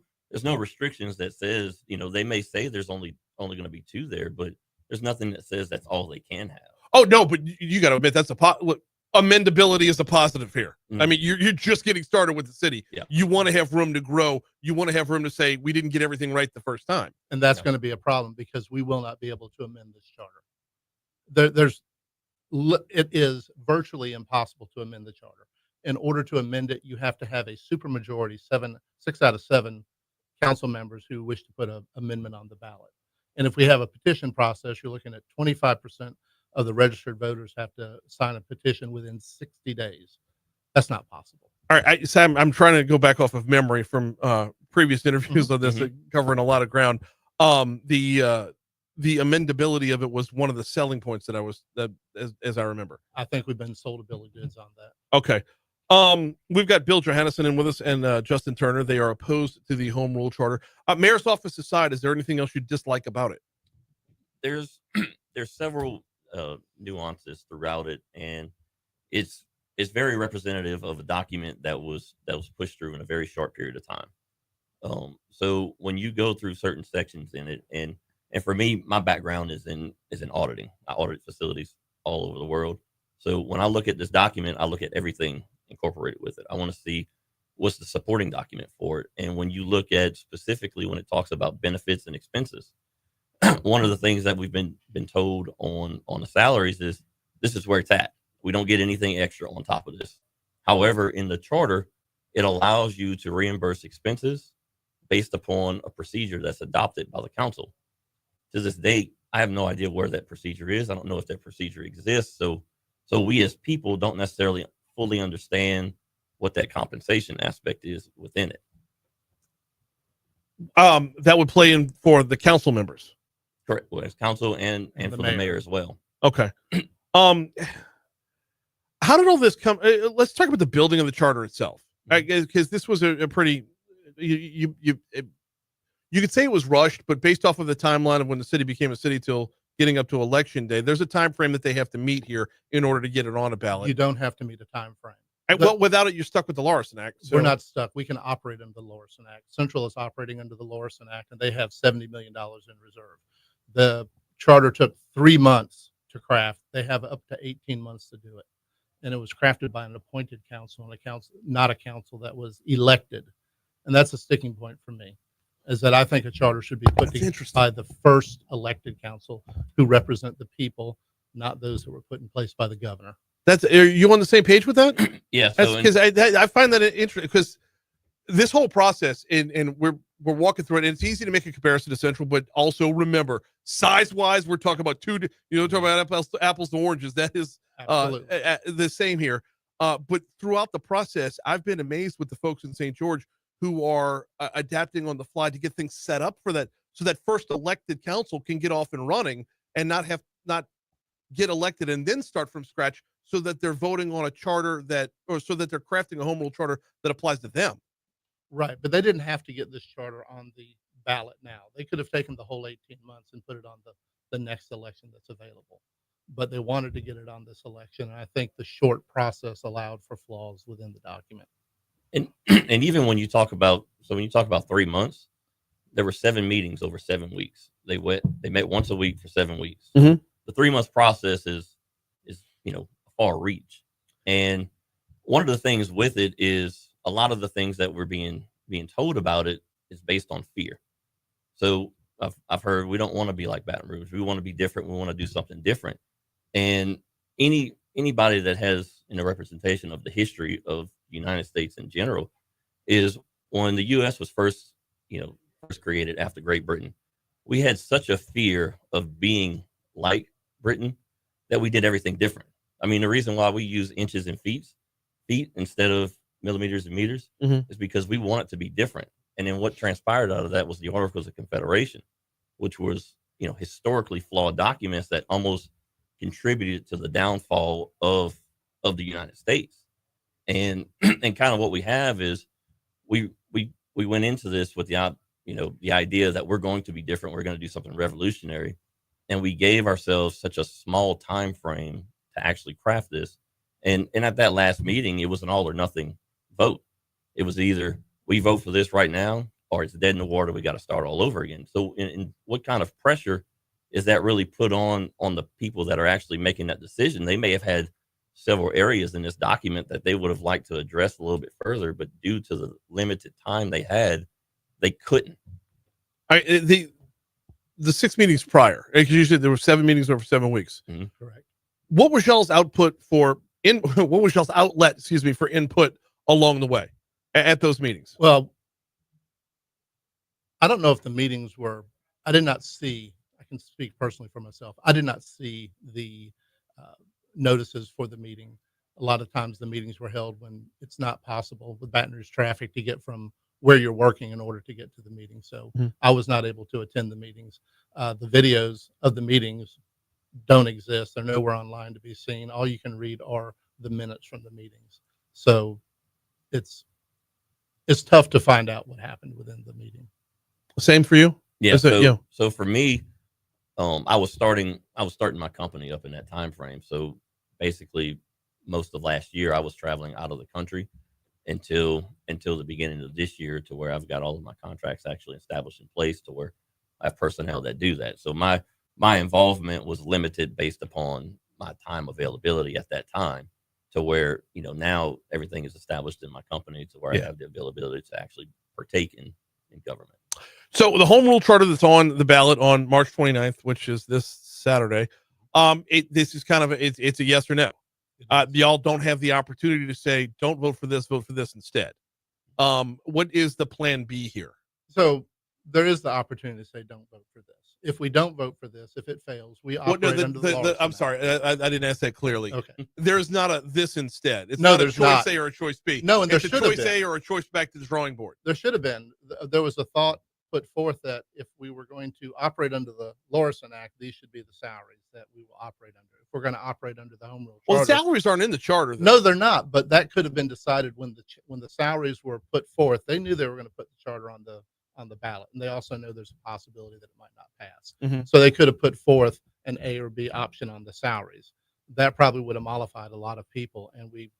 restrictions that says, they may say there's only going to be 2 there, but there's nothing that says that's all they can have. Oh no, but you got to admit that's amendability is a positive here. Mm. I mean, you're just getting started with the city. Yeah. You want to have room to grow. You want to have room to say we didn't get everything right the first time. And that's going to be a problem because we will not be able to amend this charter. It is virtually impossible to amend the charter. In order to amend it, you have to have a supermajority, 6 out of 7 council members who wish to put an amendment on the ballot. And if we have a petition process, you're looking at 25% of the registered voters have to sign a petition within 60 days. That's not possible. All right, Sam, I'm trying to go back off of memory from previous interviews on this, covering a lot of ground. The amendability of it was one of the selling points as I remember. I think we've been sold a bill of goods on that. Okay. We've got Bill Johannessen in with us and Justin Turner. They are opposed to the home rule charter. Mayor's office aside, is there anything else you dislike about it? There's several nuances throughout it, and it's very representative of a document that was pushed through in a very short period of time. So when you go through certain sections in it, and for me, my background is in auditing. I audit facilities all over the world. So when I look at this document, I look at everything incorporated with it. I want to see what's the supporting document for it. And when you look at specifically when it talks about benefits and expenses, one of the things that we've been told on the salaries is this is where it's at. We don't get anything extra on top of this. However, in the charter, it allows you to reimburse expenses based upon a procedure that's adopted by the council. To this date, I have no idea where that procedure is. I don't know if that procedure exists. So we as people don't necessarily fully understand what that compensation aspect is within it. That would play in for the council members. Correct. Well, as council and for the mayor as well. Okay. How did all this come? Let's talk about the building of the charter itself, because this was a pretty. You could say it was rushed, but based off of the timeline of when the city became a city till getting up to election day, there's a time frame that they have to meet here in order to get it on a ballot. You don't have to meet a time frame. Well, without it, you're stuck with the Larson Act. So. We're not stuck. We can operate under the Larson Act. Central is operating under the Larson Act, and they have $70 million in reserve. The charter took 3 months to craft. They have up to 18 months to do it. And it was crafted by an appointed council, and a council, not a council that was elected. And that's a sticking point for me, is that I think a charter should be put together by the first elected council who represent the people, not those who were put in place by the governor. Are you on the same page with that? Yeah. Because I find that interesting, because this whole process, and we're walking through it, and it's easy to make a comparison to Central, but also remember, size-wise, we're talking about talking about apples to oranges. That is the same here. But throughout the process, I've been amazed with the folks in St. George who are adapting on the fly to get things set up for that, so that first elected council can get off and running and not get elected and then start from scratch, so that they're voting on a charter so that they're crafting a home rule charter that applies to them. Right, but they didn't have to get this charter on the ballot now. They could have taken the whole 18 months and put it on the next election that's available. But they wanted to get it on this election, and I think the short process allowed for flaws within the document. And even when you talk about 3 months, there were 7 meetings over 7 weeks. They met once a week for 7 weeks. Mm-hmm. The 3 month process is far reach. And one of the things with it is a lot of the things that we're being told about it is based on fear. So I've heard we don't want to be like Baton Rouge. We want to be different. We want to do something different. And anybody that has a representation of the history of the United States in general is when the U.S. was first created after Great Britain, we had such a fear of being like Britain that we did everything different. I mean, the reason why we use inches and feet instead of millimeters and meters is because we want it to be different. And then what transpired out of that was the Articles of Confederation, which was, historically flawed documents that almost contributed to the downfall of the United States. And kind of what we have is we went into this with the idea that we're going to be different. We're going to do something revolutionary. And we gave ourselves such a small time frame to actually craft this. And at that last meeting, it was an all or nothing vote. It was either we vote for this right now, or it's dead in the water. We got to start all over again. So in what kind of pressure is that really put on the people that are actually making that decision? They may have had several areas in this document that they would have liked to address a little bit further, but due to the limited time they had, they couldn't. The 6 meetings prior, because usually there were 7 meetings over 7 weeks. Correct. What was y'all's output for what was y'all's outlet, for input along the way at those meetings? Well, I don't know if the meetings were, I did not see, I can speak personally for myself. I did not see the notices for the meeting. A lot of times the meetings were held when it's not possible with Baton Rouge traffic to get from where you're working in order to get to the meeting. So I was not able to attend the meetings. The videos of the meetings don't exist. They're nowhere online to be seen. All you can read are the minutes from the meetings. So it's tough to find out what happened within the meeting. Same for you? Yeah. So for me, I was starting my company up in that time frame. So basically most of last year I was traveling out of the country until the beginning of this year, to where I've got all of my contracts actually established in place to where I have personnel that do that. So my involvement was limited based upon my time availability at that time, to where, now everything is established in my company to where I have the availability to actually partake in government. So the home rule charter that's on the ballot on March 29th, which is this Saturday, this is kind of it's a yes or no. Y'all don't have the opportunity to say, don't vote for this, vote for this instead. What is the plan B here? So there is the opportunity to say, don't vote for this. If we don't vote for this, if it fails, we operate under the law. I'm sorry, I didn't ask that clearly. Okay. There's not a this instead. It's No, not a there's choice not. A or a choice B. No, and there it's a should have choice been. A or a choice back to the drawing board. There should have been. There was a thought put forth that if we were going to operate under the Lorison Act, these should be the salaries that we will operate under. If we're going to operate under the home rule charter. Well, the salaries aren't in the charter, though. No, they're not. But that could have been decided when the salaries were put forth. They knew they were going to put the charter on the ballot, and they also know there's a possibility that it might not pass. So they could have put forth an A or B option on the salaries. That probably would have mollified a lot of people, and we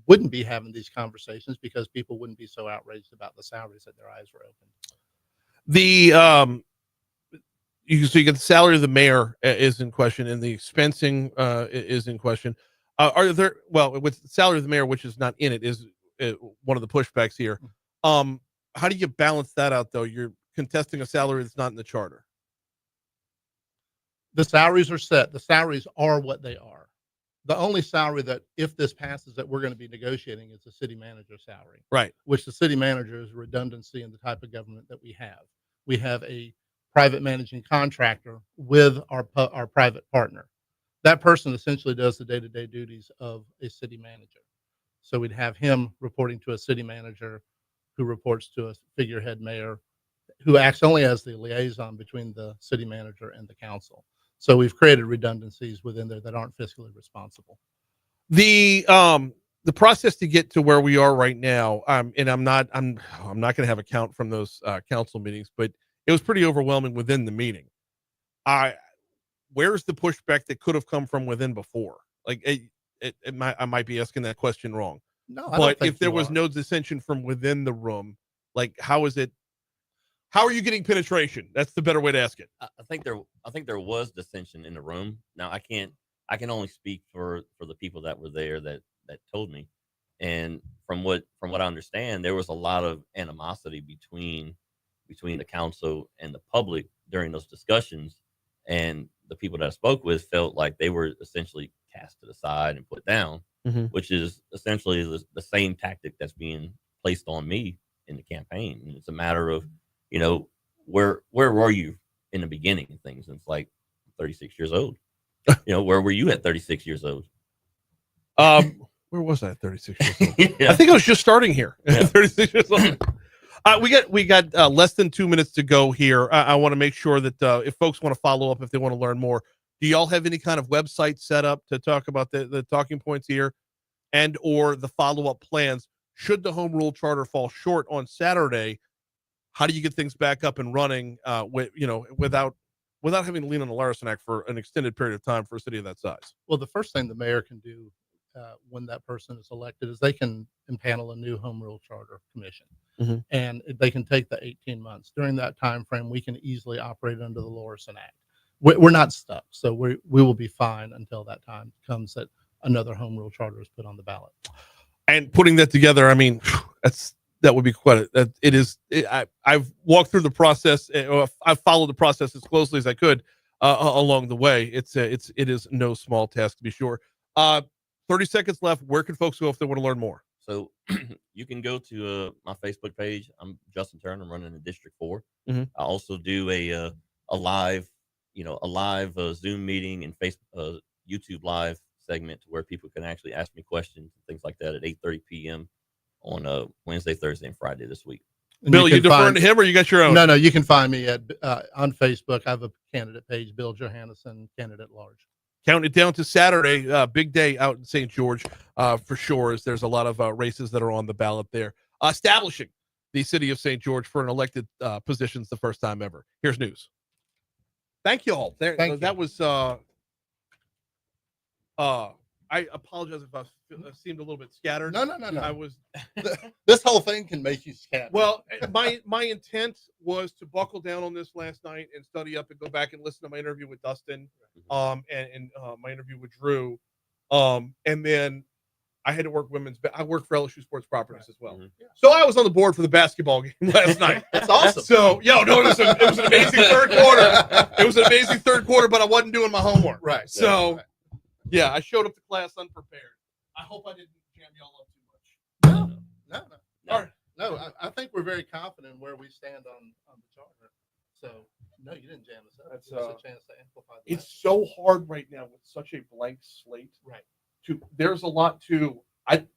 wouldn't be having these conversations because people wouldn't be so outraged about the salaries that their eyes were open. So you get the salary of the mayor is in question, and the expensing is in question. Are there, with the salary of the mayor, which is not in it, is one of the pushbacks here. How do you balance that out, though? You're contesting a salary that's not in the charter. The salaries are set. The salaries are what they are. The only salary that, if this passes, that we're going to be negotiating is the city manager salary. Right. Which the city manager is redundancy in the type of government that we have. We have a private managing contractor with our private partner. That person essentially does the day-to-day duties of a city manager. So we'd have him reporting to a city manager who reports to a figurehead mayor who acts only as the liaison between the city manager and the council. So we've created redundancies within there that aren't fiscally responsible. The process to get to where we are right now, and I'm not going to have a count from those council meetings, but it was pretty overwhelming within the meeting. Where's the pushback that could have come from within before? Like I might be asking that question wrong. No, but if there was no dissension from within the room, like how are you getting penetration? That's the better way to ask it. I think there was dissension in the room. Now I can only speak for the people that were there that told me. And from what I understand, there was a lot of animosity between the council and the public during those discussions. And the people that I spoke with felt like they were essentially cast to the side and put down, which is essentially the same tactic that's being placed on me in the campaign. And it's a matter of, where were you in the beginning of things? And it's like 36 years old. Where were you at 36 years old? Where was I at 36 years old? Yeah. I think I was just starting here. Yeah. 36 years old. We got less than 2 minutes to go here. I want to make sure that if folks want to follow up, if they want to learn more, do y'all have any kind of website set up to talk about the talking points here and or the follow-up plans? Should the home rule charter fall short on Saturday, how do you get things back up and running without having to lean on the Lorison Act for an extended period of time for a city of that size? Well, the first thing the mayor can do when that person is elected is they can impanel a new home rule charter commission. And they can take the 18 months. During that time frame, we can easily operate under the Lorison Act. We're not stuck, so we will be fine until that time comes that another home rule charter is put on the ballot. And putting that together, I mean, that would be quite it is. I've walked through the process. I've followed the process as closely as I could along the way. It is no small task, to be sure. 30 seconds left. Where can folks go if they want to learn more? So you can go to my Facebook page. I'm Justin Turner. I'm running in District 4. Mhm. I also do a live, Zoom meeting and YouTube live segment where people can actually ask me questions and things like that at 8:30 p.m. on Wednesday, Thursday, and Friday this week. And Bill, you deferring to him or you got your own? No, you can find me at on Facebook. I have a candidate page, Bill Johannessen, candidate at large. Counting it down to Saturday, big day out in St. George for sure. As there's a lot of races that are on the ballot there, establishing the city of St. George for an elected positions the first time ever. Here's news. Thank you all. That was. I apologize if I seemed a little bit scattered. No. I was. This whole thing can make you scattered. Well, my intent was to buckle down on this last night and study up and go back and listen to my interview with Dustin, and my interview with Drew, and then I had to work I work for LSU Sports Properties as well. So I was on the board for the basketball game last night. That's awesome. So it was an amazing third quarter. It was an amazing third quarter, but I wasn't doing my homework. Right. So yeah, I showed up to class unprepared. I hope I didn't jam y'all up too much. No. All right. No, I think we're very confident where we stand on the charter. So no, you didn't jam us up. That's a chance to amplify. It's so hard right now with such a blank slate. Right. There's a lot to. I'm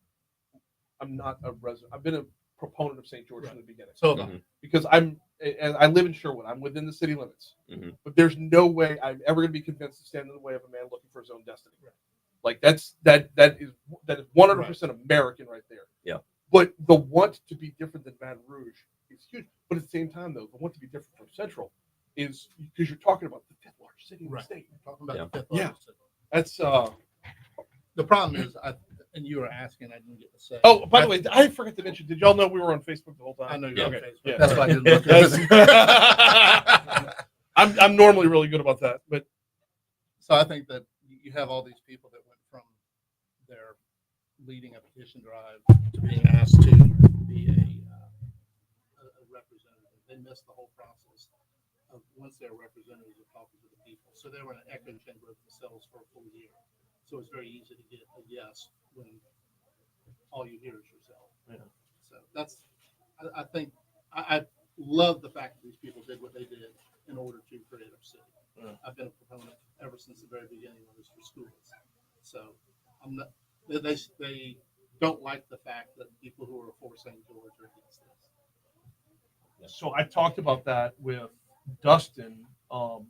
not a resident. I've been a proponent of St. George from the beginning. So because I live in Sherwood. I'm within the city limits. But there's no way I'm ever going to be convinced to stand in the way of a man looking for his own destiny. Right. Like that is 100% American right there. Yeah. But the want to be different than Baton Rouge is huge. But at the same time, though, the want to be different from Central is because you're talking about the fifth largest city in the state. You're talking about the fifth Yeah. largest city. That's the problem is, and you were asking, I didn't get to say. Oh, by the way, I forgot to mention. Did y'all know we were on Facebook the whole time? I know you're on Facebook. Yeah. That's why I didn't look at it. I'm normally really good about that, but so I think that you have all these people that went from their leading a petition drive to being asked to be a representative. They missed the whole process of once they're representatives of talking to the people. So they were in an echo chamber of themselves for a full year. So it's very easy to get a yes when all you hear is yourself. Yeah. So that's, I think, I love the fact that these people did what they did in order to create our city. Yeah. I've been a proponent ever since the very beginning when it was for schools. So I'm not, they don't like the fact that people who are for St. George are against this. So I talked about that with Dustin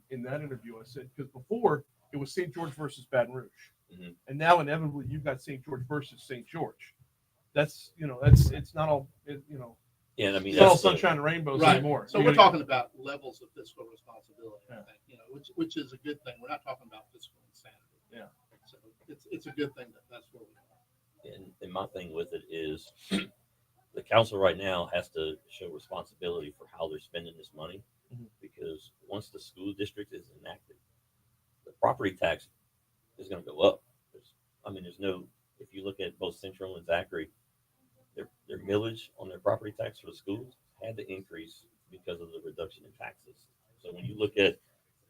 in that interview. I said, because before it was St. George versus Baton Rouge. And now inevitably you've got St. George versus St. George. It's not all, Yeah, and I mean, it's not all that's sunshine and rainbows Right. anymore. So we're talking about levels of fiscal responsibility, I think, which is a good thing. We're not talking about fiscal insanity. Yeah. So it's a good thing that that's where we are. And my thing with it is the council right now has to show responsibility for how they're spending this money, because once the school district is enacted, the property tax is going to go up. If you look at both Central and Zachary, their millage on their property tax for the schools had to increase because of the reduction in taxes. So when you look at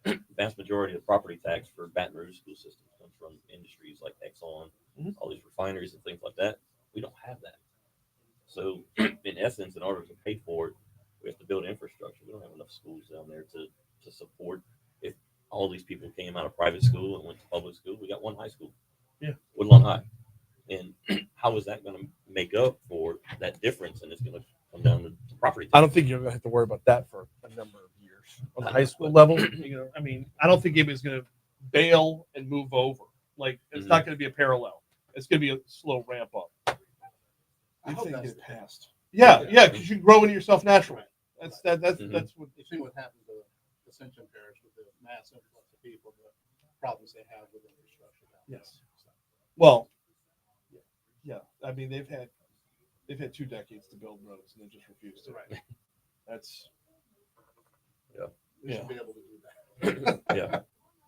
the vast majority of the property tax for Baton Rouge school system comes from industries like Exxon, all these refineries and things like that. We don't have that. So in essence, in order to pay for it, we have to build infrastructure. We don't have enough schools down there to support. If all these people came out of private school and went to public school, we got one high school. Yeah. Woodlawn High. And how is that going to make up for that difference? And it's going to come down to property tax. I don't think you're going to have to worry about that for a number of years on the high school level. I don't think anybody's going to bail and move over. Like it's not going to be a parallel. It's going to be a slow ramp up. I hope think that's it the passed. Yeah, because you grow into yourself naturally. That's what you see what happened to Ascension Parish with the mass influx of people, the problems they have with infrastructure. Yes. Well, yeah. I mean, they've had 2 decades to build roads, and they just refused to. Right. That's We should be able to do that. Yeah.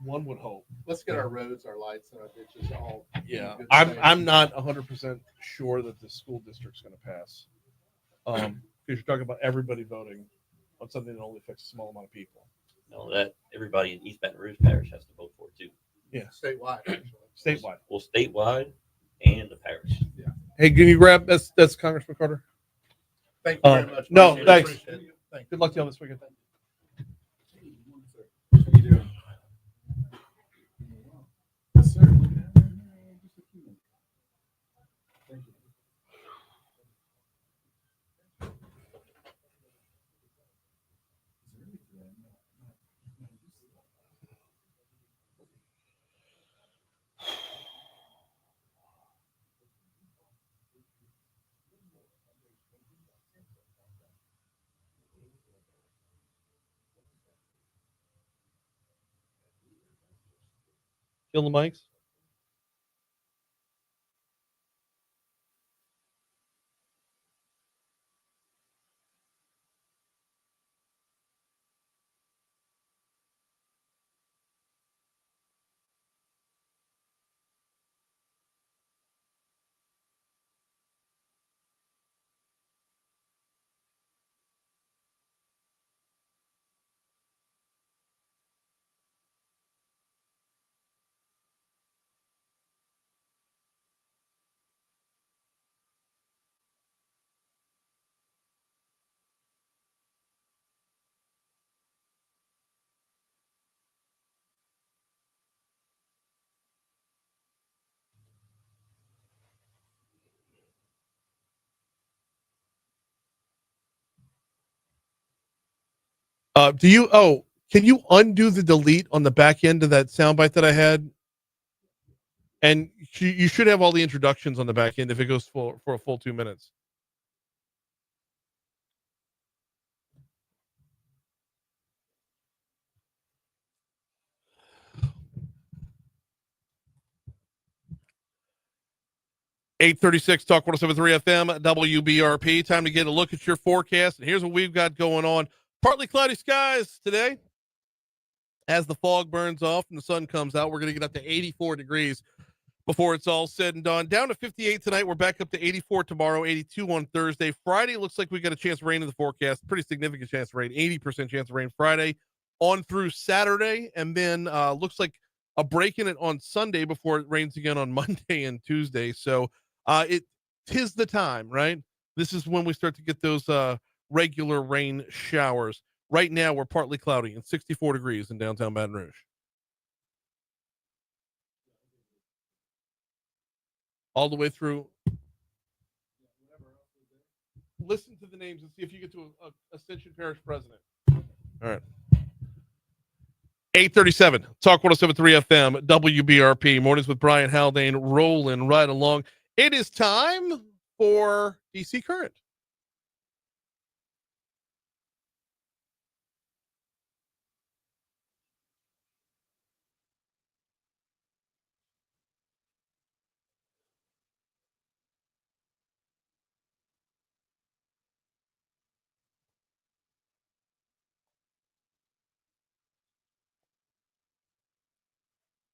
One would hope. let's get our roads, our lights, and our ditches all. Yeah, in good I'm shape. I'm not 100% sure that the school district's going to pass. Because you're talking about everybody voting on something that only affects a small amount of people. No, that everybody in East Baton Rouge Parish has to vote for it too. Yeah, statewide. Actually. Statewide. Well, statewide and the parish. Yeah. Hey, can you grab that's Congressman Carter? Thank you very much. No, Appreciate it. thanks. Appreciate it. Thank Good luck to you all this weekend. Yes, sir. Kill the mics. Do you? Oh, can you undo the delete on the back end of that soundbite that I had? And you should have all the introductions on the back end if it goes for a full 2 minutes. (8:36) Talk 107.3 FM WBRP. Time to get a look at your forecast. And here's what we've got going on. Partly cloudy skies today. As the fog burns off and the sun comes out, we're going to get up to 84 degrees before it's all said and done. Down to 58 tonight. We're back up to 84 tomorrow, 82 on Thursday. Friday looks like we got a chance of rain in the forecast. Pretty significant chance of rain, 80% chance of rain Friday on through Saturday. And then looks like a break in it on Sunday before it rains again on Monday and Tuesday. So it tis the time, right? This is when we start to get those regular rain showers. Right now, we're partly cloudy and 64 degrees in downtown Baton Rouge. All the way through. Listen to the names and see if you get to a Ascension Parish president. All right. 8:37. Talk 107.3 FM, WBRP. Mornings with Brian Haldane rolling right along. It is time for DC Current.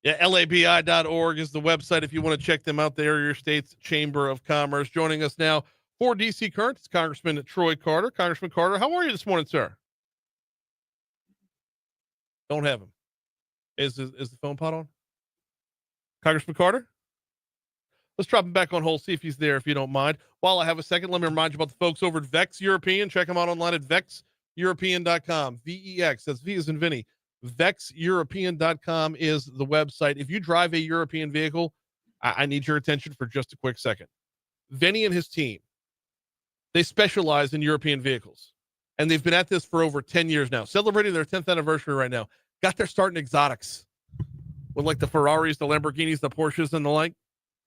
Yeah, labi.org is the website if you want to check them out. They are your state's Chamber of Commerce. Joining us now for DC Current is Congressman Troy Carter. Congressman Carter, how are you this morning, sir? Don't have him. Is the phone pot on? Congressman Carter? Let's drop him back on hold, see if he's there, if you don't mind. While I have a second, let me remind you about the folks over at Vex European. Check them out online at vexeuropean.com. VEX, that's V as in Vinny. VexEuropean.com is the website. If you drive a European vehicle, I need your attention for just a quick second. Vinny and his team, they specialize in European vehicles. And they've been at this for over 10 years now, celebrating their 10th anniversary right now. Got their start in exotics with like the Ferraris, the Lamborghinis, the Porsches, and the like.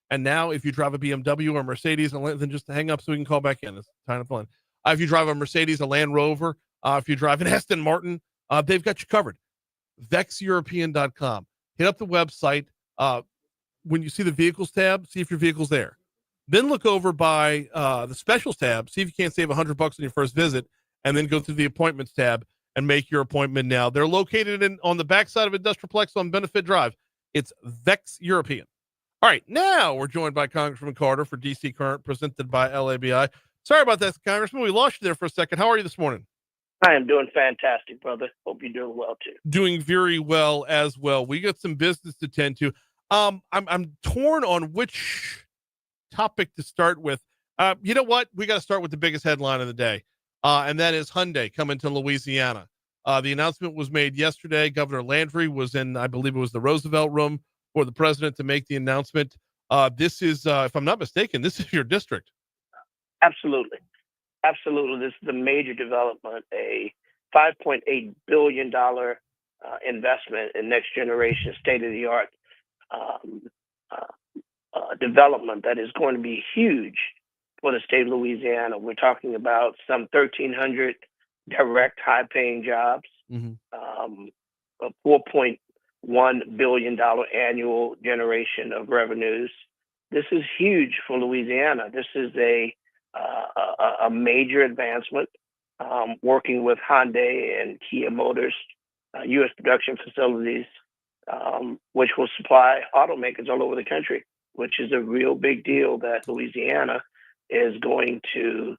And now if you drive a BMW or a Mercedes, then just hang up so we can call back in. It's time to plan. If you drive a Mercedes, a Land Rover, if you drive an Aston Martin, they've got you covered. VexEuropean.com. Hit up the website. When you see the vehicles tab, see if your vehicle's there. Then look over by the specials tab, see if you can't save $100 on your first visit, and then go through the appointments tab and make your appointment now. They're located on the backside of Industrialplex on Benefit Drive It's Vex European. All right, now we're joined by Congressman Carter for DC Current, presented by LABI. Sorry about that, Congressman. We lost you there for a second. How are you this morning? I am doing fantastic, brother. Hope you're doing well too. Doing very well as well. We got some business to tend to. I'm torn on which topic to start with. You know what? We got to start with the biggest headline of the day, and that is Hyundai coming to Louisiana. The announcement was made yesterday. Governor Landry was in, I believe it was the Roosevelt Room for the president to make the announcement. This is, if I'm not mistaken, this is your district. Absolutely. Absolutely. This is a major development, a $5.8 billion investment in next generation state-of-the-art development that is going to be huge for the state of Louisiana. We're talking about some 1,300 direct high-paying jobs, a $4.1 billion annual generation of revenues. This is huge for Louisiana. This is a major advancement, working with Hyundai and Kia Motors, U.S. production facilities, which will supply automakers all over the country, which is a real big deal that Louisiana is going to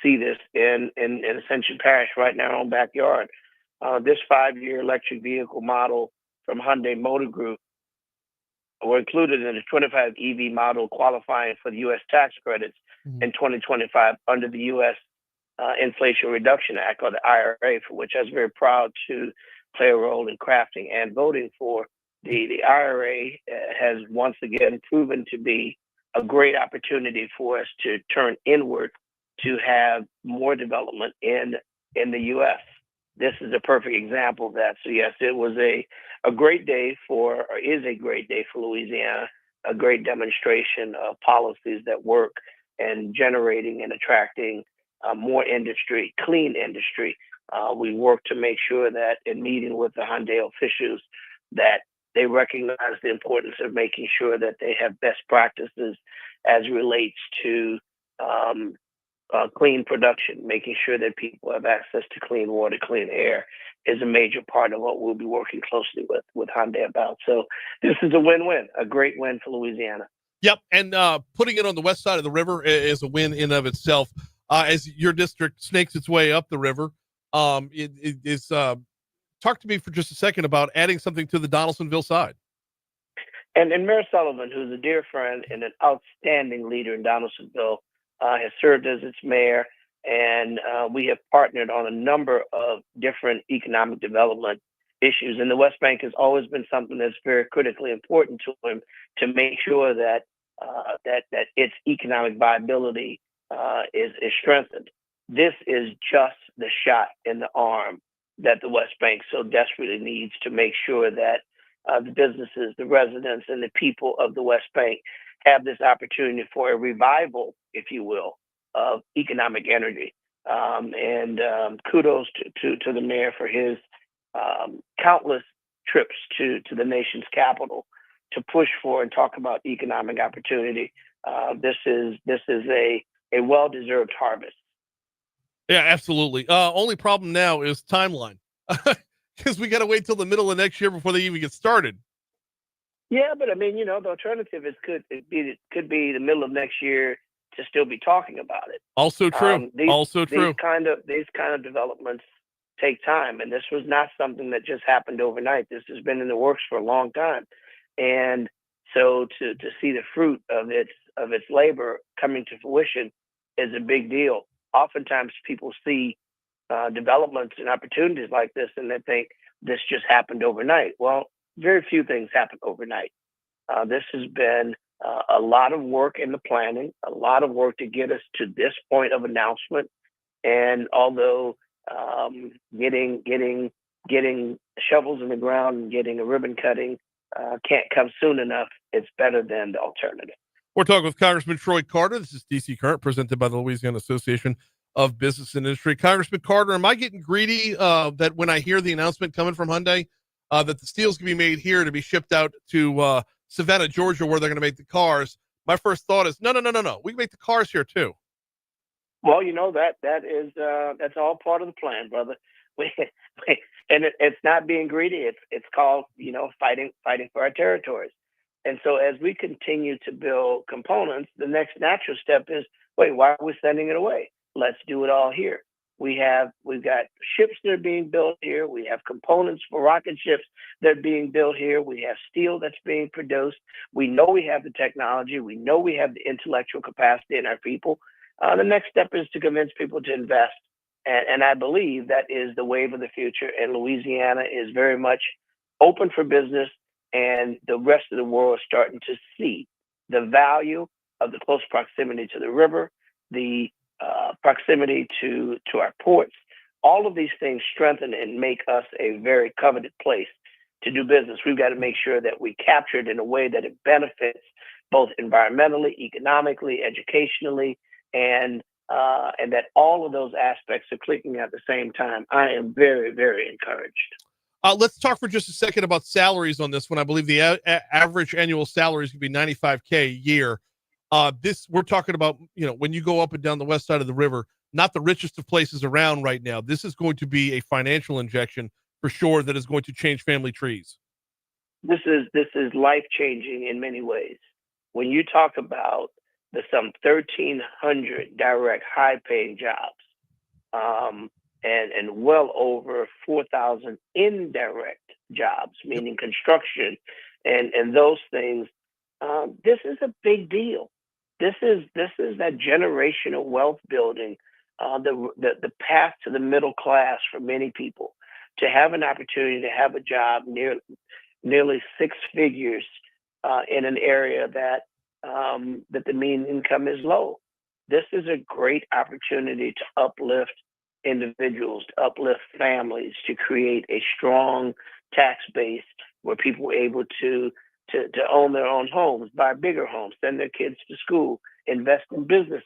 see this in Ascension Parish right now in our own backyard. This 5-year electric vehicle model from Hyundai Motor Group were included in the 25 EV model qualifying for the U.S. tax credits in 2025 under the U.S. Inflation Reduction Act, or the IRA, for which I was very proud to play a role in crafting and voting for. The IRA has once again proven to be a great opportunity for us to turn inward to have more development in the U.S. This is a perfect example of that. So yes, it was a great day or is a great day for Louisiana, a great demonstration of policies that work and generating and attracting more industry, clean industry. We work to make sure that in meeting with the Hyundai officials that they recognize the importance of making sure that they have best practices as relates to clean production, making sure that people have access to clean water, clean air is a major part of what we'll be working closely with Hyundai about. So this is a win-win, a great win for Louisiana. Yep, and putting it on the west side of the river is a win in of itself. As your district snakes its way up the river, it is. Talk to me for just a second about adding something to the Donaldsonville side. And Mayor Sullivan, who's a dear friend and an outstanding leader in Donaldsonville, has served as its mayor, and we have partnered on a number of different economic development issues. And the West Bank has always been something that's very critically important to him, to make sure that that its economic viability is strengthened. This is just the shot in the arm that the West Bank so desperately needs to make sure that the businesses, the residents, and the people of the West Bank have this opportunity for a revival, if you will, of economic energy. And kudos to the mayor for his countless trips to the nation's capital to push for and talk about economic opportunity. This is a well-deserved harvest. Yeah, absolutely. Only problem now is timeline, because we got to wait till the middle of next year before they even get started. Yeah, but I mean, the alternative is could be the middle of next year to still be talking about it. Also true. These kind of developments take time, and this was not something that just happened overnight. This has been in the works for a long time, and so to see the fruit of its labor coming to fruition is a big deal. Oftentimes, people see developments and opportunities like this, and they think this just happened overnight. Well, very few things happen overnight. This has been a lot of work in the planning, a lot of work to get us to this point of announcement. And although getting shovels in the ground and getting a ribbon cutting can't come soon enough, it's better than the alternative. We're talking with Congressman Troy Carter. This is DC Current, presented by the Louisiana Association of Business and Industry. Congressman Carter, am I getting greedy that when I hear the announcement coming from Hyundai that the steel's going to be made here to be shipped out to Savannah, Georgia, where they're going to make the cars? My first thought is, no. We can make the cars here too. Well, that's all part of the plan, brother. And it's not being greedy. It's called, fighting for our territories. And so as we continue to build components, the next natural step is, wait, why are we sending it away? Let's do it all here. We've got ships that are being built here. We have components for rocket ships that are being built here. We have steel that's being produced. We know we have the technology. We know we have the intellectual capacity in our people. The next step is to convince people to invest. And I believe that is the wave of the future. And Louisiana is very much open for business. And the rest of the world is starting to see the value of the close proximity to the river, the proximity to our ports. All of these things strengthen and make us a very coveted place to do business. We've got to make sure that we capture it in a way that it benefits both environmentally, economically, educationally, and that all of those aspects are clicking at the same time. I am very, very encouraged. Let's talk for just a second about salaries on this one. I believe the average annual salary is going to be $95K a year. We're talking about, when you go up and down the west side of the river, not the richest of places around right now. This is going to be a financial injection for sure that is going to change family trees. This is life-changing in many ways. When you talk about some 1,300 direct high-paying jobs, and well over 4,000 indirect jobs, meaning construction and those things, this is a big deal. This is that generational wealth building, the path to the middle class for many people, to have an opportunity to have a job nearly six figures in an area that the mean income is low. This is a great opportunity to uplift individuals, to uplift families, to create a strong tax base where people were able to own their own homes, buy bigger homes, send their kids to school, invest in businesses,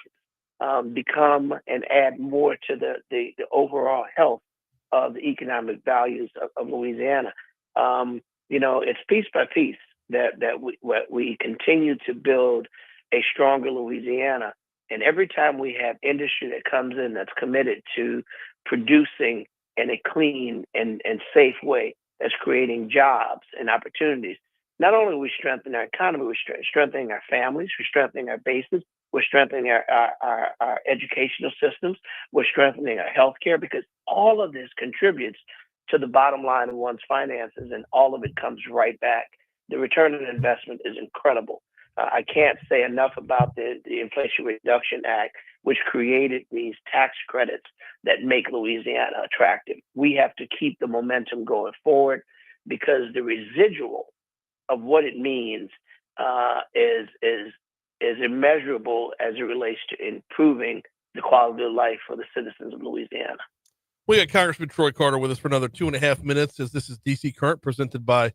become and add more to the overall health of the economic values of Louisiana. It's piece by piece that we continue to build a stronger Louisiana. And every time we have industry that comes in that's committed to producing in a clean and safe way, that's creating jobs and opportunities, not only are we strengthening our economy, we're strengthening our families, we're strengthening our bases, we're strengthening our educational systems, we're strengthening our healthcare, because all of this contributes to the bottom line of one's finances, and all of it comes right back. The return on investment is incredible. I can't say enough about the Inflation Reduction Act, which created these tax credits that make Louisiana attractive. We have to keep the momentum going forward, because the residual of what it means is immeasurable as it relates to improving the quality of life for the citizens of Louisiana. We got Congressman Troy Carter with us for another 2.5 minutes, as this is DC Current presented by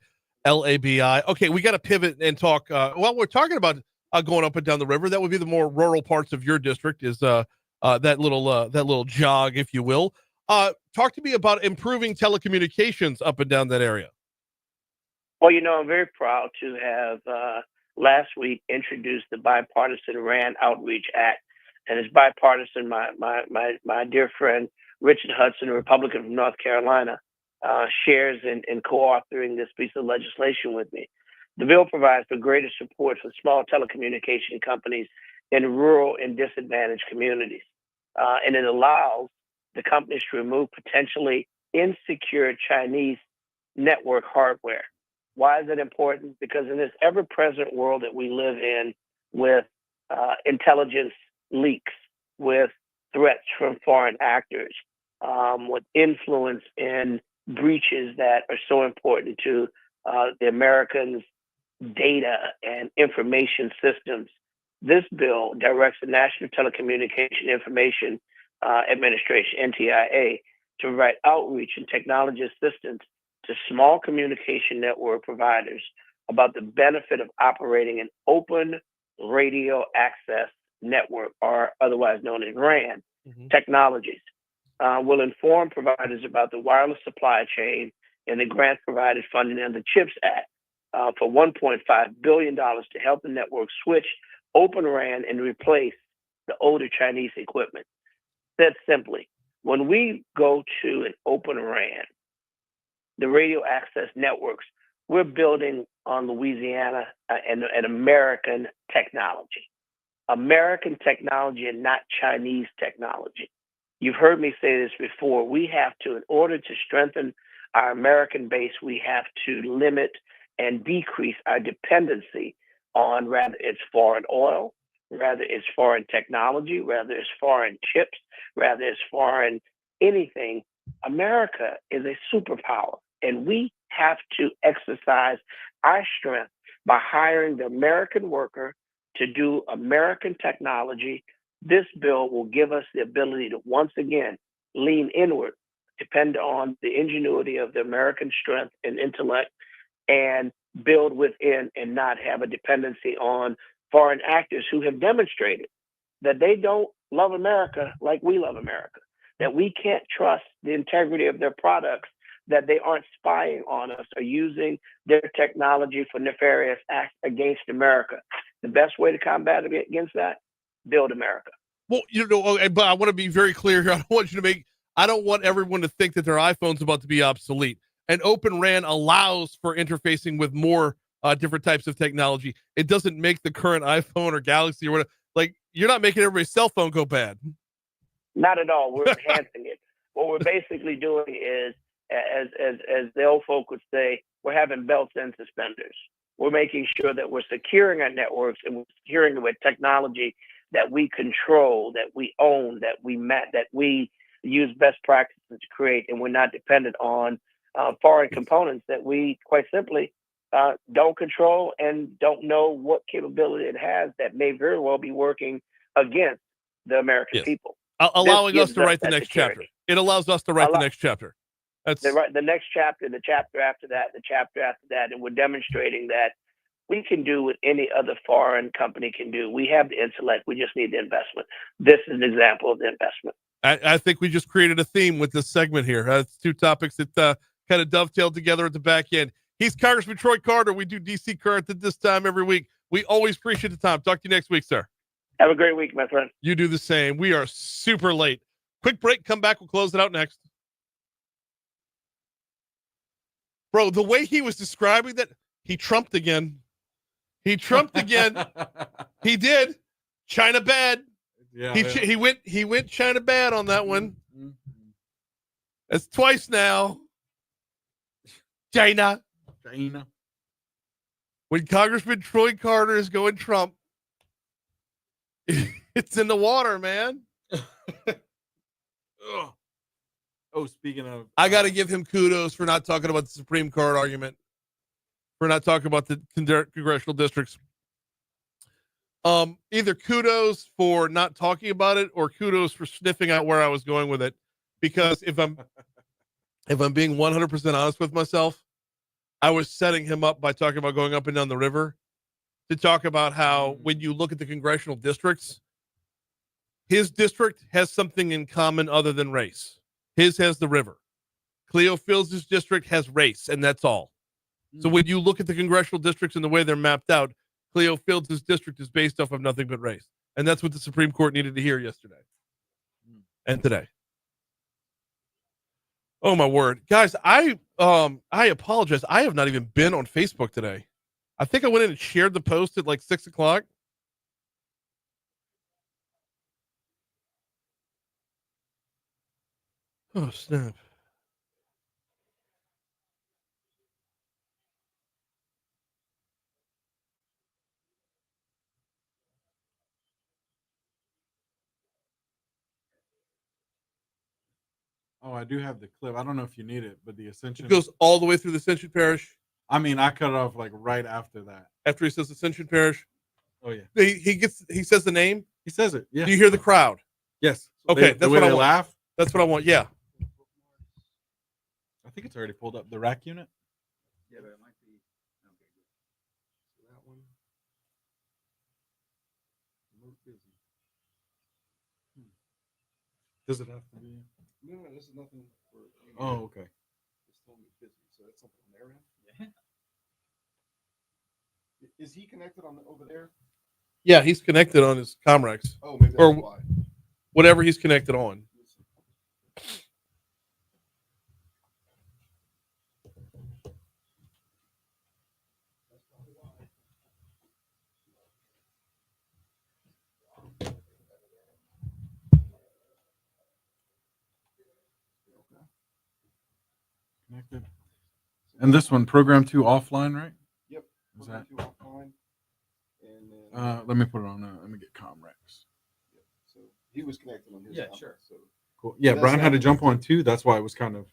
LABI. Okay, we got to pivot and talk. We're talking about going up and down the river. That would be the more rural parts of your district, is that little jog, if you will. Talk to me about improving telecommunications up and down that area. Well, I'm very proud to have last week introduced the bipartisan RAND Outreach Act, and it's bipartisan. My dear friend Richard Hudson, a Republican from North Carolina, shares in co-authoring this piece of legislation with me. The bill provides for greater support for small telecommunication companies in rural and disadvantaged communities. And it allows the companies to remove potentially insecure Chinese network hardware. Why is it important? Because in this ever-present world that we live in, with intelligence leaks, with threats from foreign actors, with influence in breaches that are so important to the Americans' data and information systems, this bill directs the National Telecommunication Information Administration, NTIA, to provide outreach and technology assistance to small communication network providers about the benefit of operating an open radio access network, or otherwise known as RAN, technologies. Will inform providers about the wireless supply chain and the grant provided funding under the CHIPS Act for $1.5 billion to help the network switch Open RAN and replace the older Chinese equipment. Said simply, when we go to an Open RAN, the radio access networks, we're building on Louisiana and American technology. American technology and not Chinese technology. You've heard me say this before. We have to, in order to strengthen our American base, we have to limit and decrease our dependency on rather it's foreign oil, rather it's foreign technology, rather it's foreign chips, rather it's foreign anything. America is a superpower, and we have to exercise our strength by hiring the American worker to do American technology. This bill will give us the ability to once again lean inward, depend on the ingenuity of the American strength and intellect, and build within and not have a dependency on foreign actors who have demonstrated that they don't love America like we love America, that we can't trust the integrity of their products, that they aren't spying on us or using their technology for nefarious acts against America. The best way to combat against that, build America. Well, but I want to be very clear here. I don't want everyone to think that their iPhone's about to be obsolete. And Open RAN allows for interfacing with more different types of technology. It doesn't make the current iPhone or Galaxy or whatever. Like, you're not making everybody's cell phone go bad. Not at all. We're enhancing it. What we're basically doing is, as the old folk would say, we're having belts and suspenders. We're making sure that we're securing our networks and we're securing it with technology that we control, that we own, that we use best practices to create, and we're not dependent on foreign components that we quite simply don't control and don't know what capability it has that may very well be working against the American people. Allowing us to write the next chapter. It allows us to write the next chapter. That's the next chapter, the chapter after that, the chapter after that, and we're demonstrating that we can do what any other foreign company can do. We have the intellect. We just need the investment. This is an example of the investment. I think we just created a theme with this segment here. It's two topics that kind of dovetailed together at the back end. He's Congressman Troy Carter. We do DC Current at this time every week. We always appreciate the time. Talk to you next week, sir. Have a great week, my friend. You do the same. We are super late. Quick break. Come back. We'll close it out next. Bro, the way he was describing that, he trumped again. He trumped again. He did. China bad. Yeah, he went China bad on that one. That's twice now. China. When Congressman Troy Carter is going Trump, it's in the water, man. Oh, speaking of, I got to give him kudos for not talking about the Supreme Court argument, for not talking about the congressional districts. Either kudos for not talking about it or kudos for sniffing out where I was going with it. Because if I'm being 100% honest with myself, I was setting him up by talking about going up and down the river to talk about how when you look at the congressional districts, his district has something in common other than race. His has the river. Cleo Fields' district has race, and that's all. So when you look at the congressional districts and the way they're mapped out, Cleo Fields' district is based off of nothing but race. And that's what the Supreme Court needed to hear yesterday and today. Oh, my word. Guys, I apologize. I have not even been on Facebook today. I think I went in and shared the post at like 6 o'clock. Oh, snap. Oh, I do have the clip. I don't know if you need it, but the Ascension It goes all the way through the Ascension Parish. I mean, I cut it off like right after that. After he says Ascension Parish. Oh yeah. He says the name. He says it. Yeah. Do you hear the crowd? Yes. Okay, The that's way what I they want. laugh. That's what I want. Yeah. I think it's already pulled up the rack unit. Yeah, but it might be. Okay, good. So that one. Most busy. Does it have to be? No, this is nothing for. Oh, okay. It's told me busy, so that's something on their end. Yeah. Is he connected on over there? Yeah, he's connected on his Comrex. Oh, maybe that's or why. whatever he's connected on. Connected. And this one, program 2 offline, right? Yep. Is that? Offline. And then, Let me put it on. Let me get Comrex. so he was connected on his. Yeah, phone, sure. So Cool. Yeah, that's Brian had to happening. jump on too. That's why it was kind of.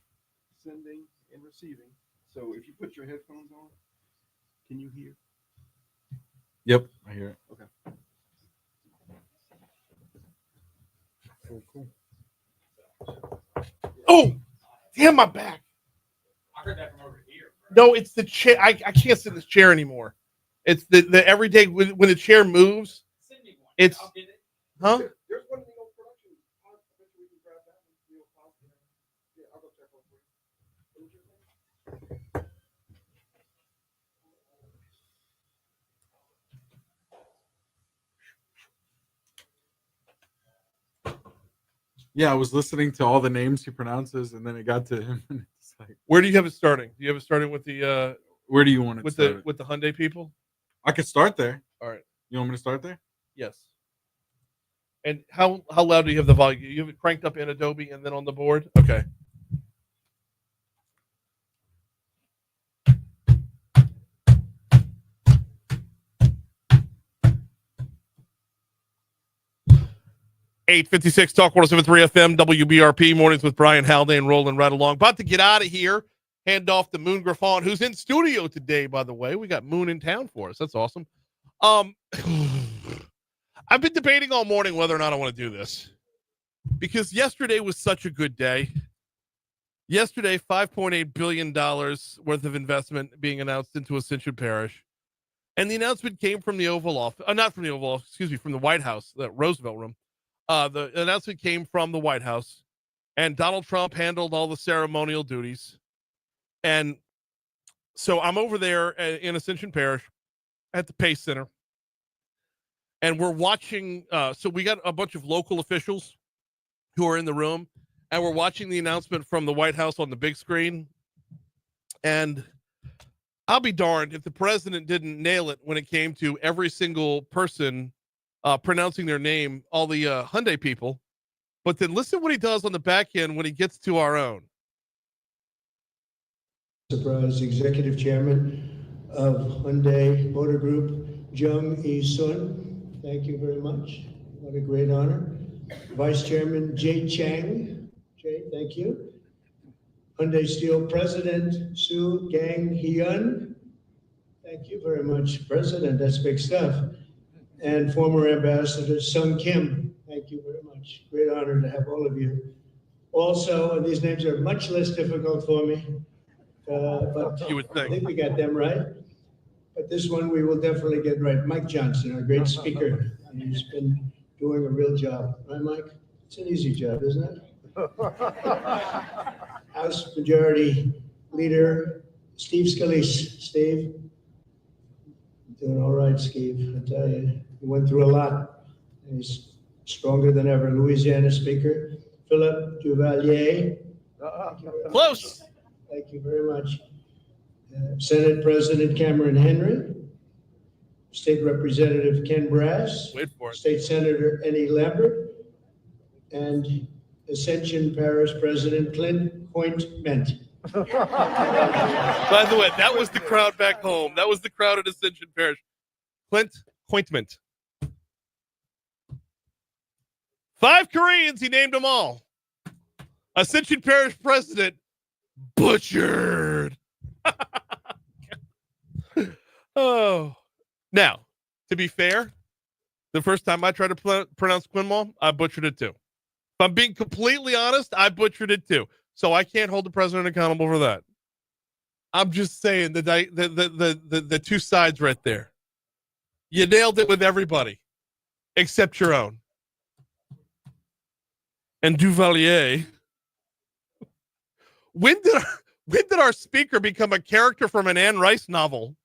Sending and receiving. So if you put your headphones on, can you hear? Yep, I hear it. Okay. Cool. Oh, damn my back. I heard that from over here. No, it's the chair. I can't sit in this chair anymore. It's the everyday when the chair moves. It's huh? There's one in the old production. I bet you we can grab that one. Yeah, I'll go check one for you. Yeah, I was listening to all the names he pronounces, and then it got to him. And it's like, Where do you have it starting? Do you have it starting with the where do you want it with started? the Hyundai people? I could start there. All right. You want me to start there? Yes. And how loud do you have the volume? You have it cranked up in Adobe and then on the board? Okay. $8:56 Talk 107.3 FM WBRP mornings with Brian Haldane rolling right along. About to get out of here. Hand off to Moon Griffon, who's in studio today, by the way. We got Moon in town for us. That's awesome. I've been debating all morning whether or not I want to do this because yesterday was such a good day. Yesterday, $5.8 billion worth of investment being announced into Ascension Parish. And the announcement came from the Oval Office, not from the Oval Office, excuse me, from the White House, the Roosevelt Room. The announcement came from the White House, and Donald Trump handled all the ceremonial duties. And so I'm over there in Ascension Parish at the Pace Center, and we're watching. So we got a bunch of local officials who are in the room, and we're watching the announcement from the White House on the big screen. And I'll be darned if the president didn't nail it when it came to every single person pronouncing their name, all the Hyundai people. But then listen what he does on the back end when he gets to our own. Surprise Executive Chairman of Hyundai Motor Group, Jung E-sun. Thank you very much. What a great honor. Vice Chairman Jay Chang. Jay, thank you. Hyundai Steel President Su Gang Hyun. Thank you very much, President. That's big stuff. And former Ambassador Sung Kim. Thank you very much. Great honor to have all of you. Also, and these names are much less difficult for me, but you would think. I think we got them right. But this one we will definitely get right. Mike Johnson, our great speaker. He's been doing a real job. Right, Mike? It's an easy job, isn't it? House Majority Leader Steve Scalise. Steve? Doing all right, Steve. I tell you, he went through a lot. He's stronger than ever. Louisiana Speaker Philip Duvalier. Close. Thank you very much. Senate President Cameron Henry. State Representative Ken Brass. Wait for it. State Senator Eddie Lambert. And Ascension Parish President Clint Pointment. By the way, that was the crowd back home. That was the crowd at Ascension Parish. Clint Pointment. 5 Koreans, he named them all. Ascension Parish president, butchered. Oh. Now, to be fair, the first time I tried to pronounce Quinmall, I butchered it too. If I'm being completely honest, I butchered it too. So I can't hold the president accountable for that. I'm just saying the two sides right there. You nailed it with everybody, except your own. And Duvalier. When did our speaker become a character from an Anne Rice novel?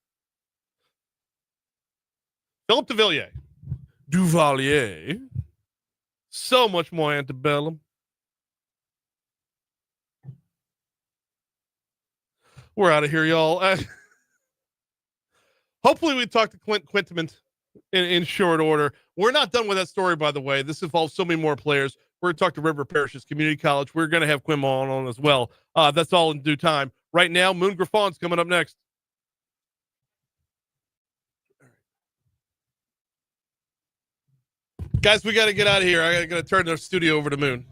Philip Duvalier. Duvalier. So much more antebellum. We're out of here, y'all. Hopefully we talk to Clint Quintiment in short order. We're not done with that story, by the way. This involves so many more players. We're going to talk to River Parishes Community College. We're going to have Quim on as well. That's all in due time. Right now, Moon Griffon's coming up next. Guys, we got to get out of here. I got to turn the studio over to Moon.